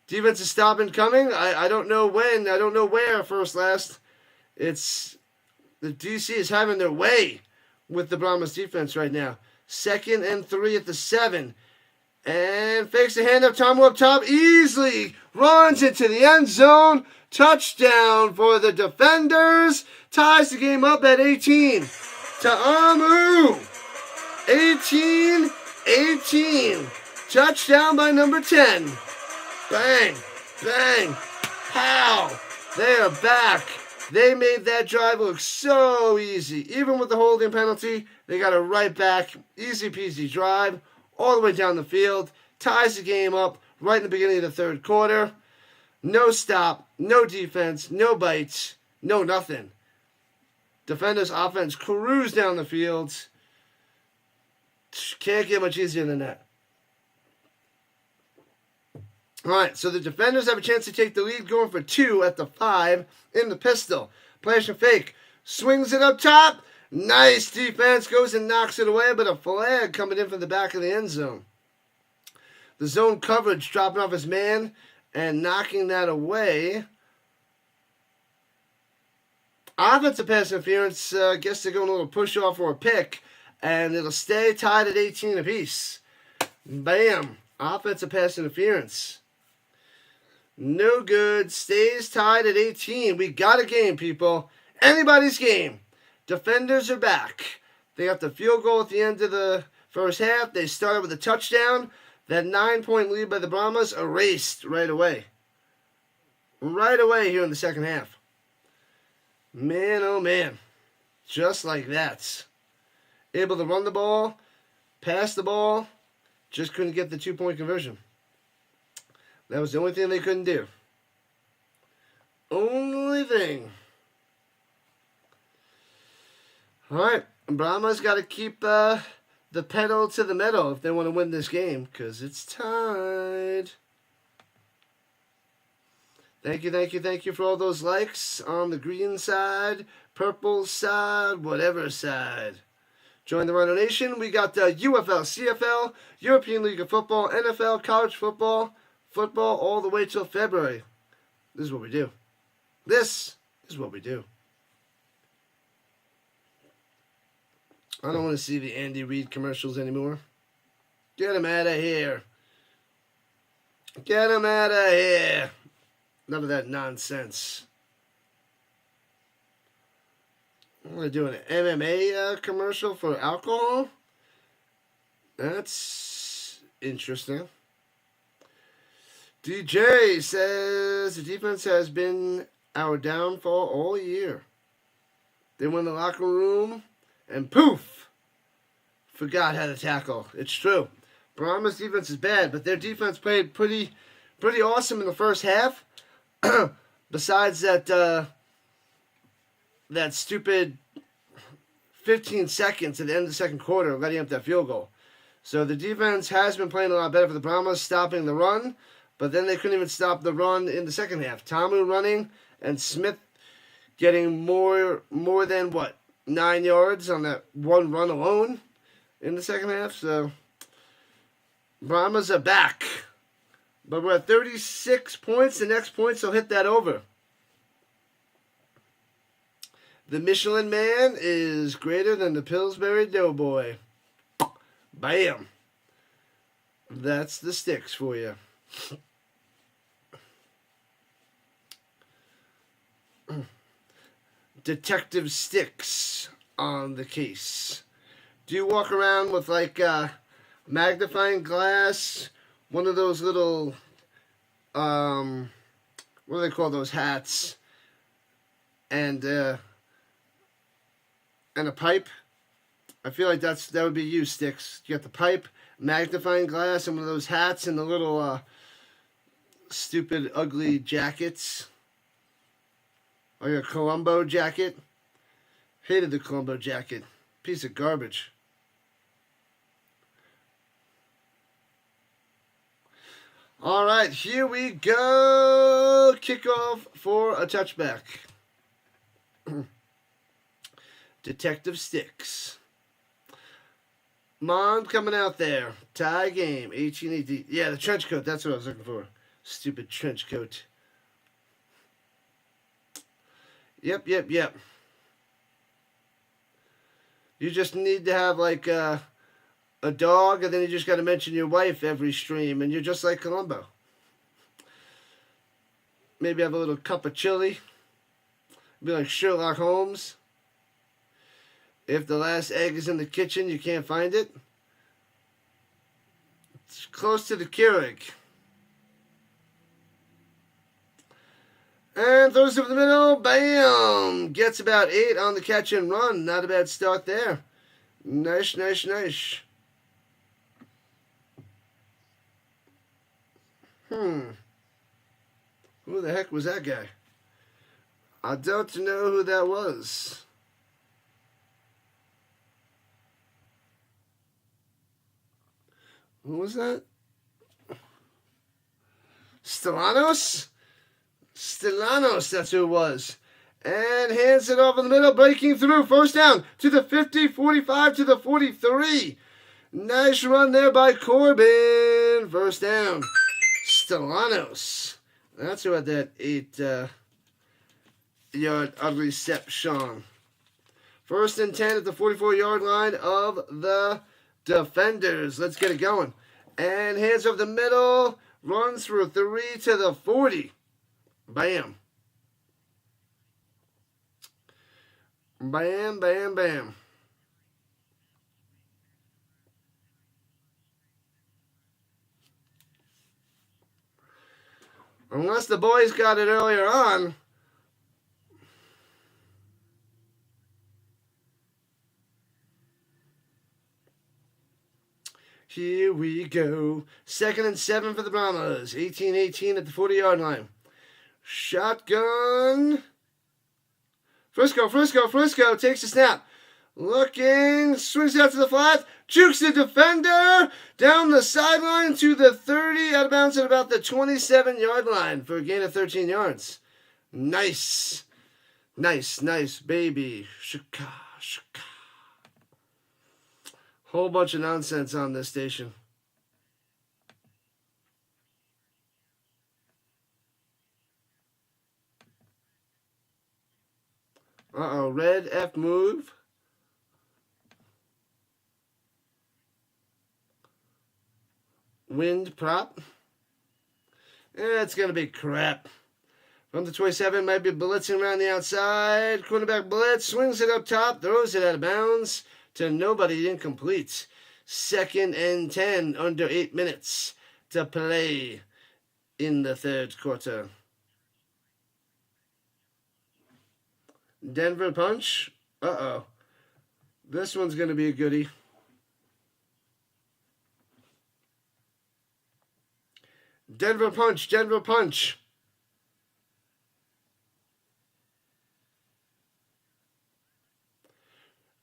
Defense is stopping coming. I don't know when. I don't know where. First, last. It's the DC is having their way with the Brahmas defense right now. 2nd and 3 at the 7. And fakes the handoff. Tom up top. Easily runs into the end zone. Touchdown for the defenders. Ties the game up at 18. Ta'amu. 18. Touchdown by number 10. Bang, bang, pow. They are back. They made that drive look so easy. Even with the holding penalty, they got it right back. Easy peasy drive all the way down the field. Ties the game up right in the beginning of the 3rd quarter. No stop, no defense, no bites, no nothing. Defenders' offense cruise down the field. Can't get much easier than that. All right, so the defenders have a chance to take the lead, going for 2 at the 5 in the pistol. Flash and fake. Swings it up top. Nice defense. Goes and knocks it away, but a flag coming in from the back of the end zone. The zone coverage dropping off his man and knocking that away. Offensive pass interference. Guess they're going a little push off or a pick, and it'll stay tied at 18 apiece. Bam. Offensive pass interference. No good. Stays tied at 18. We got a game, people. Anybody's game. Defenders are back. They got the field goal at the end of the first half. They started with a touchdown. That 9-point lead by the Brahmas erased right away. right away here in the second half. Man, oh man. Just like that. Able to run the ball, pass the ball, just couldn't get the 2-point conversion. That was the only thing they couldn't do. Only thing. Alright, Brahmas got to keep the pedal to the metal if they want to win this game, because it's tied. Thank you for all those likes on the green side, purple side, whatever side. Join the Rhino Nation. We got the UFL, CFL, European League of Football, NFL, college football, all the way till February. This is what we do. This is what we do. I don't want to see the Andy Reid commercials anymore. Get him out of here. Get him out of here. None of that nonsense. We're doing an MMA commercial for alcohol. That's interesting. DJ says the defense has been our downfall all year. They went in the locker room and poof, forgot how to tackle. It's true. Brahmas defense is bad, but their defense played pretty awesome in the first half. Besides that that stupid 15 seconds at the end of the second quarter letting up that field goal. So the defense has been playing a lot better for the Brahmas, stopping the run, but then they couldn't even stop the run in the second half. Tamu running and Smith getting more than 9 yards on that one run alone in the second half. So Brahmas are back. But we're at 36 points. The next points will hit that over. The Michelin Man is greater than the Pillsbury Doughboy. Bam. That's the sticks for you. Detective Sticks on the case. Do you walk around with like a magnifying glass, one of those little, what do they call those hats, and a pipe? I feel like that would be you, Sticks. You got the pipe, magnifying glass, and one of those hats, and the little stupid, ugly jackets. Like a Columbo jacket. Hated the Columbo jacket. Piece of garbage. Alright, here we go. Kickoff for a touchback. Detective Sticks. Mom coming out there. Tie game. 18-18. Yeah, the trench coat. That's what I was looking for. Stupid trench coat. Yep. You just need to have like a dog, and then you just got to mention your wife every stream, and you're just like Columbo. Maybe have a little cup of chili. Be like Sherlock Holmes. If the last egg is in the kitchen, you can't find it. It's close to the Keurig. And throws over the middle. Bam! Gets about 8 on the catch and run. Not a bad start there. Nice. Who the heck was that guy? I don't know who that was. Who was that? Stellanos, that's who it was. And hands it off in the middle, breaking through. First down to the 50, 45 to the 43. Nice run there by Corbin. First down. Stellanos. That's who had that 8-yard reception. First and 10 at the 44-yard line of the defenders. Let's get it going. And hands over the middle. Runs for 3 to the 40. Bam. Bam. Unless the boys got it earlier on. Here we go. 2nd and 7 for the Brahmas. 18-18 at the 40-yard line. Shotgun. Frisco takes a snap. Looking, swings out to the flat, jukes the defender, down the sideline to the 30, out of bounds at about the 27-yard line for a gain of 13 yards. Nice, baby. Shaka. Whole bunch of nonsense on this station. Red F move. Wind prop. It's going to be crap. From the 27, might be blitzing around the outside. Cornerback blitz, swings it up top, throws it out of bounds to nobody, incomplete. 2nd and 10, under 8 minutes to play in the 3rd quarter. Denver punch. This one's going to be a goodie. Denver punch.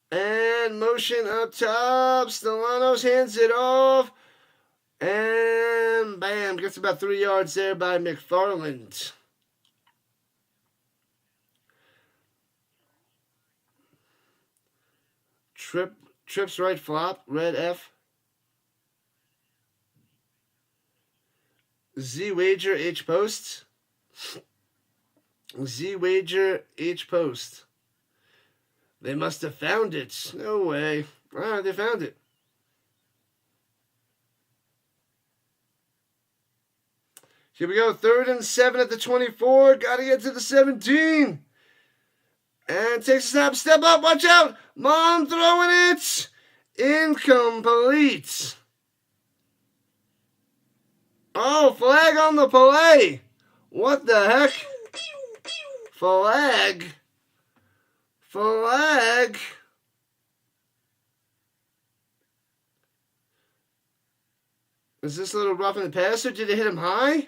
And motion up top. Stellanos hands it off. And bam, gets about 3 yards there by McFarland. Trips right flop, red F. Z wager H post. They must have found it. No way. They found it. Here we go. 3rd and 7 at the 24. Got to get to the 17. And takes a snap. Step up. Watch out. Mom throwing it. Incomplete. Oh, flag on the play. What the heck? Flag. Is this a little rough in the passer? Did it hit him high?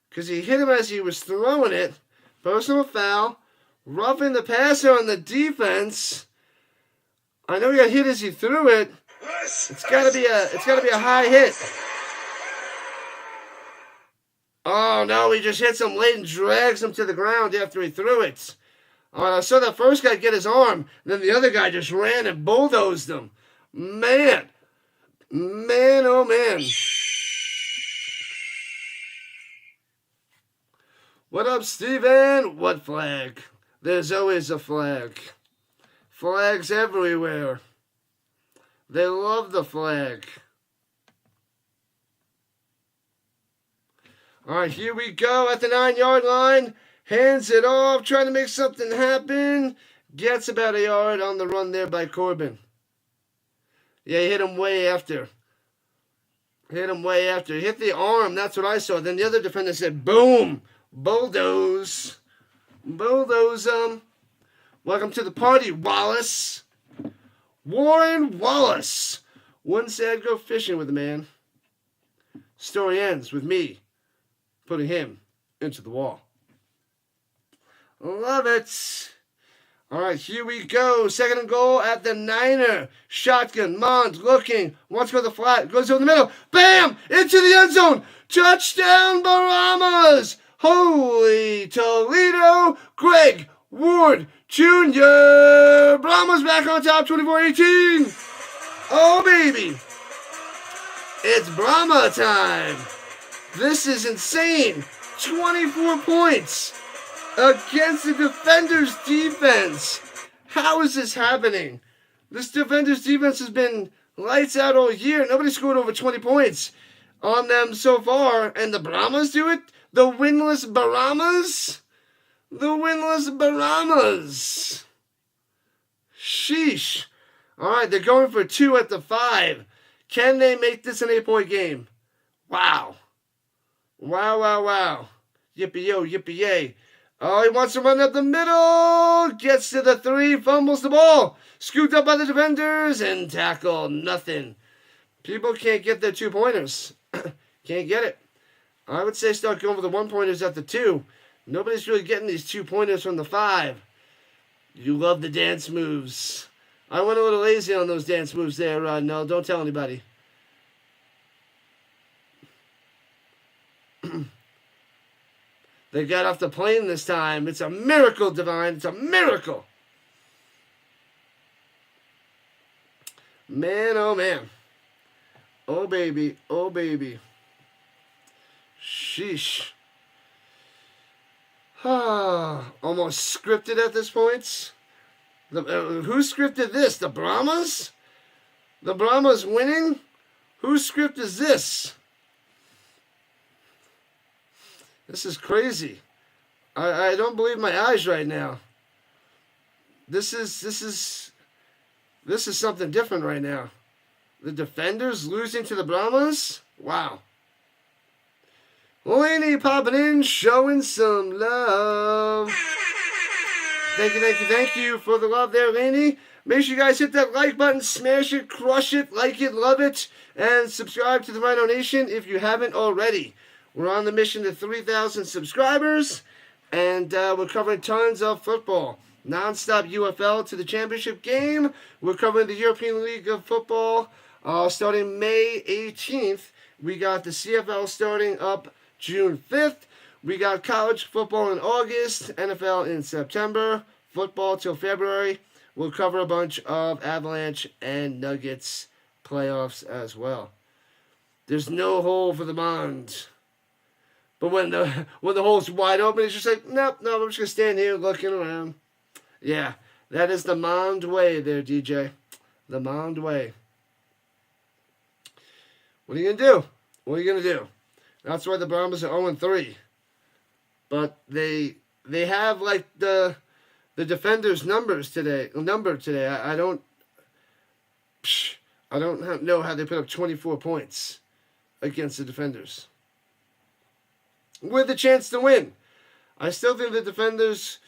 Because he hit him as he was throwing it. Personal foul. Roughing the passer on the defense. I know he got hit as he threw it. It's gotta be a high hit. Oh no, he just hits him late and drags him to the ground after he threw it. All right, I saw that first guy get his arm, and then the other guy just ran and bulldozed him. Man, oh man. What up, Steven? What flag? There's always a flag. Flags everywhere. They love the flag. All right, here we go at the 9-yard line. Hands it off, trying to make something happen. Gets about a yard on the run there by Corbin. Yeah, he hit him way after. He hit the arm, that's what I saw. Then the other defender said, boom, bulldoze. Bulldoze him. Welcome to the party, Wallace. Warren Wallace. One said go fishing with a man. Story ends with me putting him into the wall. Love it. All right, here we go. 2nd and goal at the 9er. Shotgun. Mond looking. Wants to go to the flat. Goes over the middle. Bam! Into the end zone. Touchdown, Brahmas. Holy Toledo. Greg Ward Jr. Brahmas back on top, 24-18. Oh, baby. It's Brahma time. This is insane. 24 points against the defender's defense. How is this happening? This defender's defense has been lights out all year. Nobody scored over 20 points on them so far. And the Brahmas do it? The winless Brahmas? The winless Brahmas. Sheesh. All right, they're going for 2 at the 5. Can they make this an 8-point game? Wow. Wow. Yippee-yo, yippee-yay. Oh, he wants to run up the middle. Gets to the 3, fumbles the ball. Scooped up by the defenders and tackle. Nothing. People can't get their 2-pointers. Can't get it. I would say start going for the 1-pointers at the 2. Nobody's really getting these 2-pointers from the 5. You love the dance moves. I went a little lazy on those dance moves there. No, don't tell anybody. They got off the plane this time. It's a miracle, Divine. It's a miracle. Man, oh man. Oh baby. Oh baby. Sheesh. Almost scripted at this point. Who scripted this? The Brahmas? The Brahmas winning? Whose script is this? This is crazy. I don't believe my eyes right now. This is something different right now. The defenders losing to the Brahmas? Wow. Laney popping in, showing some love. Thank you for the love there, Laney. Make sure you guys hit that like button, smash it, crush it, like it, love it, and subscribe to the Rhino Nation if you haven't already. We're on the mission to 3,000 subscribers, and we're covering tons of football. Non-stop UFL to the championship game. We're covering the European League of Football starting May 18th. We got the CFL starting up June 5th. We got college football in August, NFL in September, football till February. We'll cover a bunch of Avalanche and Nuggets playoffs as well. There's no hole for the Mond. But when the hole's wide open, it's just like, nope, I'm just going to stand here looking around. Yeah, that is the Mond way there, DJ. The Mond way. What are you going to do? What are you going to do? That's why the Brahmas are 0-3. But they have like the defenders' number today. I don't know how they put up 24 points against the defenders with a chance to win. I still think the defenders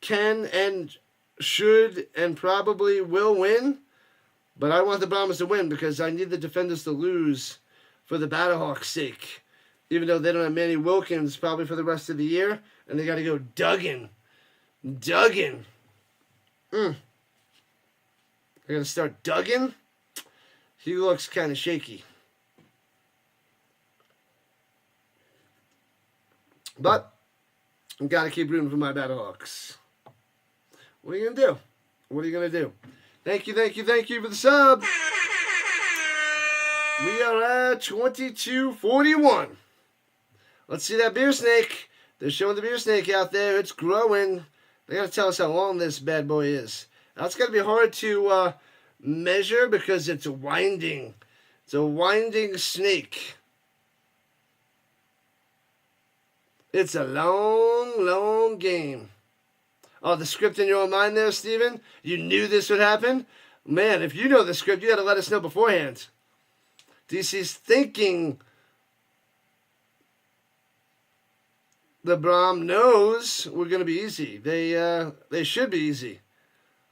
can and should and probably will win, but I want the Brahmas to win because I need the defenders to lose for the Battlehawks' sake. Even though they don't have Manny Wilkins probably for the rest of the year, and they got to go Duggan. They're going to start Duggan. He looks kind of shaky. But I've got to keep rooting for my Battlehawks. What are you going to do? What are you going to do? Thank you for the sub. We are at 2241. Let's see that beer snake. They're showing the beer snake out there. It's growing. They got to tell us how long this bad boy is. That's got to be hard to measure because it's winding. It's a winding snake. It's a long, long game. Oh, the script in your own mind there, Steven? You knew this would happen? Man, if you know the script, you got to let us know beforehand. DC's thinking the Brahm knows we're going to be easy. They should be easy.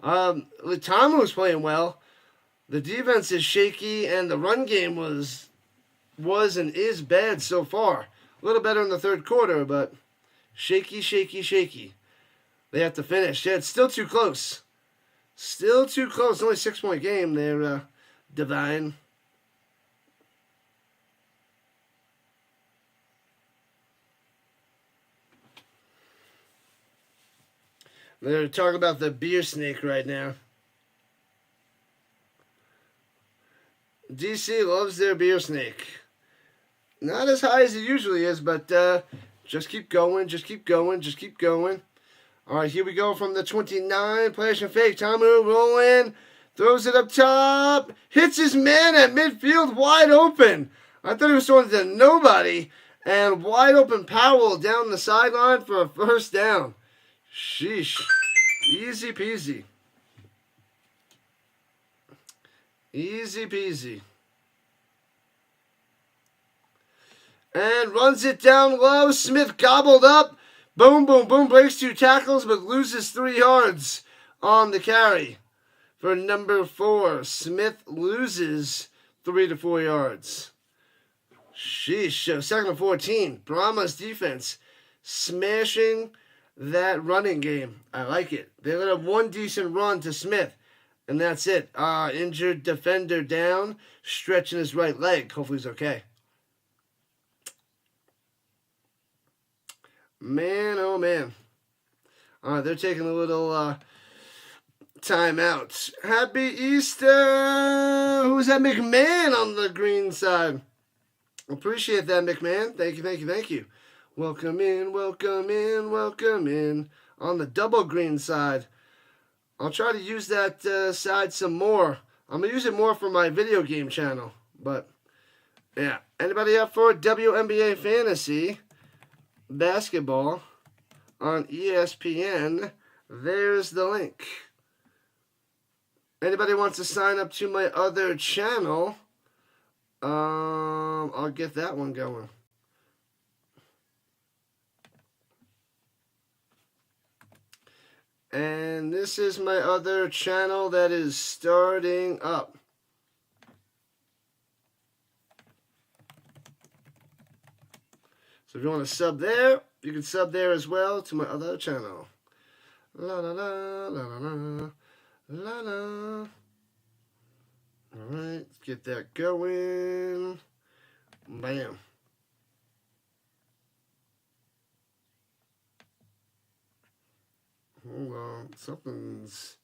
Latamu playing well. The defense is shaky, and the run game was and is bad so far. A little better in the third quarter, but shaky. They have to finish. Yeah, it's still too close. Still too close. Only 6-point game there, Divine. They're talking about the beer snake right now. DC loves their beer snake. Not as high as it usually is, but just keep going. All right, here we go from the 29. Flash and fake. Tamu rolling. Throws it up top. Hits his man at midfield wide open. I thought he was throwing it to nobody. And wide open Powell down the sideline for a first down. Sheesh. Easy peasy. And runs it down low. Smith gobbled up. Boom, boom, boom. Breaks 2 tackles, but loses 3 yards on the carry. For number 4, Smith loses 3 to 4 yards. Sheesh. 2nd and 14. Brahmas defense smashing that running game. I like it. They let up 1 decent run to Smith, and that's it. Injured defender down, stretching his right leg. Hopefully he's okay. Man, oh man. They're taking a little time out. Happy Easter! Who's that McMahon on the green side? Appreciate that, McMahon. Thank you, thank you, thank you. Welcome in, welcome in, welcome in. On the double green side. I'll try to use that side some more. I'm going to use it more for my video game channel. But, yeah. Anybody up for WNBA Fantasy Basketball on ESPN? There's the link. Anybody wants to sign up to my other channel? I'll get that one going. And this is my other channel that is starting up. So if you want to sub there, you can sub there as well to my other channel. La la la la la la la la. Alright, let's get that going. Bam. Hold on, something's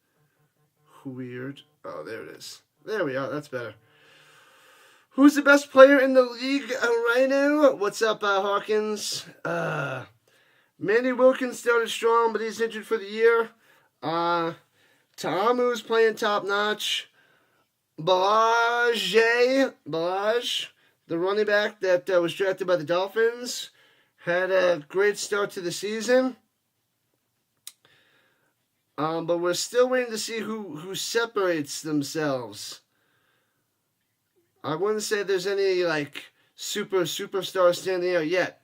weird. Oh, there it is. There we are, that's better. Who's the best player in the league right now? What's up, Hawkins? Manny Wilkins started strong, but he's injured for the year. Ta'amu's playing top-notch. Balaj, the running back that was drafted by the Dolphins, had a great start to the season. But we're still waiting to see who separates themselves. I wouldn't say there's any, like, superstar standing out yet.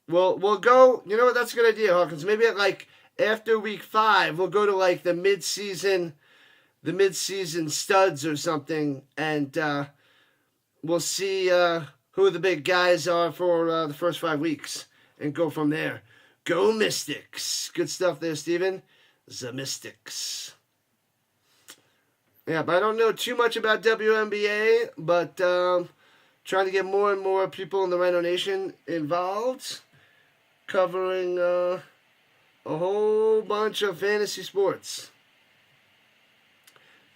We'll go, you know what, that's a good idea, Hawkins. Maybe at, like, after week 5, we'll go to, like, the mid-season studs or something, and we'll see who the big guys are for the first 5 weeks, and go from there. Go Mystics. Good stuff there, Steven. The Mystics. Yeah, but I don't know too much about WNBA, but trying to get more and more people in the Rhino Nation involved, covering a whole bunch of fantasy sports.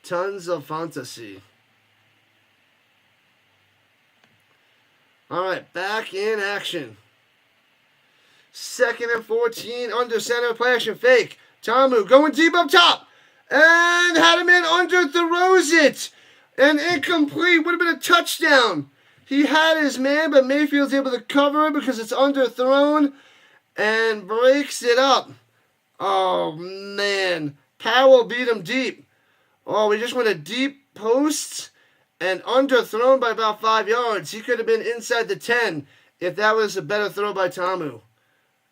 Tons of fantasy. All right, back in action. 2nd and 14, under center, play action, fake. Tamu going deep up top. And had him in, underthrows it. And incomplete, would have been a touchdown. He had his man, but Mayfield's able to cover it because it's underthrown. And breaks it up. Oh, man. Powell beat him deep. Oh, we just went a deep post and underthrown by about 5 yards. He could have been inside the 10 if that was a better throw by Tamu.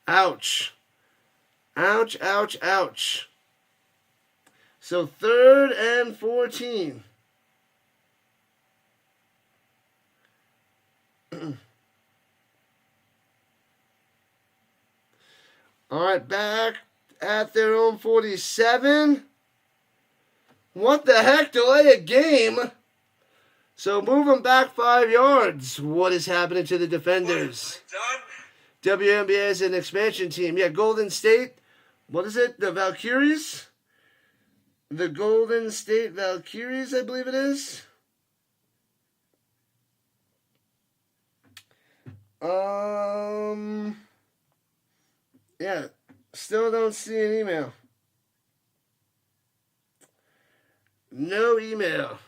Ouch. Ouch, ouch, ouch. So 3rd and 14. All right, back at their own 47. What the heck? Delay a game? So moving back 5 yards. What is happening to the defenders? WNBA is an expansion team. Yeah, Golden State. What is it? The Valkyries? The Golden State Valkyries, I believe it is. Yeah, still don't see an email. No email.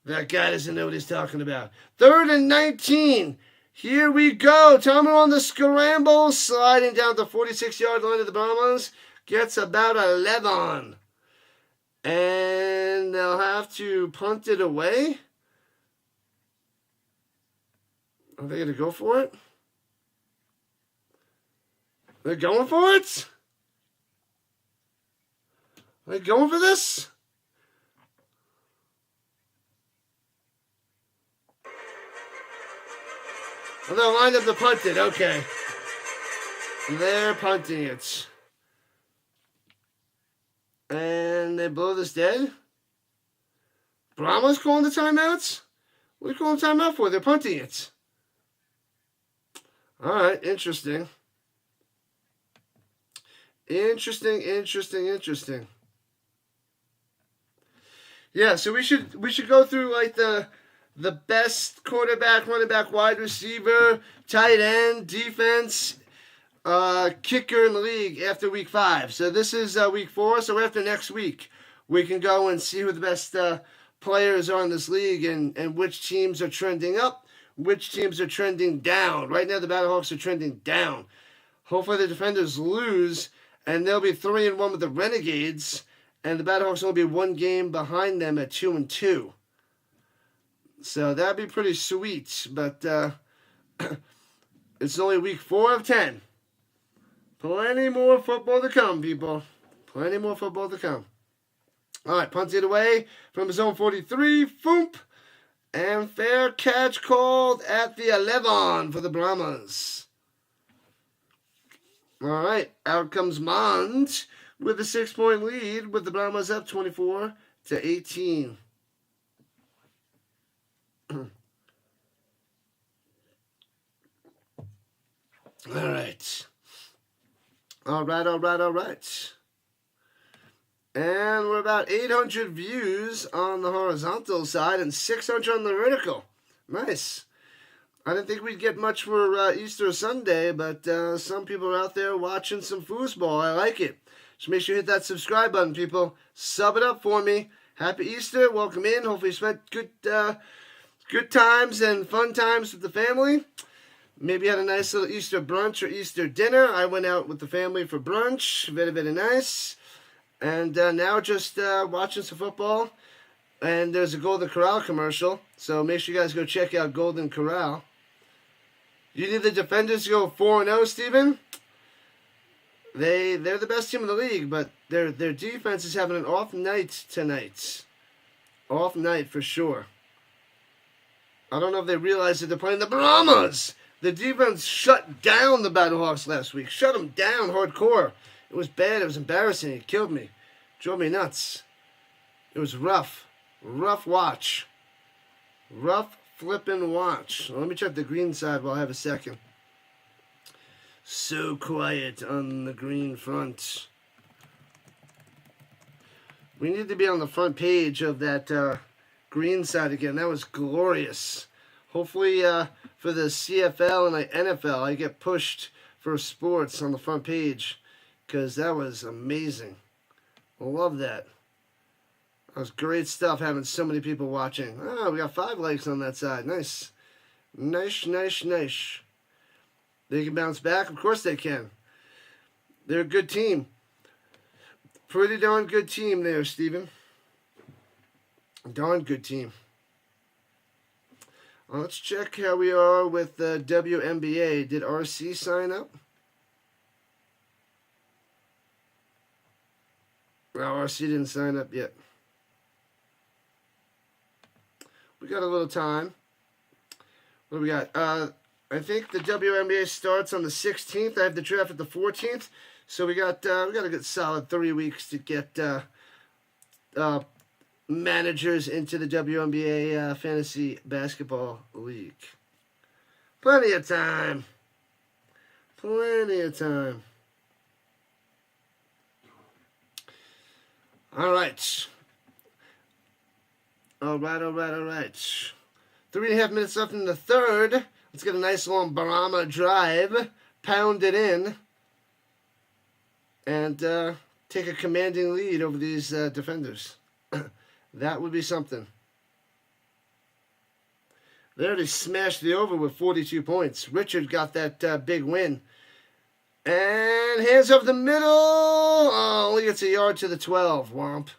That guy doesn't know what he's talking about. 3rd and 19. Here we go. Tamu on the scramble, sliding down the 46-yard line of the Brahmas. Gets about 11. And they'll have to punt it away. Are they going to go for it? They're going for it? Are they going for this? Oh, they're lined up to punt it. Okay. They're punting it. And they blow this dead? Brahmas calling the timeouts? What are you calling timeout for? They're punting it. Alright, interesting. Interesting. Yeah, so we should go through like the best quarterback, running back, wide receiver, tight end, defense, kicker in the league after week 5. So this is week 4. So after next week, we can go and see who the best players are in this league and which teams are trending up, which teams are trending down. Right now, the Battlehawks are trending down. Hopefully, the Defenders lose, and they'll be 3-1 with the Renegades, and the Battlehawks will be 1 game behind them at 2-2. So that'd be pretty sweet, but it's only week 4 of 10. Plenty more football to come, people. Plenty more football to come. All right, punts it away from zone 43. Foomp. And fair catch called at the 11 for the Brahmas. All right, out comes Mond with a 6-point lead with the Brahmas up 24-18. All right. And we're about 800 views on the horizontal side and 600 on the vertical. Nice. I didn't think we'd get much for Easter Sunday, but some people are out there watching some foosball. I like it. So make sure you hit that subscribe button, people. Sub it up for me. Happy Easter. Welcome in. Hopefully you spent good times and fun times with the family. Maybe had a nice little Easter brunch or Easter dinner. I went out with the family for brunch. Very, very nice. And now just watching some football. And there's a Golden Corral commercial. So make sure you guys go check out Golden Corral. You need the Defenders to go 4-0, Steven? They're the best team in the league, but their defense is having an off night tonight. Off night for sure. I don't know if they realize that they're playing the Brahmas. The defense shut down the Battlehawks last week. Shut them down hardcore. It was bad. It was embarrassing. It killed me. Drove me nuts. It was rough. Rough watch. Rough flippin' watch. Well, let me check the green side while I have a second. So quiet on the green front. We need to be on the front page of that green side again. That was glorious. Hopefully for the CFL and the NFL, I get pushed for sports on the front page because that was amazing. I love that. That was great stuff having so many people watching. Oh, we got 5 likes on that side. Nice. Nice. They can bounce back? Of course they can. They're a good team. Pretty darn good team there, Steven. Darn good team. Let's check how we are with the WNBA. Did RC sign up? Well, RC didn't sign up yet. We got a little time. What do we got? I think the WNBA starts on the 16th. I have the draft at the 14th. So we got a good solid 3 weeks to get managers into the WNBA Fantasy Basketball League. Plenty of time. Plenty of time. All right. All right. 3.5 minutes left in the third. Let's get a nice long Brahma drive. Pound it in. And take a commanding lead over these defenders. That would be something. They already smashed the over with 42 points. Richard got that big win. And hands over the middle. Oh, only gets a yard to the 12. Womp.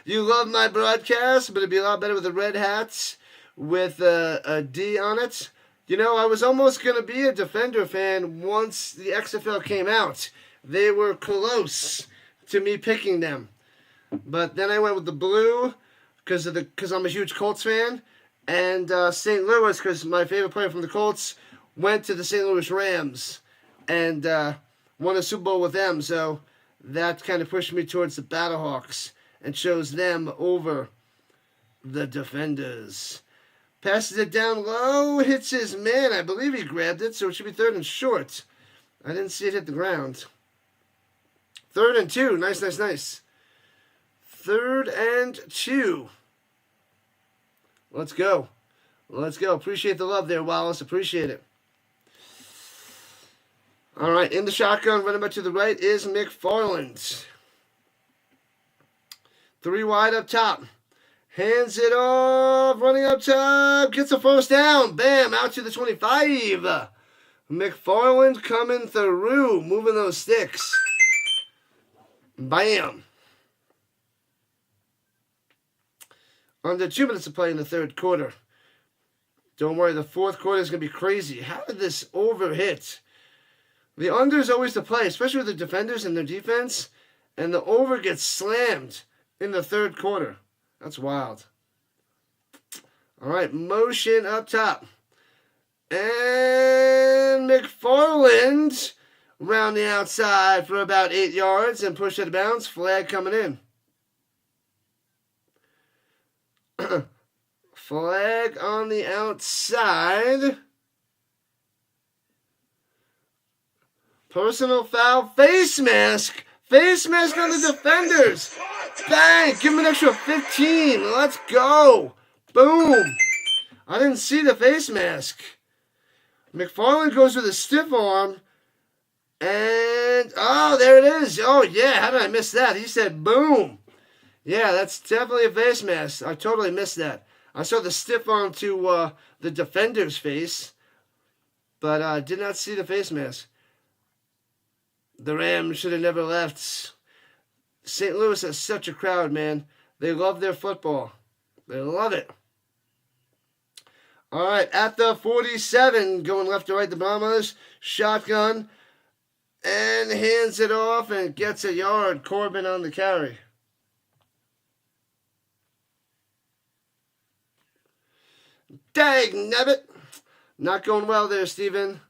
You love my broadcast, but it'd be a lot better with the red hats. with a D on it. You know, I was almost going to be a Defender fan once the XFL came out. They were close to me picking them. But then I went with the blue because I'm a huge Colts fan. And St. Louis, because my favorite player from the Colts went to the St. Louis Rams and won a Super Bowl with them. So that kind of pushed me towards the Battlehawks and chose them over the Defenders. Passes it down low, hits his man. I believe he grabbed it, so it should be 3rd and short. I didn't see it hit the ground. 3rd and 2. Nice, nice, nice. 3rd and 2. Let's go. Let's go. Appreciate the love there, Wallace. Appreciate it. All right, in the shotgun, running back to the right is McFarland. 3 wide up top. Hands it off, running up top, gets a first down. Bam, out to the 25. McFarland coming through, moving those sticks. Bam. Under 2 minutes to play in the 3rd quarter. Don't worry, the 4th quarter is going to be crazy. How did this over hit? The under is always the play, especially with the defenders and their defense. And the over gets slammed in the 3rd quarter. That's wild. All right, motion up top. And McFarland around the outside for about 8 yards and push out of bounds. Flag coming in. Flag on the outside. Personal foul. Face mask. Face mask on the defenders. Bang! Give him an extra 15. Let's go. Boom. I didn't see the face mask. McFarland goes with a stiff arm. And, oh, there it is. Oh, yeah. How did I miss that? He said boom. Yeah, that's definitely a face mask. I totally missed that. I saw the stiff arm to the defender's face. But I did not see the face mask. The Rams should have never left. St. Louis has such a crowd, man. They love their football. They love it. All right, at the 47, going left to right, the Brahmas. Shotgun. And hands it off and gets a yard. Corbin on the carry. Dang, nabbit. Not going well there, Steven.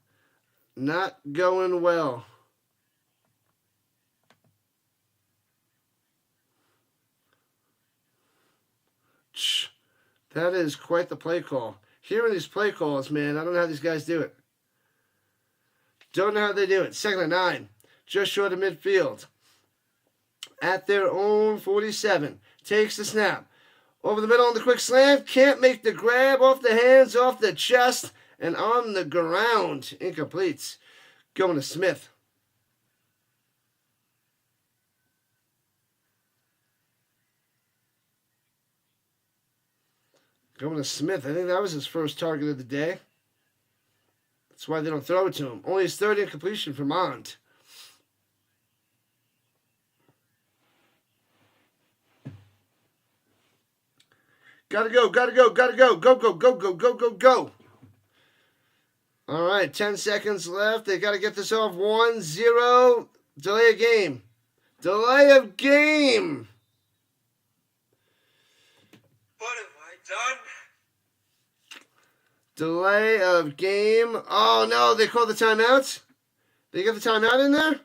Not going well. That is quite the play call. Hearing these play calls, man, I don't know how these guys do it. Don't know how they do it. 2nd and 9. Just short of midfield. At their own 47. Takes the snap. Over the middle on the quick slant. Can't make the grab. Off the hands, off the chest, and on the ground. Incomplete. Going to Smith. Going to Smith. I think that was his first target of the day. That's why they don't throw it to him. Only his 3rd incompletion for Mont. Gotta go, gotta go, gotta go. Go, go, go, go, go, go, go. All right, 10 seconds left. They got to get this off. 1-0. Delay of game. Delay of game. What have I done? Delay of game. Oh, no, they called the timeout? They got the timeout in there?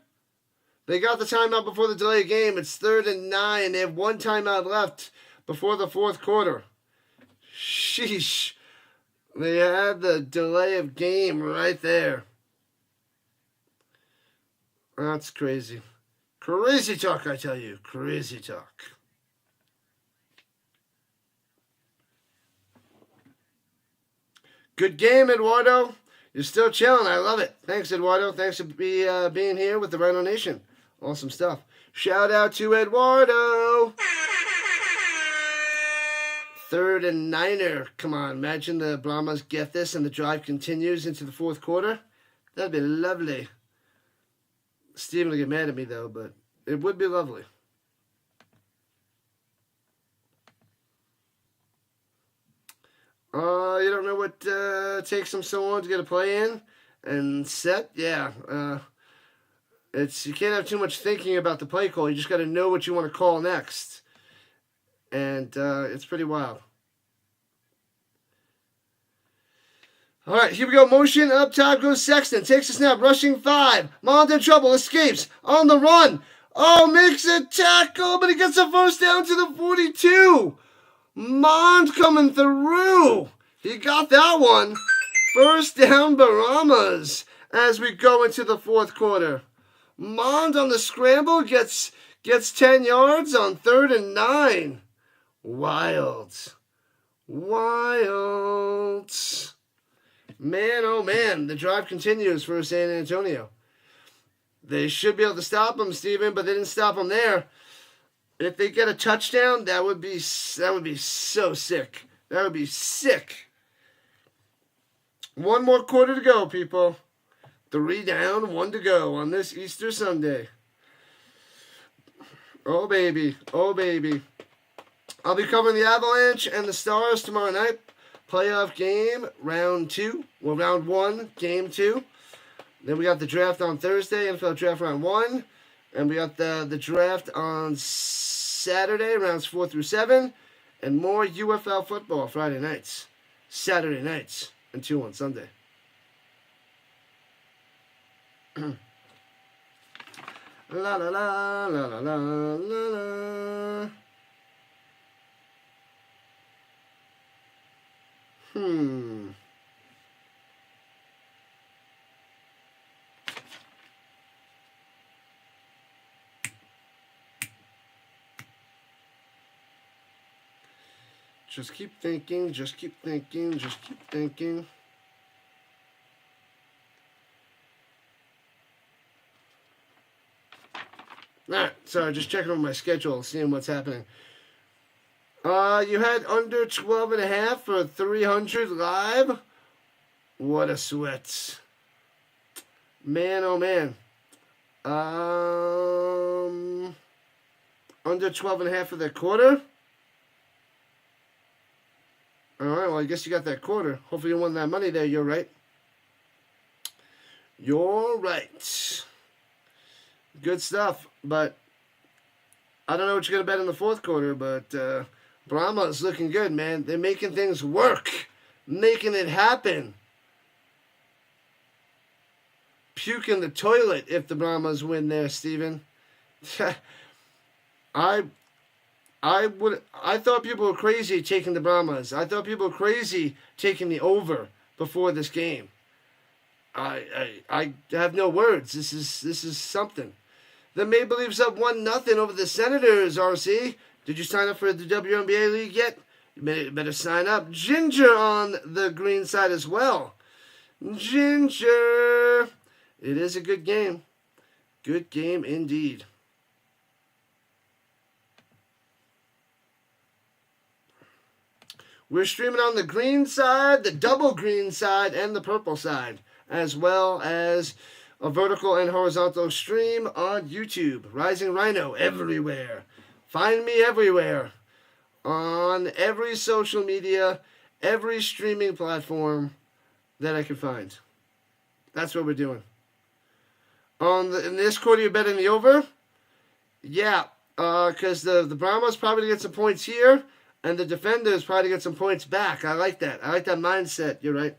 They got the timeout before the delay of game. It's 3rd and 9. They have 1 timeout left before the 4th quarter. Sheesh. They had the delay of game right there. That's crazy. Crazy talk, I tell you. Crazy talk. Good game, Eduardo. You're still chilling. I love it. Thanks, Eduardo. Thanks for being here with the Rhino Nation. Awesome stuff. Shout out to Eduardo. 3rd and 9. Come on. Imagine the Brahmas get this and the drive continues into the 4th quarter. That'd be lovely. Steven will get mad at me, though, but it would be lovely. You don't know what takes them so long to get a play in and set? Yeah. It's you can't have too much thinking about the play call. You just got to know what you want to call next, and it's pretty wild. All right, here we go. Motion up top goes Sexton. Takes a snap, rushing 5. Mond in trouble, escapes on the run. Oh, makes a tackle, but he gets a first down to the 42. Mond coming through. He got that one. First down, Brahmas, as we go into the fourth quarter. Mond on the scramble gets 10 yards on 3rd and 9. Wild. Man, oh man, the drive continues for San Antonio. They should be able to stop them, Steven, but they didn't stop them there. If they get a touchdown, that would be so sick. That would be sick. One more quarter to go, people. 3 down, 1 to go on this Easter Sunday. Oh, baby. Oh, baby. I'll be covering the Avalanche and the Stars tomorrow night. Playoff game, round 2. Well, round 1, game 2. Then we got the draft on Thursday, NFL draft round 1. And we got the draft on Saturday, rounds 4 through 7. And more UFL football Friday nights, Saturday nights, and 2 on Sunday. La la la la la la la la. Just keep thinking, just keep thinking, just keep thinking. Alright, sorry, just checking on my schedule, seeing what's happening. You had under 12.5 for 300 live. What a sweat. Man, oh man. Under 12.5 for the quarter. Alright, well, I guess you got that quarter. Hopefully you won that money there. You're right. You're right. Good stuff. But I don't know what you're going to bet in the fourth quarter, but Brahmas looking good, man. They're making things work. Making it happen. Puke in the toilet if the Brahmas win there, Steven. I thought people were crazy taking the Brahmas. I thought people were crazy taking the over before this game. I have no words. This is something. The Maple Leafs up 1-0 over the Senators, RC. Did you sign up for the WNBA League yet? You better sign up. Ginger on the green side as well. Ginger. It is a good game. Good game indeed. We're streaming on the green side, the double green side, and the purple side, as well as a vertical and horizontal stream on YouTube. Rising Rhino everywhere. Find me everywhere. On every social media, every streaming platform that I can find. That's what we're doing. In this quarter, you're betting the over? Yeah, because the Brahmas probably get some points here, and the Defenders probably get some points back. I like that. I like that mindset. You're right.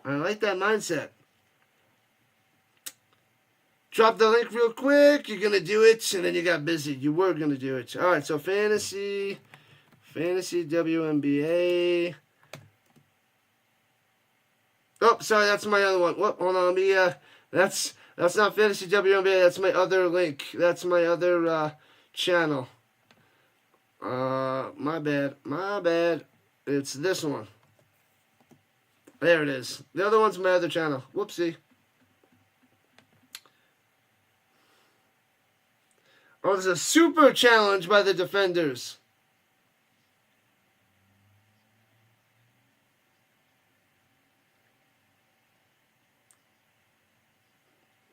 I like that mindset. Drop the link real quick. You're going to do it, and then you got busy. You were going to do it. All right, so Fantasy WNBA. Oh, sorry, that's my other one. Whoop, hold on. That's not Fantasy WNBA. That's my other link. That's my other channel. My bad. It's this one. There it is. The other one's my other channel. Whoopsie. Oh, there's a super challenge by the Defenders.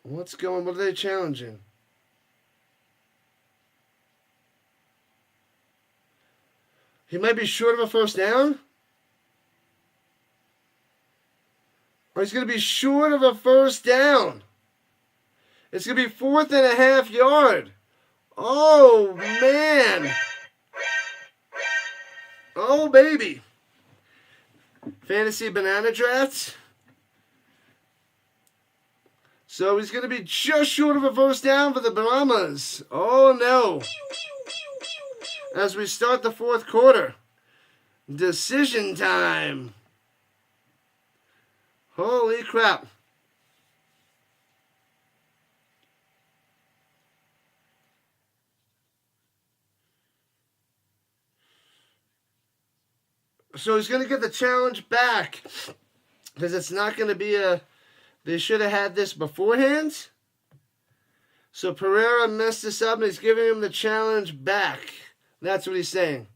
What are they challenging? He might be short of a first down? Oh, he's going to be short of a first down. It's going to be 4th and a half yard. Oh, man. Oh, baby. Fantasy banana drafts. So he's going to be just short of a first down for the Brahmas. Oh, no. As we start the 4th quarter. Decision time. Holy crap. So he's going to get the challenge back. Because it's not going to be a... They should have had this beforehand. So Pereira messed this up and he's giving him the challenge back. That's what he's saying.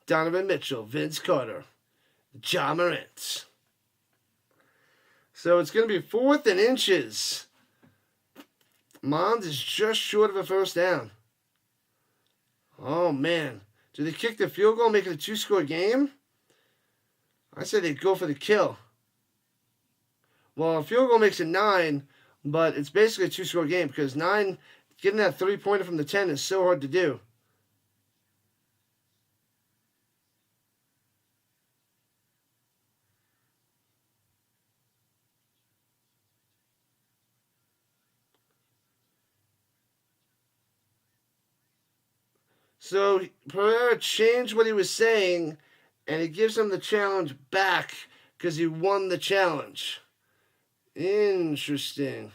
Donovan Mitchell, Vince Carter, John Morant. So it's going to be 4th and inches. Mond is just short of a first down. Oh, man. Do they kick the field goal and make it a 2-score game? I said they'd go for the kill. Well, a field goal makes it 9, but it's basically a 2-score game because 9, getting that 3-pointer from the 10 is so hard to do. So Pereira changed what he was saying, and he gives him the challenge back because he won the challenge. Interesting.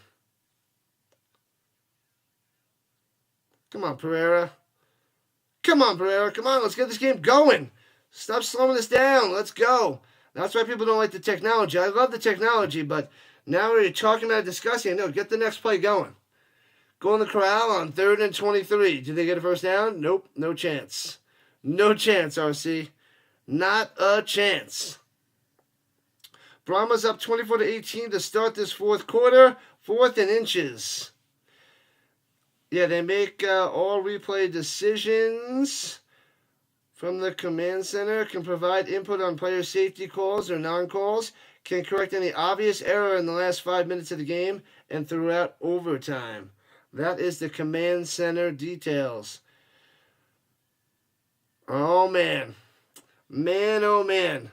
Come on, Pereira. Come on, Pereira. Come on, let's get this game going. Stop slowing us down. Let's go. That's why people don't like the technology. I love the technology, but now we're talking about discussing. No, get the next play going. Go in the corral on 3rd and 23. Did they get a first down? Nope, no chance. No chance, RC. Not a chance. Brahmas up 24-18 to start this 4th quarter. 4th and inches. Yeah, they make all replay decisions from the command center. Can provide input on player safety calls or non-calls. Can correct any obvious error in the last 5 minutes of the game and throughout overtime. That is the command center details. Oh, man. Man, oh, man.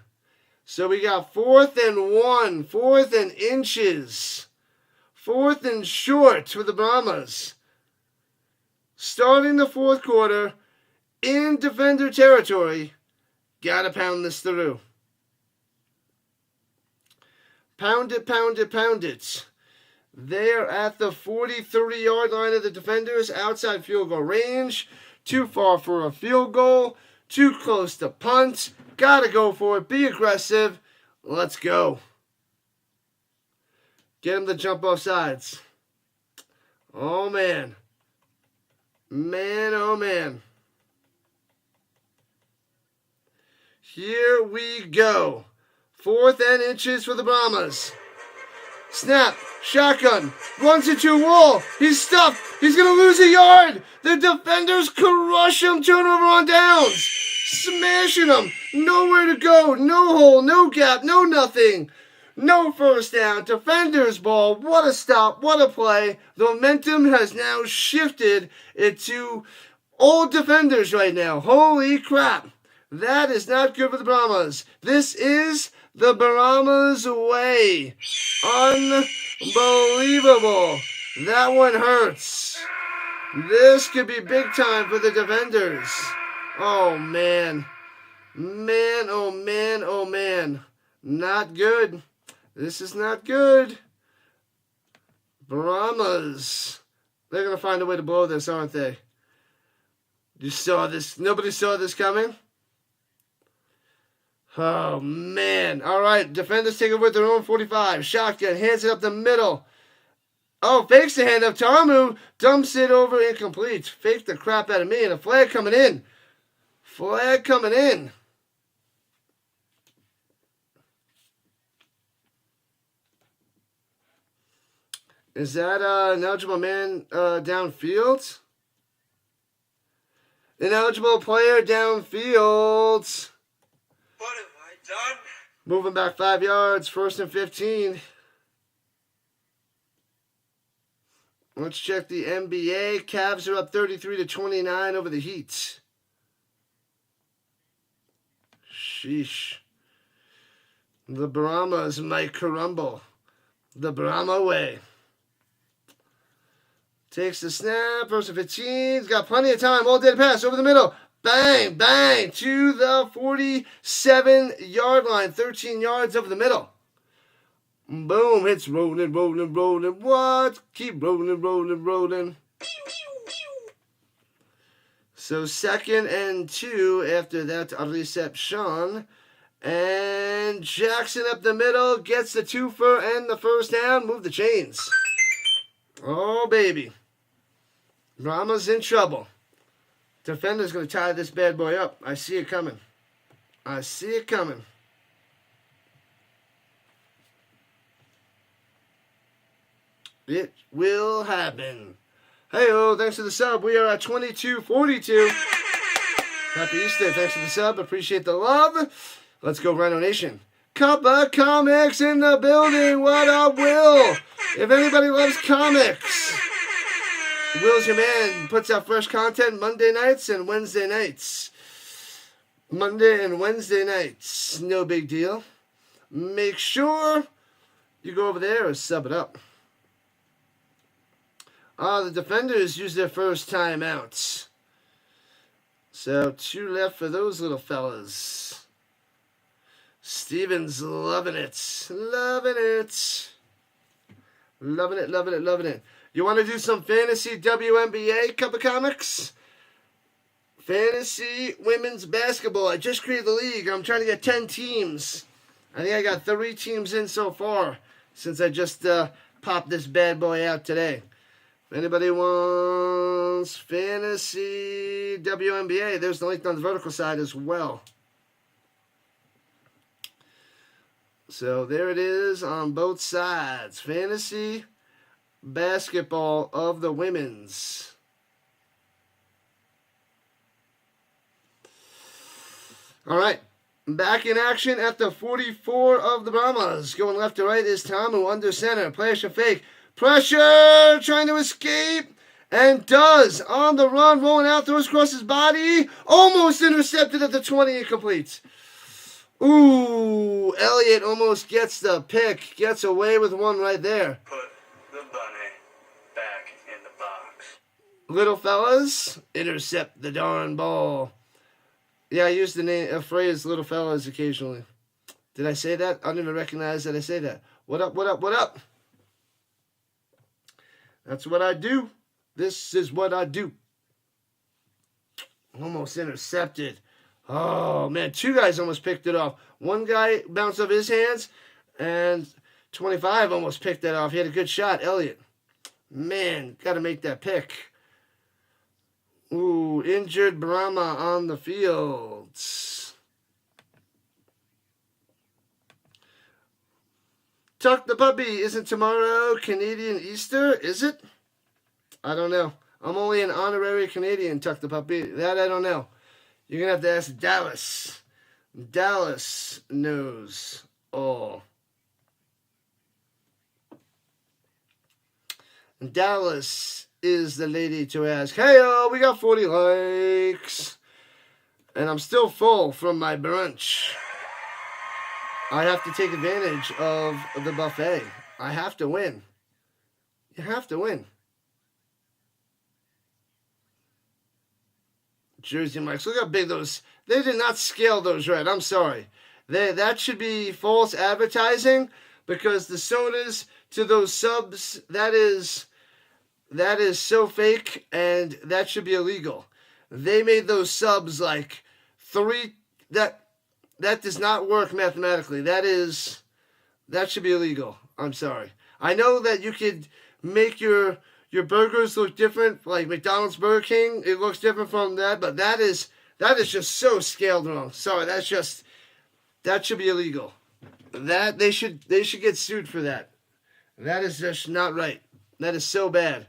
So we got 4th and 1. 4th and inches. 4th and short for the Brahmas. Starting the 4th quarter in defender territory. Gotta pound this through. Pound it, pound it, pound it. They're at the 43-yard line of the defenders, outside field goal range. Too far for a field goal. Too close to punt. Gotta go for it. Be aggressive. Let's go. Get him to jump off sides. Oh, man. Man, oh, man. Here we go. 4th and inches for the Brahmas. Snap. Shotgun. Runs into a wall. He's stuffed. He's going to lose a yard. The defenders crush him. Turnover on downs. Smashing him. Nowhere to go. No hole. No gap. No nothing. No first down. Defenders ball. What a stop. What a play. The momentum has now shifted into all defenders right now. Holy crap. That is not good for the Brahmas. This is the Brahmas way. Unbelievable. That one hurts. This could be big time for the defenders. Oh, man. Man, oh, man, oh, man. Not good. This is not good. Brahmas. They're going to find a way to blow this, aren't they? You saw this. Nobody saw this coming? Oh, man. All right. Defenders take it with their own 45. Shotgun. Hands it up the middle. Oh, fakes the handoff. Tamu dumps it over incomplete. Faked the crap out of me. And a flag coming in. Flag coming in. Is that an eligible man downfield? Ineligible player downfield. What have I done? Moving back 5 yards, 1st and 15. Let's check the NBA. Cavs are up 33-29 over the Heat. Sheesh. The Brahmas might crumble. The Brahma way. Takes the snap. 1st and 15. Got plenty of time. All day to pass. Over the middle. Bang, bang. To the 47-yard line. 13 yards over the middle. Boom. It's rolling, rolling, rolling. What? Keep rolling, rolling, rolling. So 2nd and 2 after that reception. And Jackson up the middle. Gets the twofer and the 1st down. Move the chains. Oh, baby. Brahma's in trouble. Defender's going to tie this bad boy up. I see it coming. I see it coming. It will happen. Hey-oh, thanks for the sub. We are at 22:42. Happy Easter. Thanks for the sub. Appreciate the love. Let's go, Rhino Nation. Cup of Comics in the building. What up, Will? If anybody loves comics, Will's your man. Puts out fresh content Monday nights and Wednesday nights. Monday and Wednesday nights. No big deal. Make sure you go over there and sub it up. The defenders use their first timeouts. So 2 left for those little fellas. Steven's loving it. Loving it. Loving it, loving it, loving it. You want to do some fantasy WNBA Cup of Comics? Fantasy women's basketball. I just created the league. I'm trying to get 10 teams. I think I got 3 teams in so far since I just popped this bad boy out today. If anybody wants fantasy WNBA, there's the link on the vertical side as well. So there it is on both sides. Fantasy basketball of the women's. All right. Back in action at the 44 of the Brahmas. Going left to right is Tamu under center. Player should fake. Pressure, trying to escape, and does. On the run, rolling out, throws across his body. Almost intercepted at the 20, incomplete. Ooh, Elliott almost gets the pick. Gets away with one right there. Put the bunny back in the box. Little fellas, intercept the darn ball. Yeah, I use the phrase little fellas occasionally. Did I say that? I don't even recognize that I say that. What up, what up, what up? That's what I do. This is what I do. Almost intercepted. Oh, man. 2 guys almost picked it off. 1 guy bounced off his hands, and 25 almost picked that off. He had a good shot, Elliott. Man, got to make that pick. Ooh, injured Brahma on the field. Tuck the Puppy, isn't tomorrow Canadian Easter? Is it? I don't know. I'm only an honorary Canadian, Tuck the Puppy. That I don't know. You're going to have to ask Dallas. Dallas knows all. Dallas is the lady to ask. Hey-oh, we got 40 likes. And I'm still full from my brunch. I have to take advantage of the buffet. I have to win. You have to win. Jersey Mike's. Look how big those... They did not scale those right. I'm sorry. That should be false advertising because the sodas to those subs, that is so fake and that should be illegal. They made those subs like 3... That does not work mathematically. That should be illegal. I'm sorry. I know that you could make your burgers look different, like McDonald's, Burger King. It looks different from that, but that is just so scaled wrong. Sorry, that should be illegal. That they should get sued for that. That is just not right. That is so bad.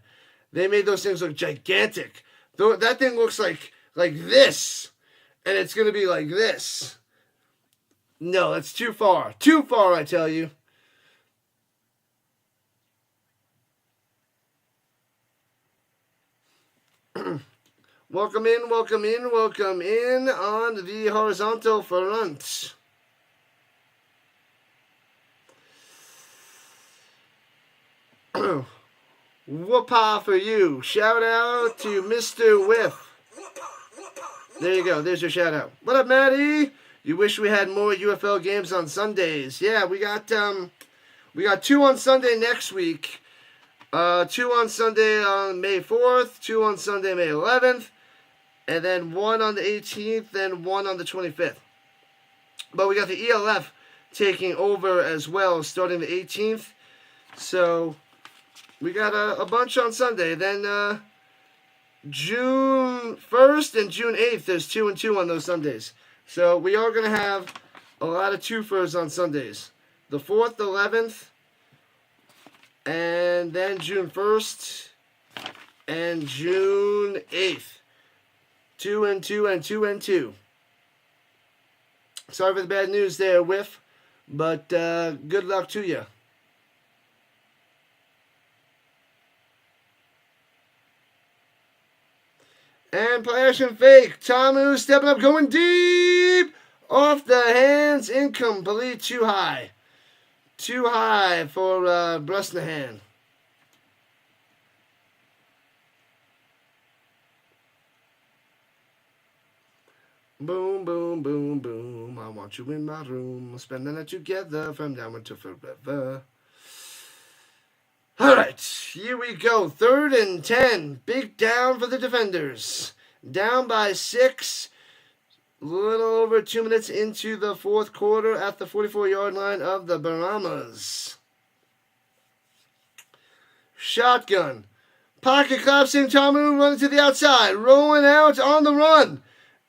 They made those things look gigantic. That thing looks like this, and it's gonna be like this. No, that's too far. Too far, I tell you. Welcome in, welcome in, welcome in on the horizontal front. Whoopah for you. Shout out to Mr. Whiff. There you go. There's your shout out. What up, Maddie? You wish we had more UFL games on Sundays. Yeah, we got 2 on Sunday next week. 2 on Sunday on May 4th, 2 on Sunday May 11th, and then 1 on the 18th, and 1 on the 25th. But we got the ELF taking over as well, starting the 18th. So we got a bunch on Sunday. Then June 1st and June 8th, there's 2 and 2 on those Sundays. So we are going to have a lot of twofers on Sundays. The 4th, the 11th, and then June 1st and June 8th. 2 and 2 and 2 and 2. Sorry for the bad news there, Whiff, but good luck to you. And Passion Fake, Tamu stepping up, going deep, off the hands, incomplete, too high. Too high for Brusnahan. Boom, boom, boom, boom, I want you in my room, spend the night together from now until forever. All right, here we go. 3rd and 10. Big down for the defenders. Down by 6. A little over 2 minutes into the 4th quarter at the 44-yard line of the Brahmas. Shotgun. Pocket collapsing. Tamu running to the outside. Rolling out on the run.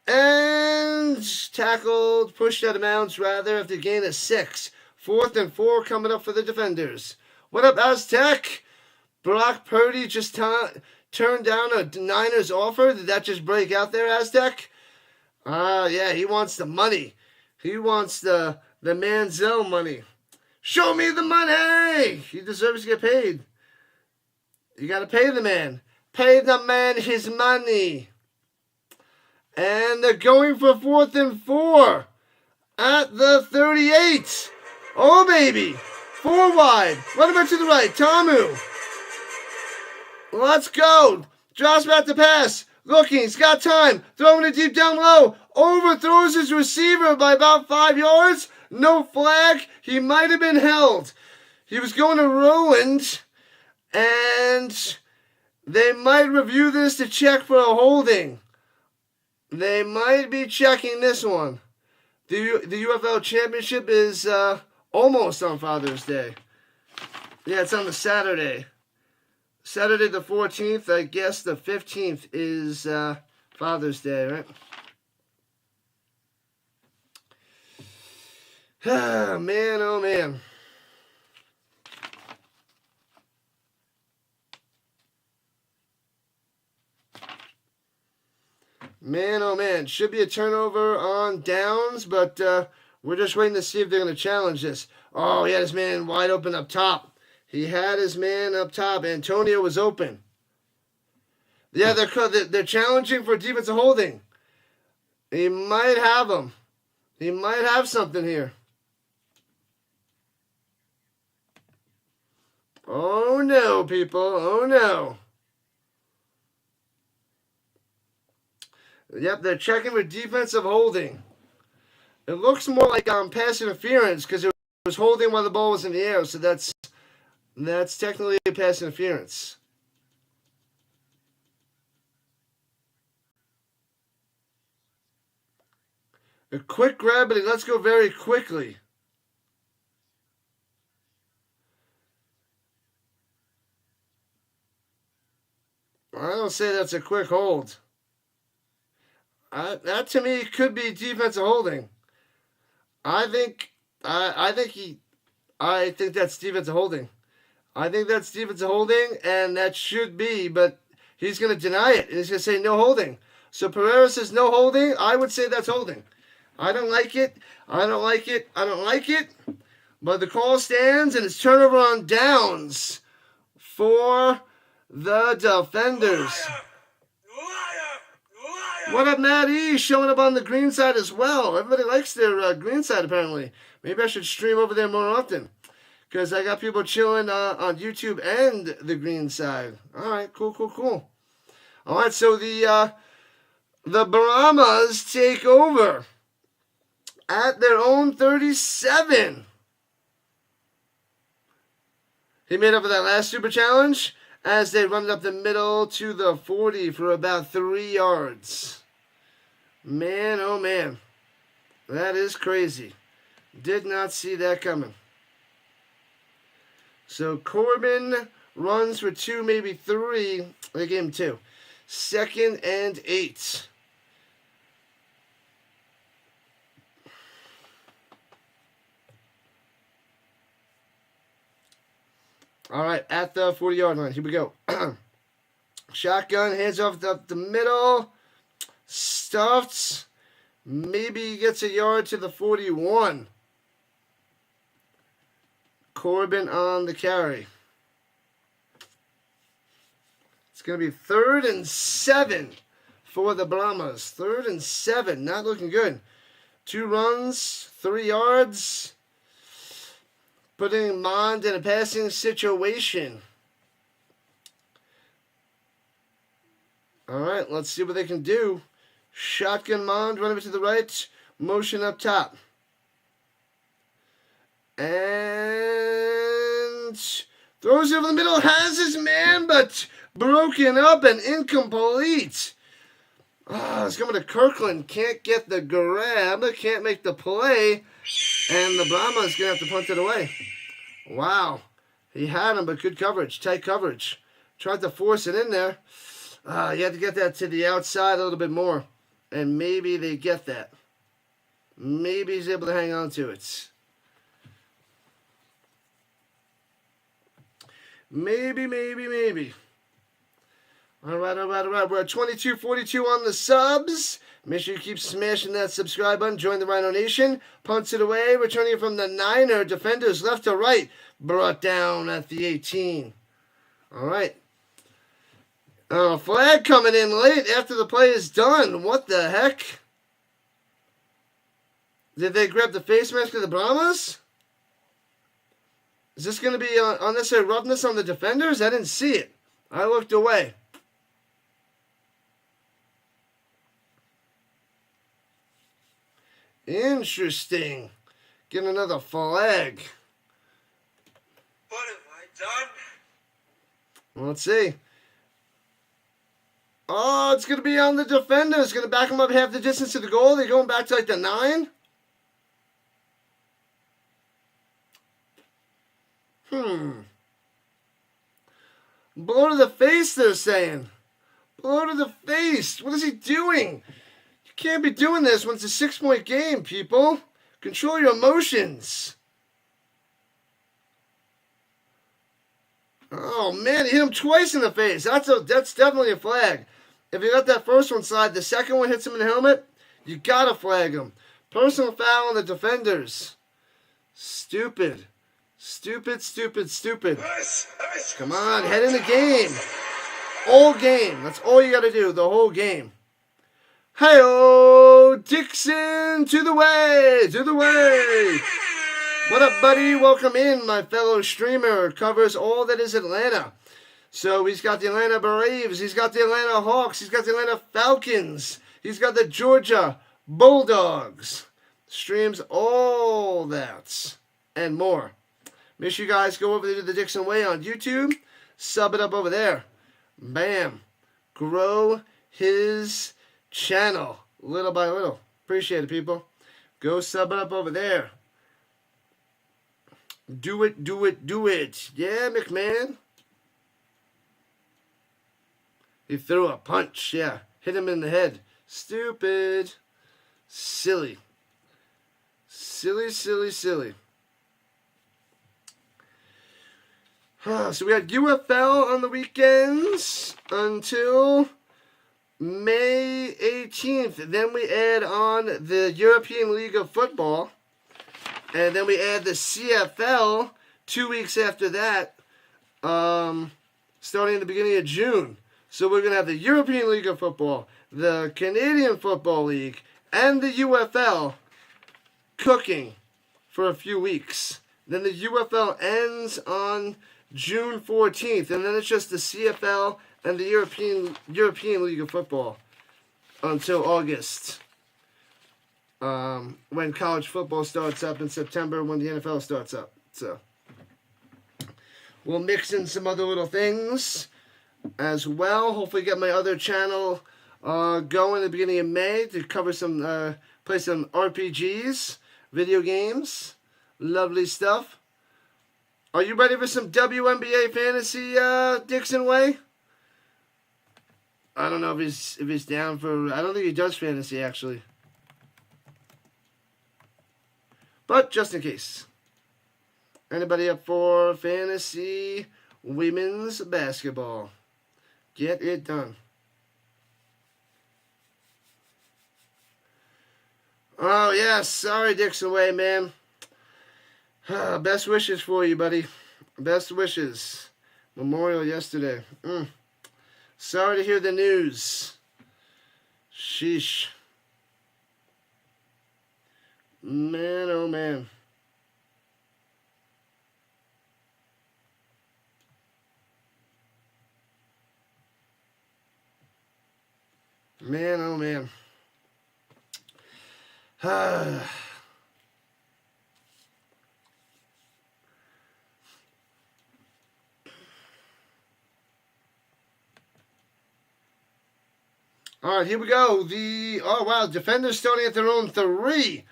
And tackled, pushed out of bounds rather after a gain of 6. 4th and 4 coming up for the defenders. What up, Aztec? Brock Purdy just turned down a Niners offer. Did that just break out there, Aztec? Yeah, he wants the money. He wants the Manziel money. Show me the money! He deserves to get paid. You got to pay the man. Pay the man his money. And they're going for 4th and 4 at the 38. Oh, baby. 4 wide. Run back to the right. Tamu. Let's go. Drops back to pass. Looking. He's got time. Throwing it deep down low. Overthrows his receiver by about 5 yards. No flag. He might have been held. He was going to Roland. And they might review this to check for a holding. They might be checking this one. The UFL Championship is almost on Father's Day. Yeah, it's on the Saturday. Saturday the 14th. I guess the 15th is Father's Day, right? Man, oh man. Man, oh man. Should be a turnover on downs, but we're just waiting to see if they're going to challenge this. Oh, he had his man wide open up top. He had his man up top. Antonio was open. Yeah, they're challenging for defensive holding. He might have him. He might have something here. Oh no, people. Oh no. Yep, they're checking for defensive holding. It looks more like pass interference because it was holding while the ball was in the air, so that's technically a pass interference. A quick grab, but let's go very quickly. I don't say that's a quick hold. That to me could be defensive holding. I think that's defensive holding. I think that's defensive holding, and that should be, but he's going to deny it, and he's going to say no holding. So Pereira says no holding. I would say that's holding. I don't like it. I don't like it. I don't like it. But the call stands, and it's turnover on downs for the defenders. What up, Maddie? Showing up on the green side as well. Everybody likes their green side, apparently. Maybe I should stream over there more often, because I got people chilling on YouTube and the green side. All right, cool, cool, cool. All right, so the Brahmas take over at their own 37. He made up for that last super challenge as they run it up the middle to the 40 for about 3 yards. Man, oh man. That is crazy. Did not see that coming. So Corbin runs for 2, maybe 3. They gave him 2. 2nd and 8. All right, at the 40-yard line. Here we go. Shotgun, hands off up the middle. Stuffed. Maybe he gets a yard to the 41. Corbin on the carry. It's going to be 3rd and 7 for the Brahmas. 3rd and 7. Not looking good. 2 runs, 3 yards. Putting Mond in a passing situation. All right, let's see what they can do. Shotgun Mond, running it to the right. Motion up top. And throws it over the middle. Has his man, but broken up and incomplete. It's coming to Kirkland. Can't get the grab. Can't make the play. And the Brahmas going to have to punt it away. Wow. He had him, but good coverage. Tight coverage. Tried to force it in there. You had to get that to the outside a little bit more. And maybe they get that. Maybe he's able to hang on to it. Maybe. All right. We're at 22:42 on the subs. Make sure you keep smashing that subscribe button. Join the Rhino Nation. Punts it away. Returning from the Niner. Defenders left to right. Brought down at the 18. All right. Flag coming in late after the play is done. What the heck? Did they grab the face mask of the Brahmas? Is this going to be unnecessary roughness on the defenders? I didn't see it. I looked away. Interesting. Get another flag. What have I done? Let's see. Oh, it's going to be on the defenders. Going to back them up half the distance to the goal. They're going back to like the 9. Blow to the face, they're saying. Blow to the face. What is he doing? You can't be doing this when it's a 6-point game, people. Control your emotions. Oh, man, he hit him twice in the face. That's definitely a flag. If you let that first one slide, the second one hits him in the helmet, you got to flag him. Personal foul on the defenders. Stupid. Stupid. Come on, head in the game. All game. That's all you got to do, the whole game. Hey-oh, Dixon, to the way. What up, buddy? Welcome in, my fellow streamer. Covers all that is Atlanta. So he's got the Atlanta Braves. He's got the Atlanta Hawks. He's got the Atlanta Falcons. He's got the Georgia Bulldogs. Streams all that and more. Make sure you guys go over to the Dixon Way on YouTube. Sub it up over there. Bam. Grow his channel little by little. Appreciate it, people. Go sub it up over there. Do it. Yeah, McMahon. He threw a punch. Yeah. Hit him in the head. Stupid. Silly. Silly. So we had UFL on the weekends until May 18th. Then we add on the European League of Football. And then we add the CFL 2 weeks after that, starting in the beginning of June. So we're going to have the European League of Football, the Canadian Football League, and the UFL cooking for a few weeks. Then the UFL ends on June 14th, and then it's just the CFL and the European League of Football until August. When college football starts up in September, when the NFL starts up. So we'll mix in some other little things as well. Hopefully get my other channel going at the beginning of May to cover some, play some RPGs, video games. Lovely stuff. Are you ready for some WNBA fantasy, Dixon Way? I don't know if he's down for, I don't think he does fantasy actually. But just in case. Anybody up for fantasy women's basketball? Get it done. Oh, yes. Sorry, Dixon Way, man. Best wishes for you, buddy. Best wishes. Memorial yesterday. Sorry to hear the news. Sheesh. Man, oh man. Man, oh man. All right, here we go. Oh wow, defenders starting at their own 3.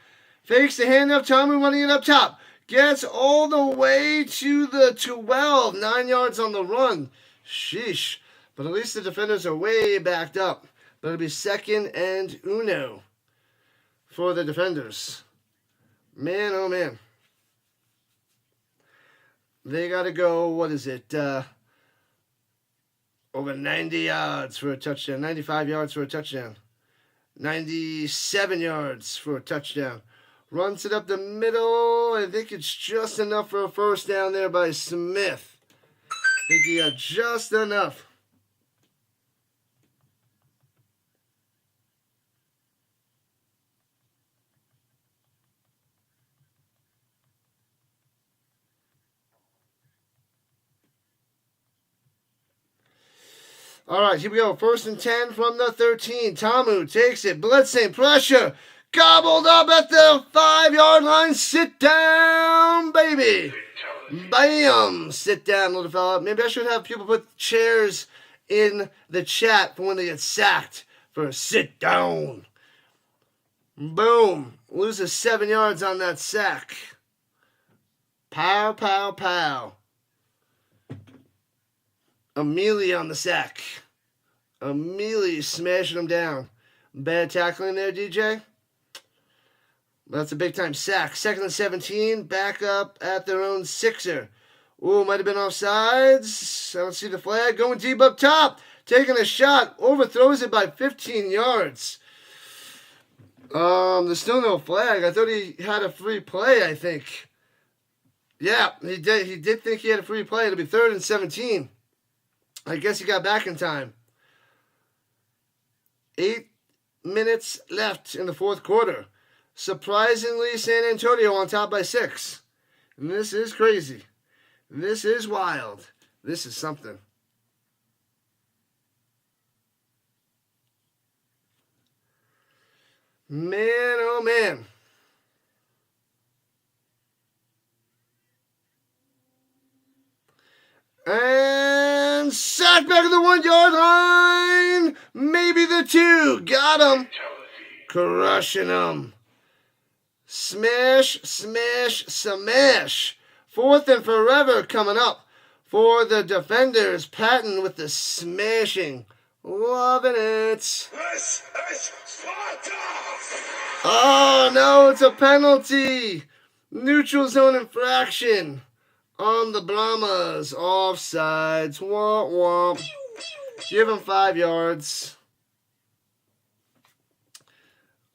Fakes the handoff, Tommy running it up top. Gets all the way to the 12. 9 yards on the run. Sheesh. But at least the defenders are way backed up. But it'll be 2nd and uno for the defenders. Man, oh man. They got to go, what is it? Over 90 yards for a touchdown. 95 yards for a touchdown. 97 yards for a touchdown. Runs it up the middle. I think it's just enough for a first down there by Smith. I think he got just enough. All right, here we go. 1st and 10 from the 13. Tamu takes it. Blitzing. Pressure. Gobbled up at the 5-yard line. Sit down, baby. Bam. Sit down, little fella. Maybe I should have people put chairs in the chat for when they get sacked for a sit down. Boom. Loses 7 yards on that sack. Pow, pow, pow. Amelie on the sack. Amelie smashing him down. Bad tackling there, DJ. That's a big-time sack. 2nd and 17. Back up at their own 6er. Ooh, might have been offsides. I don't see the flag. Going deep up top. Taking a shot. Overthrows it by 15 yards. There's still no flag. I thought he had a free play, I think. Yeah, he did. He did think he had a free play. It'll be 3rd and 17. I guess he got back in time. 8 minutes left in the 4th quarter. Surprisingly, San Antonio on top by 6. And this is crazy. This is wild. This is something. Man, oh man. And sack back at the 1-yard line. Maybe the 2. Got him. Crushing him. Smash, smash, smash. 4th and forever coming up for the defenders. Patton with the smashing. Loving it. Oh, no, it's a penalty. Neutral zone infraction on the Brahmas. Offsides. Womp, womp. Give him 5 yards.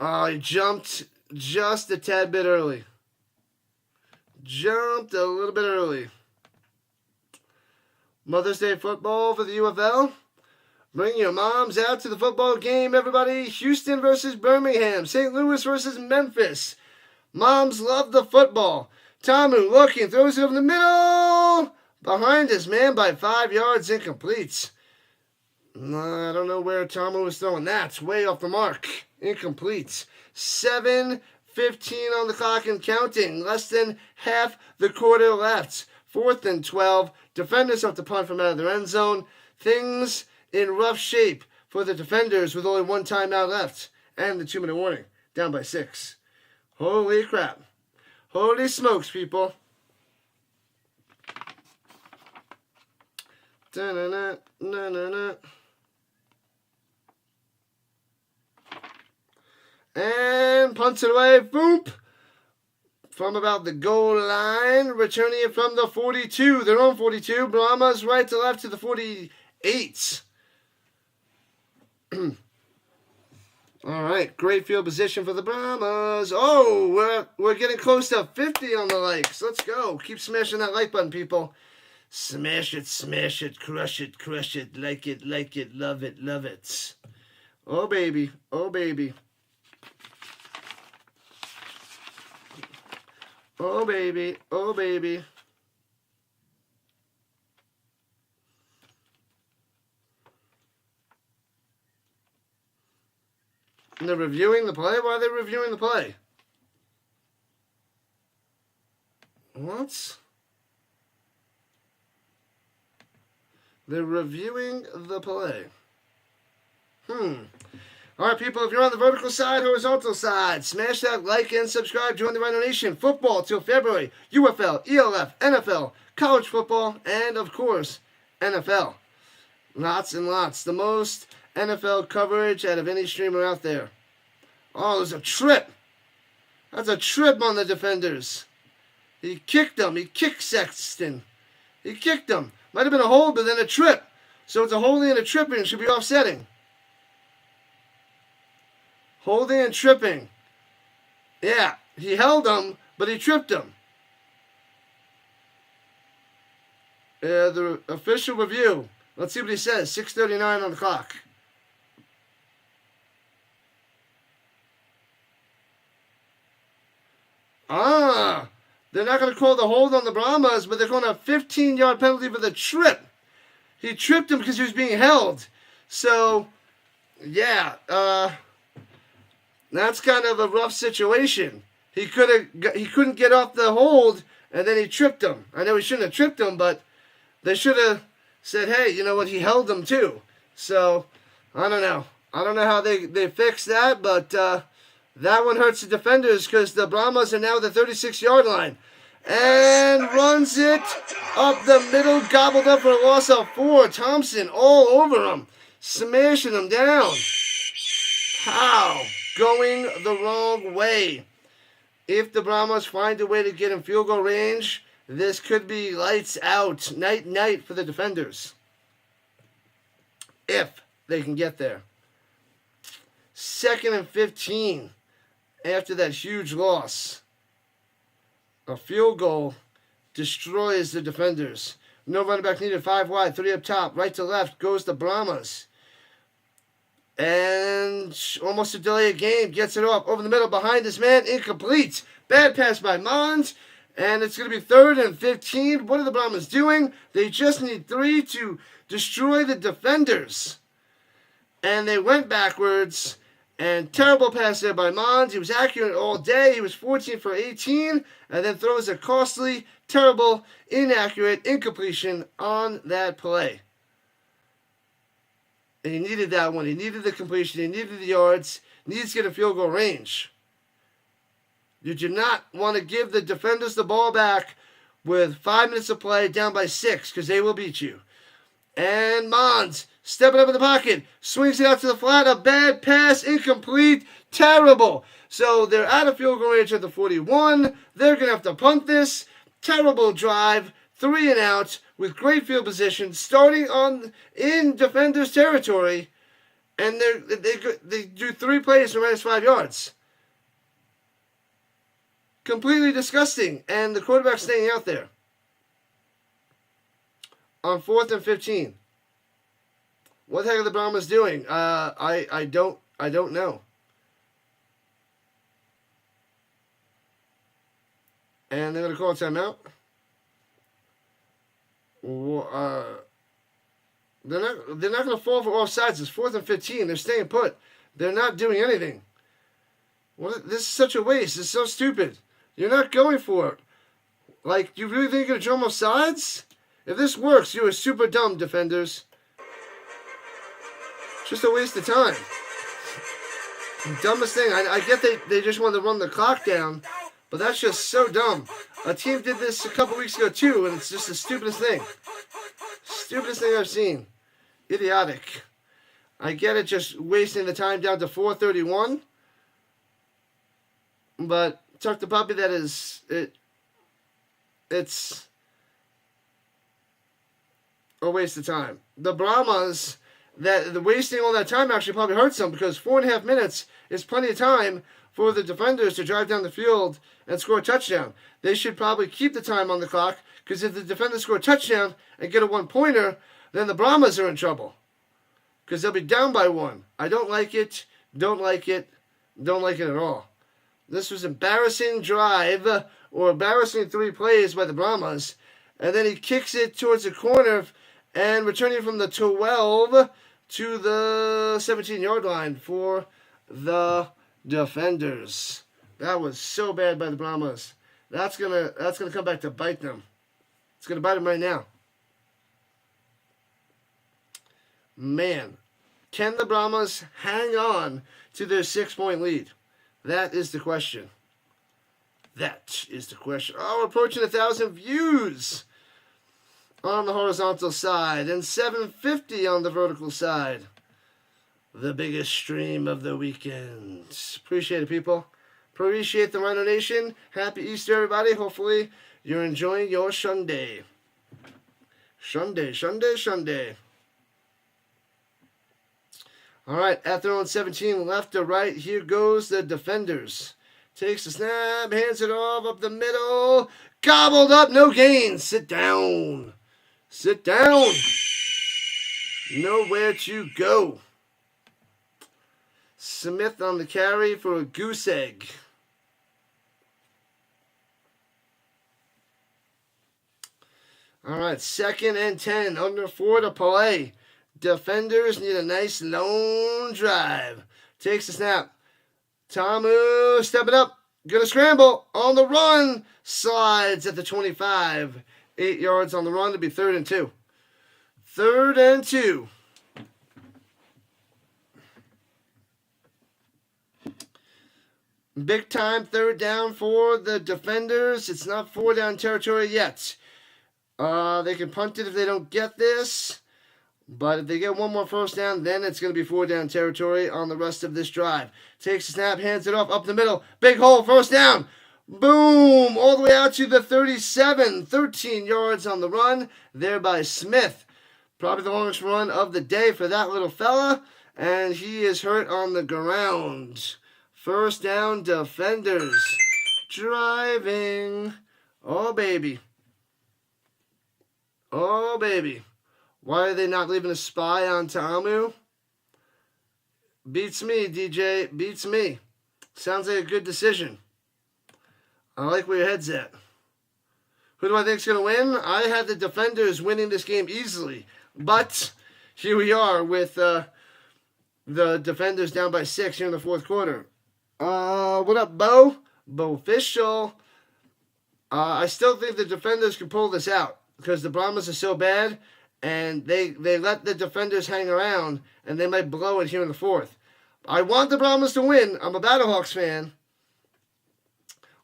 Oh, he jumped just a tad bit early. Jumped a little bit early. Mother's Day football for the UFL. Bring your moms out to the football game, everybody. Houston versus Birmingham. St. Louis versus Memphis. Moms love the football. Tamu looking, throws it over the middle. Behind his man by 5 yards, incomplete. I don't know where Tamu was throwing that. It's way off the mark. Incomplete. 7:15 on the clock and counting. Less than half the quarter left. 4th and 12. Defenders have to punt from out of their end zone. Things in rough shape for the defenders with only 1 timeout left. And the 2-minute warning. Down by 6. Holy crap. Holy smokes, people. Da-na-na, na-na-na. And punts it away. Boop. From about the goal line. Returning it from the 42. Their own 42. Brahmas right to left to the 48. All right. Great field position for the Brahmas. Oh, we're getting close to 50 on the likes. Let's go. Keep smashing that like button, people. Smash it, crush it, like it, love it, love it. Oh, baby. Oh, baby. Oh, baby. Oh, baby. And they're reviewing the play? Why are they reviewing the play? What? They're reviewing the play. All right, people, if you're on the vertical side, horizontal side, smash that like and subscribe. Join the Rhino Nation. Football till February. UFL, ELF, NFL, college football, and, of course, NFL. Lots and lots. The most NFL coverage out of any streamer out there. Oh, there's a trip. That's a trip on the defenders. He kicked him. He kicked Sexton. He kicked him. Might have been a hold, but then a trip. So it's a holding and a tripping. It should be offsetting. Holding and tripping. Yeah, he held him, but he tripped him. The official review. Let's see what he says. 6:39 on the clock. They're not going to call the hold on the Brahmas, but they're going to a 15-yard penalty for the trip. He tripped him because he was being held. So, yeah, that's kind of a rough situation. He couldn't get off the hold, and then he tripped him. I know he shouldn't have tripped him, but they should have said, hey, you know what, he held him too. So, I don't know. I don't know how they fixed that, but that one hurts the defenders because the Brahmas are now at the 36-yard line. And runs it up the middle, gobbled up for a loss of 4. Thompson all over him, smashing him down. How? Going the wrong way. If the Brahmas find a way to get in field goal range, this could be lights out. Night for the defenders. If they can get there. 2nd and 15 after that huge loss. A field goal destroys the defenders. No running back needed. 5 wide, 3 up top. Right to left goes the Brahmas. And almost a delay of game. Gets it off over the middle behind his man. Incomplete. Bad pass by Mons. And it's going to be 3rd and 15. What are the Brahmas doing? They just need 3 to destroy the defenders. And they went backwards. And terrible pass there by Mons. He was accurate all day. He was 14 for 18. And then throws a costly, terrible, inaccurate incompletion on that play. And he needed that one. He needed the completion. He needed the yards. He needs to get a field goal range. You do not want to give the defenders the ball back with 5 minutes of play down by 6 because they will beat you. And Mons stepping up in the pocket. Swings it out to the flat. A bad pass. Incomplete. Terrible. So they're out of field goal range at the 41. They're going to have to punt this. Terrible drive. 3 and out with great field position. Starting in defenders' territory. And they do 3 plays for -5 yards. Completely disgusting. And the quarterback's staying out there. On 4th and 15. What the heck are the Brahmas doing? I don't know. And they're going to call a timeout. They're not going to fall for offsides. It's 4th and 15. They're staying put. They're not doing anything. This is such a waste. It's so stupid. You're not going for it. Like, you really think you're going to drum offsides? If this works, you are super dumb, defenders. Just a waste of time. Dumbest thing. I get they just wanted to run the clock down, but that's just so dumb. A team did this a couple weeks ago too, and it's just the stupidest thing. Stupidest thing I've seen. Idiotic. I get it, just wasting the time down to 4:31. But Tuck the Puppy, that is it's a waste of time. The Brahmas, that the wasting all that time actually probably hurts them, because 4.5 minutes is plenty of time for the defenders to drive down the field and score a touchdown. They should probably keep the time on the clock, because if the defenders score a touchdown and get a 1-pointer, then the Brahmas are in trouble, because they'll be down by 1. I don't like it. Don't like it. Don't like it at all. This was embarrassing drive, or embarrassing 3 plays by the Brahmas, and then he kicks it towards the corner and returning from the 12 to the 17-yard line for the defenders. That was so bad by the Brahmas. That's gonna come back to bite them. It's gonna bite them right now. Man, can the Brahmas hang on to their 6-point lead? That is the question. That is the question. Oh, we're approaching 1,000 views on the horizontal side and 750 on the vertical side. The biggest stream of the weekend. Appreciate it, people. Appreciate the Rhino Nation. Happy Easter, everybody. Hopefully you're enjoying your Sunday. Sunday. All right, at their own 17, left to right, here goes the defenders. Takes the snap, hands it off, up the middle. Gobbled up, no gain. Sit down. Sit down. Nowhere to go. Smith on the carry for a goose egg. All right, 2nd and 10, under 4 to play. Defenders need a nice long drive. Takes the snap. Tamu stepping up. Gonna scramble on the run. Slides at the 25. 8 yards on the run to be 3rd and 2. 3rd and 2. Big time 3rd down for the defenders. It's not 4-down territory yet. They can punt it if they don't get this. But if they get one more 1st down, then it's going to be 4-down territory on the rest of this drive. Takes the snap, hands it off, up the middle. Big hole, 1st down. Boom! All the way out to the 37. 13 yards on the run there by Smith. Probably the longest run of the day for that little fella. And he is hurt on the ground. 1st down, defenders. Driving. Oh, baby. Oh, baby. Why are they not leaving a spy on Ta'amu? Beats me, DJ. Beats me. Sounds like a good decision. I like where your head's at. Who do I think is going to win? I had the defenders winning this game easily. But here we are with the defenders down by 6 here in the 4th quarter. What up, Bo? Bo Official. I still think the defenders can pull this out, because the Brahmas are so bad. And they let the defenders hang around, and they might blow it here in the 4th. I want the Brahmas to win. I'm a Battlehawks fan.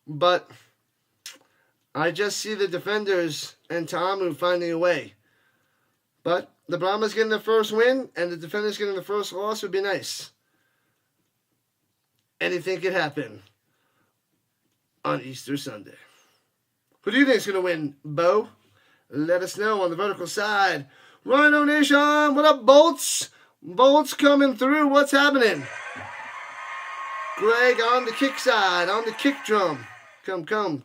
But I just see the defenders and Ta'amu finding a way. But the Brahmas getting the 1st win, and the defenders getting the 1st loss would be nice. Anything could happen on Easter Sunday. Who do you think is going to win, Bo? Let us know on the vertical side. Rhino Nation, what up, Bolts? Bolts coming through. What's happening? Greg on the kick side, on the kick drum. Come on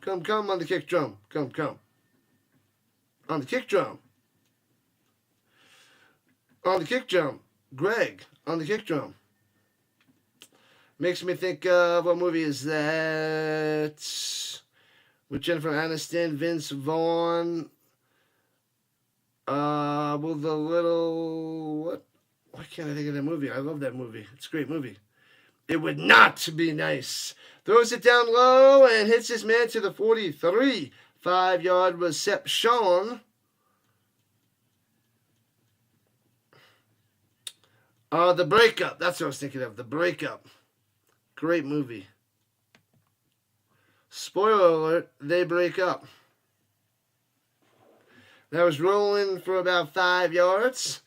the kick drum. Come. On the kick drum. On the kick drum. Greg on the kick drum. Makes me think of, what movie is that? With Jennifer Aniston, Vince Vaughn. With the little, what? Why can't I think of that movie? I love that movie. It's a great movie. It Would Not Be Nice. Throws it down low and hits his man to the 43. 5-yard reception. The Breakup. That's what I was thinking of. The Breakup. Great movie. Spoiler alert, they break up. That was rolling for about 5 yards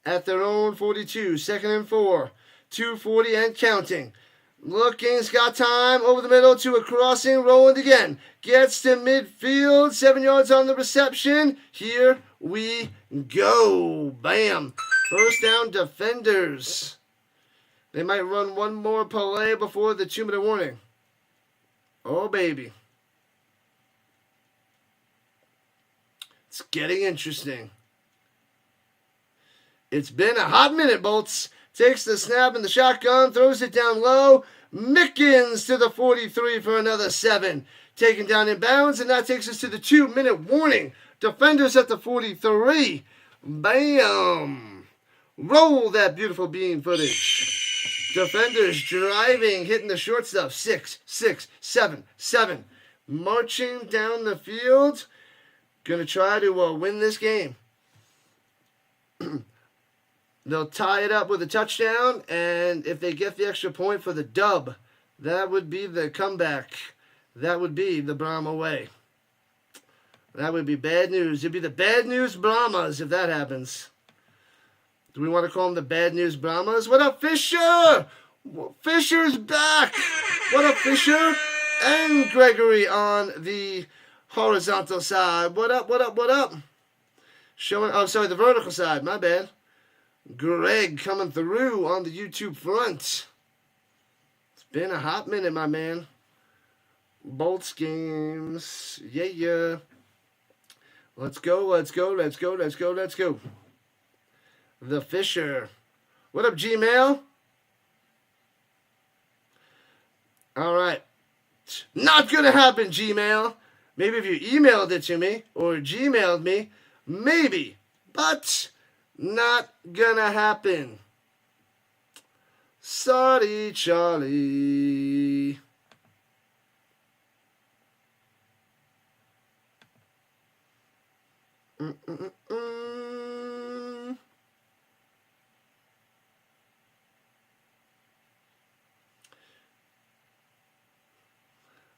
at their own 42. 2nd and 4. 2:40 and counting. Looking's got time over the middle to a crossing. Rolling again. Gets to midfield. 7 yards on the reception. Here we go. Bam. First down, Defenders. They might run one more play before the 2-minute warning. Oh, baby. It's getting interesting. It's been a hot minute, Bolts. Takes the snap in the shotgun, throws it down low. Mickens to the 43 for another 7. Taken down in bounds, and that takes us to the 2-minute warning. Defenders at the 43. Bam. Roll that beautiful bean footage. Defenders driving, hitting the short stuff. 6, 7. Marching down the field. Going to try to win this game. They'll tie it up with a touchdown, and if they get the extra point for the dub, that would be the comeback. That would be the Brahma way. That would be bad news. It'd be the Bad News Brahmas if that happens. Do we want to call them the Bad News Brahmas? What up, Fisher? Fisher's back. What up, Fisher? And Gregory on the horizontal side. What up? Showing, oh, sorry, the vertical side. My bad. Greg coming through on the YouTube front. It's been a hot minute, my man. Bolts games. Yeah. Let's go. The Fisher. What up, Gmail? All right. Not going to happen, Gmail. Maybe if you emailed it to me or Gmailed me, maybe. But not going to happen. Sorry, Charlie.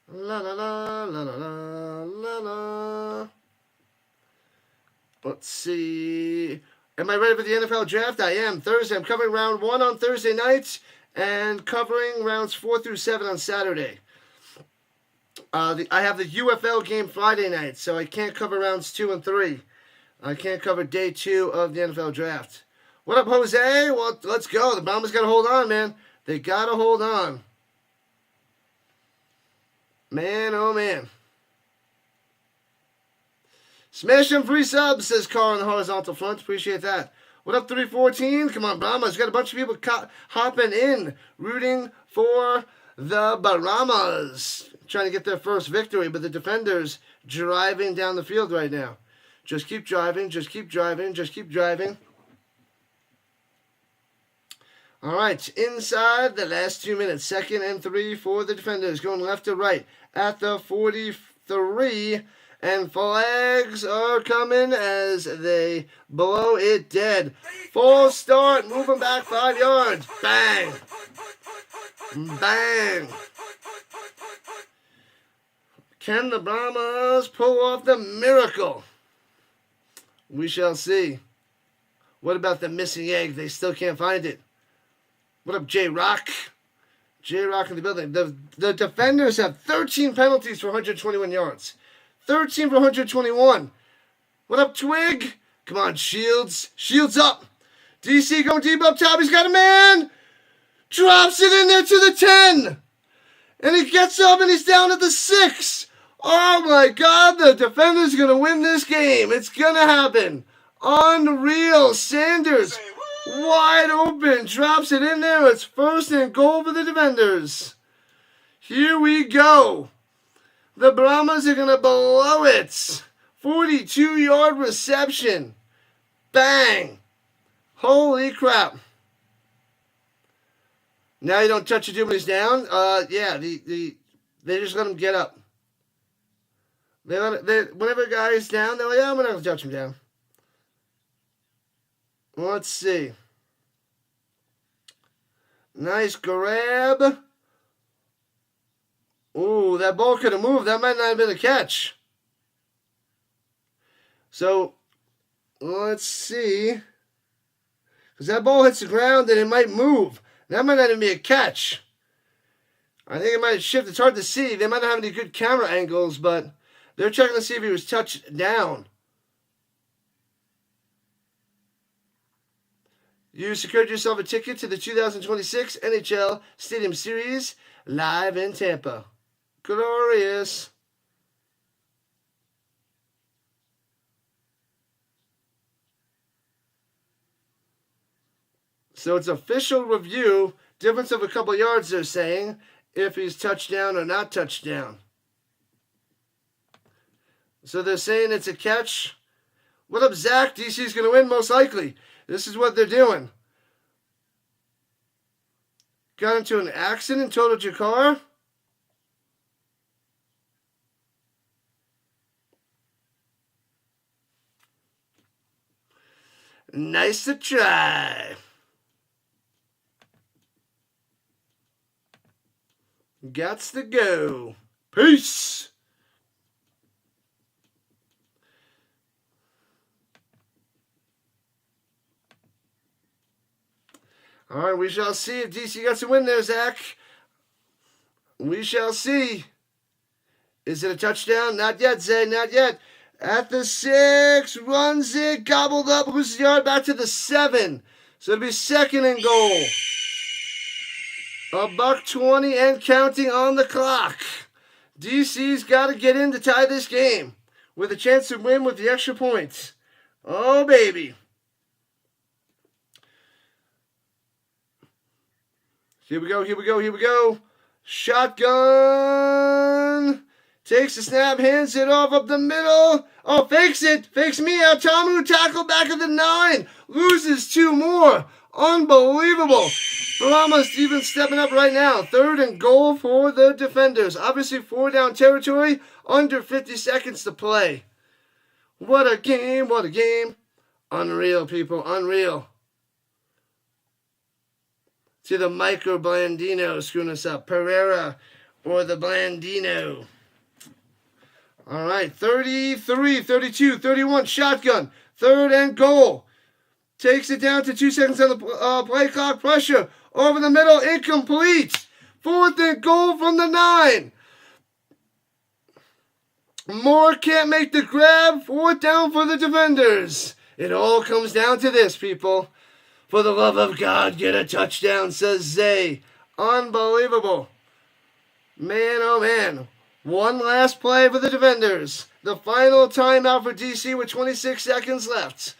La la la la la la la la. Let's see. Am I ready for the NFL draft? I am. Thursday. I'm covering round 1 on Thursday night and covering rounds 4 through 7 on Saturday. I have the UFL game Friday night, so I can't cover rounds 2 and 3. I can't cover day 2 of the NFL draft. What up, Jose? Well, let's go. The Brahmas got to hold on, man. They got to hold on. Man, oh man. Smash them free subs, says Carl on the horizontal front. Appreciate that. What up, 314? Come on, Brahmas. Got a bunch of people hopping in, rooting for the Brahmas. Trying to get their first victory, but the Defenders driving down the field right now. Just keep driving. All right, inside the last 2 minutes. 2nd and 3 for the Defenders. Going left to right at the 43. And flags are coming as they blow it dead. False start. Moving back 5 yards. Bang. Bang. Can the Brahmas pull off the miracle? We shall see. What about the missing egg? They still can't find it. What up, J-Rock? J-Rock in the building. The Defenders have 13 penalties for 121 yards. 13 for 121. What up, Twig? Come on, Shields. Shields up. DC going deep up top. He's got a man. Drops it in there to the 10. And he gets up and he's down at the 6. Oh my God, the defender's going to win this game. It's going to happen. Unreal. Sanders, wide open, drops it in there. It's 1st and goal for the defenders. Here we go. The Brahmas are going to blow it. 42-yard reception. Bang. Holy crap. Now you don't touch a dude when he's down? Yeah, they just let him get up. Whenever a guy is down, they're like, yeah, I'm going to touch him down. Let's see. Nice grab. Ooh, that ball could have moved. That might not have been a catch. So, let's see. Because that ball hits the ground and it might move. That might not even be a catch. I think it might shift. It's hard to see. They might not have any good camera angles, but they're checking to see if he was touched down. You secured yourself a ticket to the 2026 NHL Stadium Series live in Tampa. Glorious. So it's official review. Difference of a couple yards, they're saying, if he's touchdown or not touchdown. So they're saying it's a catch. What up, Zach? DC's going to win, most likely. This is what they're doing. Got into an accident, totaled your car. Nice to try. Gots to go. Peace. All right, we shall see if DC got to win there, Zach. We shall see. Is it a touchdown? Not yet, Zay, not yet. At the 6, runs it, gobbled up, loses the yard, back to the 7. So it'll be 2nd and goal. $1:20 and counting on the clock. DC's got to get in to tie this game with a chance to win with the extra points. Oh, baby. Here we go, here we go, here we go. Shotgun. Takes the snap, hands it off up the middle. Oh, fakes it. Fakes me out. Tamu tackle back at the 9. Loses 2 more. Unbelievable. Brahmas even stepping up right now. 3rd and goal for the defenders. Obviously 4 down territory. Under 50 seconds to play. What a game. What a game. Unreal, people. Unreal. See the Micro Blandino screwing us up. Pereira or the Blandino. All right, 33, 32, 31, shotgun. 3rd and goal. Takes it down to 2 seconds on the play clock. Pressure over the middle, incomplete. 4th and goal from the 9. Moore can't make the grab. 4th down for the defenders. It all comes down to this, people. For the love of God, get a touchdown, says Zay. Unbelievable. Man, oh man. One last play for the defenders. The final timeout for DC with 26 seconds left.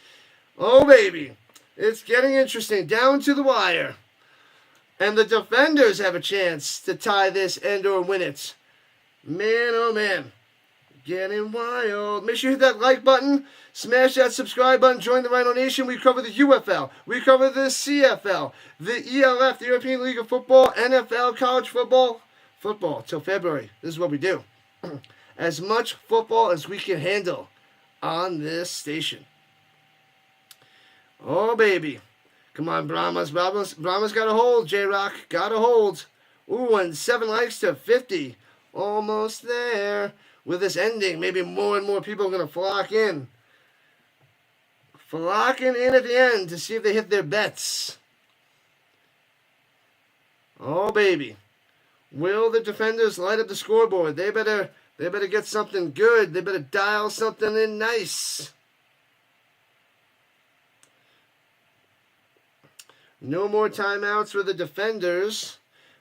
Oh, baby. It's getting interesting. Down to the wire. And the defenders have a chance to tie this and or win it. Man, oh man. Getting wild. Make sure you hit that like button. Smash that subscribe button. Join the Rhino Nation. We cover the UFL. We cover the CFL. The ELF, the European League of Football. NFL, college football. Football till February. This is what we do. As much football as we can handle on this station. Oh, baby. Come on, Brahmas. Brahmas got a hold, J-Rock. Got a hold. Ooh, and 7 likes to 50. Almost there. With this ending, maybe more and more people are going to flock in. Flocking in at the end to see if they hit their bets. Oh, baby. Will the defenders light up the scoreboard? They better get something good. They better dial something in nice. No more timeouts for the defenders.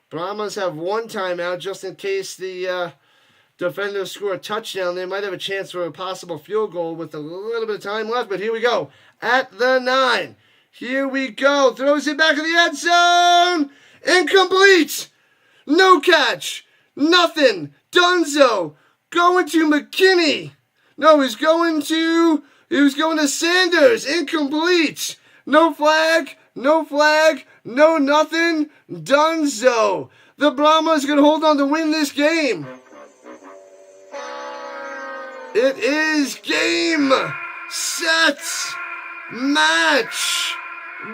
Brahmas have one timeout just in case the defenders score a touchdown. They might have a chance for a possible field goal with a little bit of time left, but here we go. At the 9. Here we go. Throws it back in the end zone. Incomplete. No catch. Nothing. Dunzo. Going to McKinney. No, he was going to Sanders. Incomplete. No flag. No flag. No nothing. Dunzo. The Brahmas are going to hold on to win this game. It is game, set, match.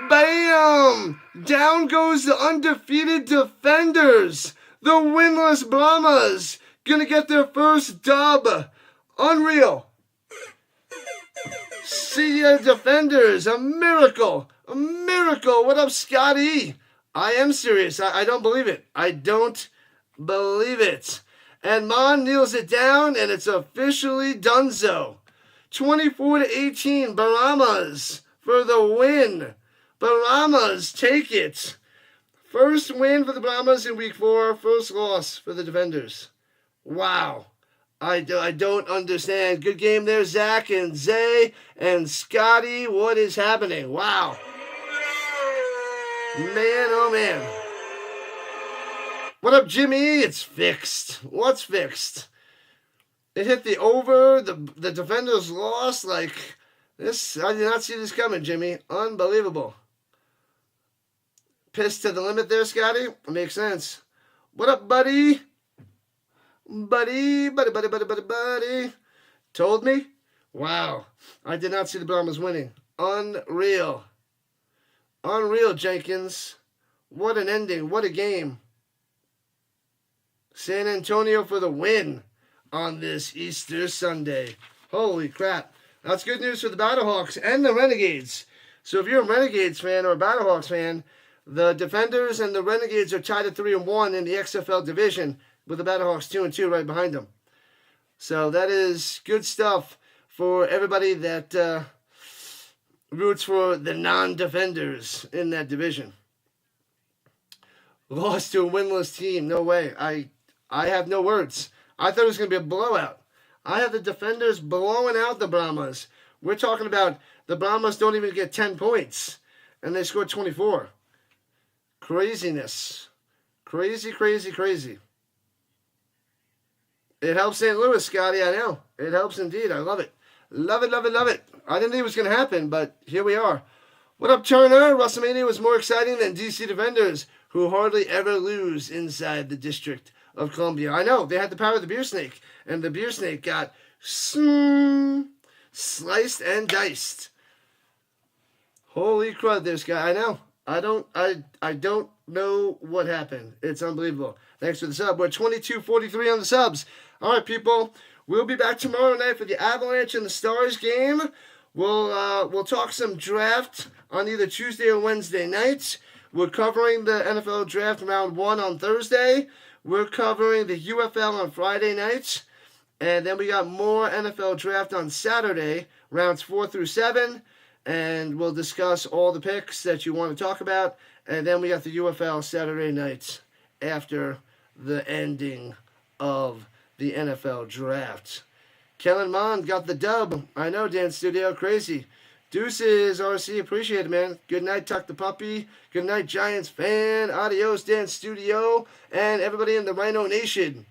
Bam! Down goes the undefeated defenders. The winless Brahmas gonna get their first dub. Unreal. See ya, defenders. A miracle. A miracle. What up, Scotty? I am serious. I don't believe it. I don't believe it. And Mon kneels it down, and it's officially donezo. 24-18, Brahmas for the win. Brahmas take it. First win for the Brahmas in week 4. First loss for the defenders. Wow. I don't understand. Good game there, Zach and Zay and Scotty. What is happening? Wow. Man, oh man. What up, Jimmy? It's fixed. What's fixed? It hit the over. The defenders lost. Like this, I did not see this coming, Jimmy. Unbelievable. Pissed to the limit there, Scotty. Makes sense. What up, buddy? Buddy. Told me? Wow. I did not see the Brahmas winning. Unreal. Unreal, Jenkins. What an ending. What a game. San Antonio for the win on this Easter Sunday. Holy crap. That's good news for the Battlehawks and the Renegades. So if you're a Renegades fan or a Battlehawks fan, the Defenders and the Renegades are tied at 3-1 in the XFL division with the Battlehawks 2-2 right behind them. So that is good stuff for everybody that roots for the non-Defenders in that division. Lost to a winless team. No way. I have no words. I thought it was going to be a blowout. I have the Defenders blowing out the Brahmas. We're talking about the Brahmas don't even get 10 points, and they scored 24. Craziness. Crazy, crazy, crazy. It helps St. Louis, Scotty, I know. It helps indeed. I love it. Love it, love it, love it. I didn't think it was going to happen, but here we are. What up, Turner? WrestleMania was more exciting than DC Defenders, who hardly ever lose inside the District of Columbia. I know, they had the power of the beer snake, and the beer snake got sliced and diced. Holy crud, this guy. I know. I don't know what happened. It's unbelievable. Thanks for the sub. We're 22-43 on the subs. All right, people. We'll be back tomorrow night for the Avalanche and the Stars game. We'll talk some draft on either Tuesday or Wednesday nights. We're covering the NFL Draft Round 1 on Thursday. We're covering the UFL on Friday nights. And then we got more NFL Draft on Saturday, rounds 4 through 7. And we'll discuss all the picks that you want to talk about. And then we got the UFL Saturday nights after the ending of the NFL Draft. Kellen Mond got the dub. I know, Dan Studio. Crazy. Deuces, RC. Appreciate it, man. Good night, Tuck the Puppy. Good night, Giants fan. Adios, Dan Studio. And everybody in the Rhino Nation.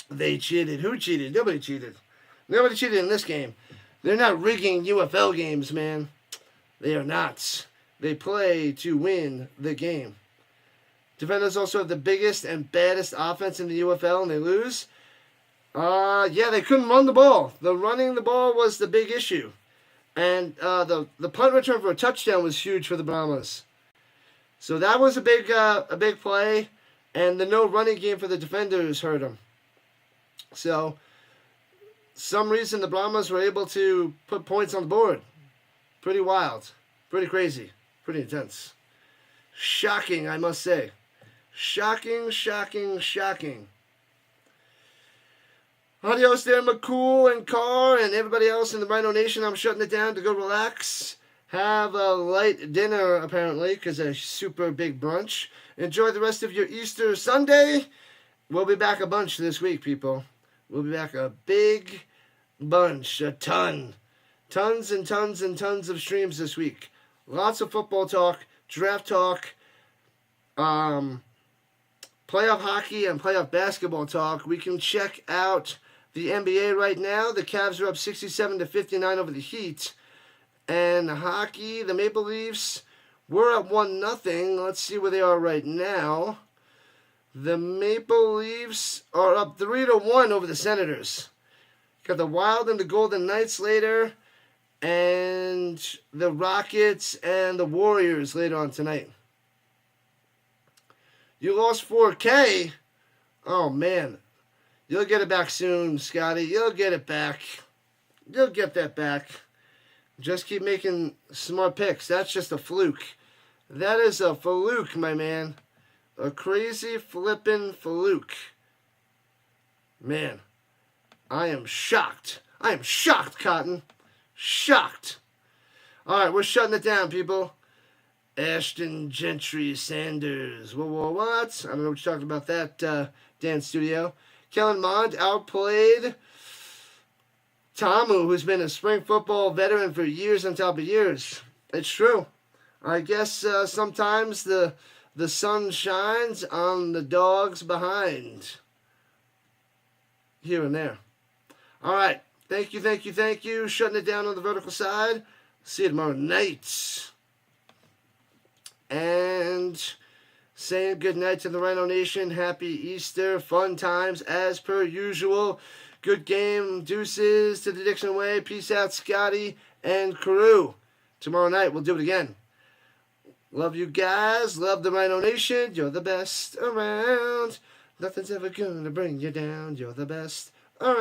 They cheated. Who cheated? Nobody cheated. Nobody cheated in this game. They're not rigging UFL games, man. They are not. They play to win the game. Defenders also have the biggest and baddest offense in the UFL, and they lose. Yeah, they couldn't run the ball. The running the ball was the big issue. And the punt return for a touchdown was huge for the Brahmas. So that was a big play, and the no running game for the defenders hurt them. So, some reason the Brahmas were able to put points on the board. Pretty wild. Pretty crazy. Pretty intense. Shocking, I must say. Shocking, shocking, shocking. Adios there, McCool and Carr and everybody else in the Rhino Nation. I'm shutting it down to go relax Have a light dinner, apparently, because a super big brunch. Enjoy the rest of your Easter Sunday. We'll be back a bunch this week, people. We'll be back a big bunch, a ton. Tons and tons and tons of streams this week. Lots of football talk, draft talk, playoff hockey and playoff basketball talk. We can check out the NBA right now. The Cavs are up 67-59 over the Heat. And hockey, the Maple Leafs, we're up 1-0. Let's see where they are right now. The Maple Leafs are up 3-1 over the Senators. Got the Wild and the Golden Knights later. And the Rockets and the Warriors later on tonight. You lost 4K? Oh, man. You'll get it back soon, Scotty. You'll get it back. You'll get that back. Just keep making smart picks. That's just a fluke. That is a fluke, my man. A crazy flippin' fluke. Man, I am shocked. I am shocked, Cotton. Shocked. All right, we're shutting it down, people. Ashton Gentry Sanders. Whoa, what? I don't know what you're talking about that, Dan Studio. Kellen Mond outplayed Tamu, who's been a spring football veteran for years on top of years. It's true. I guess sometimes the sun shines on the dogs behind. Here and there. All right. Thank you. Shutting it down on the vertical side. See you tomorrow night. And saying good night to the Rhino Nation. Happy Easter. Fun times as per usual. Good game. Deuces to the Dixon way. Peace out, Scotty and crew. Tomorrow night we'll do it again. Love you guys. Love the Rhino Nation. You're the best around. Nothing's ever gonna bring you down. You're the best around.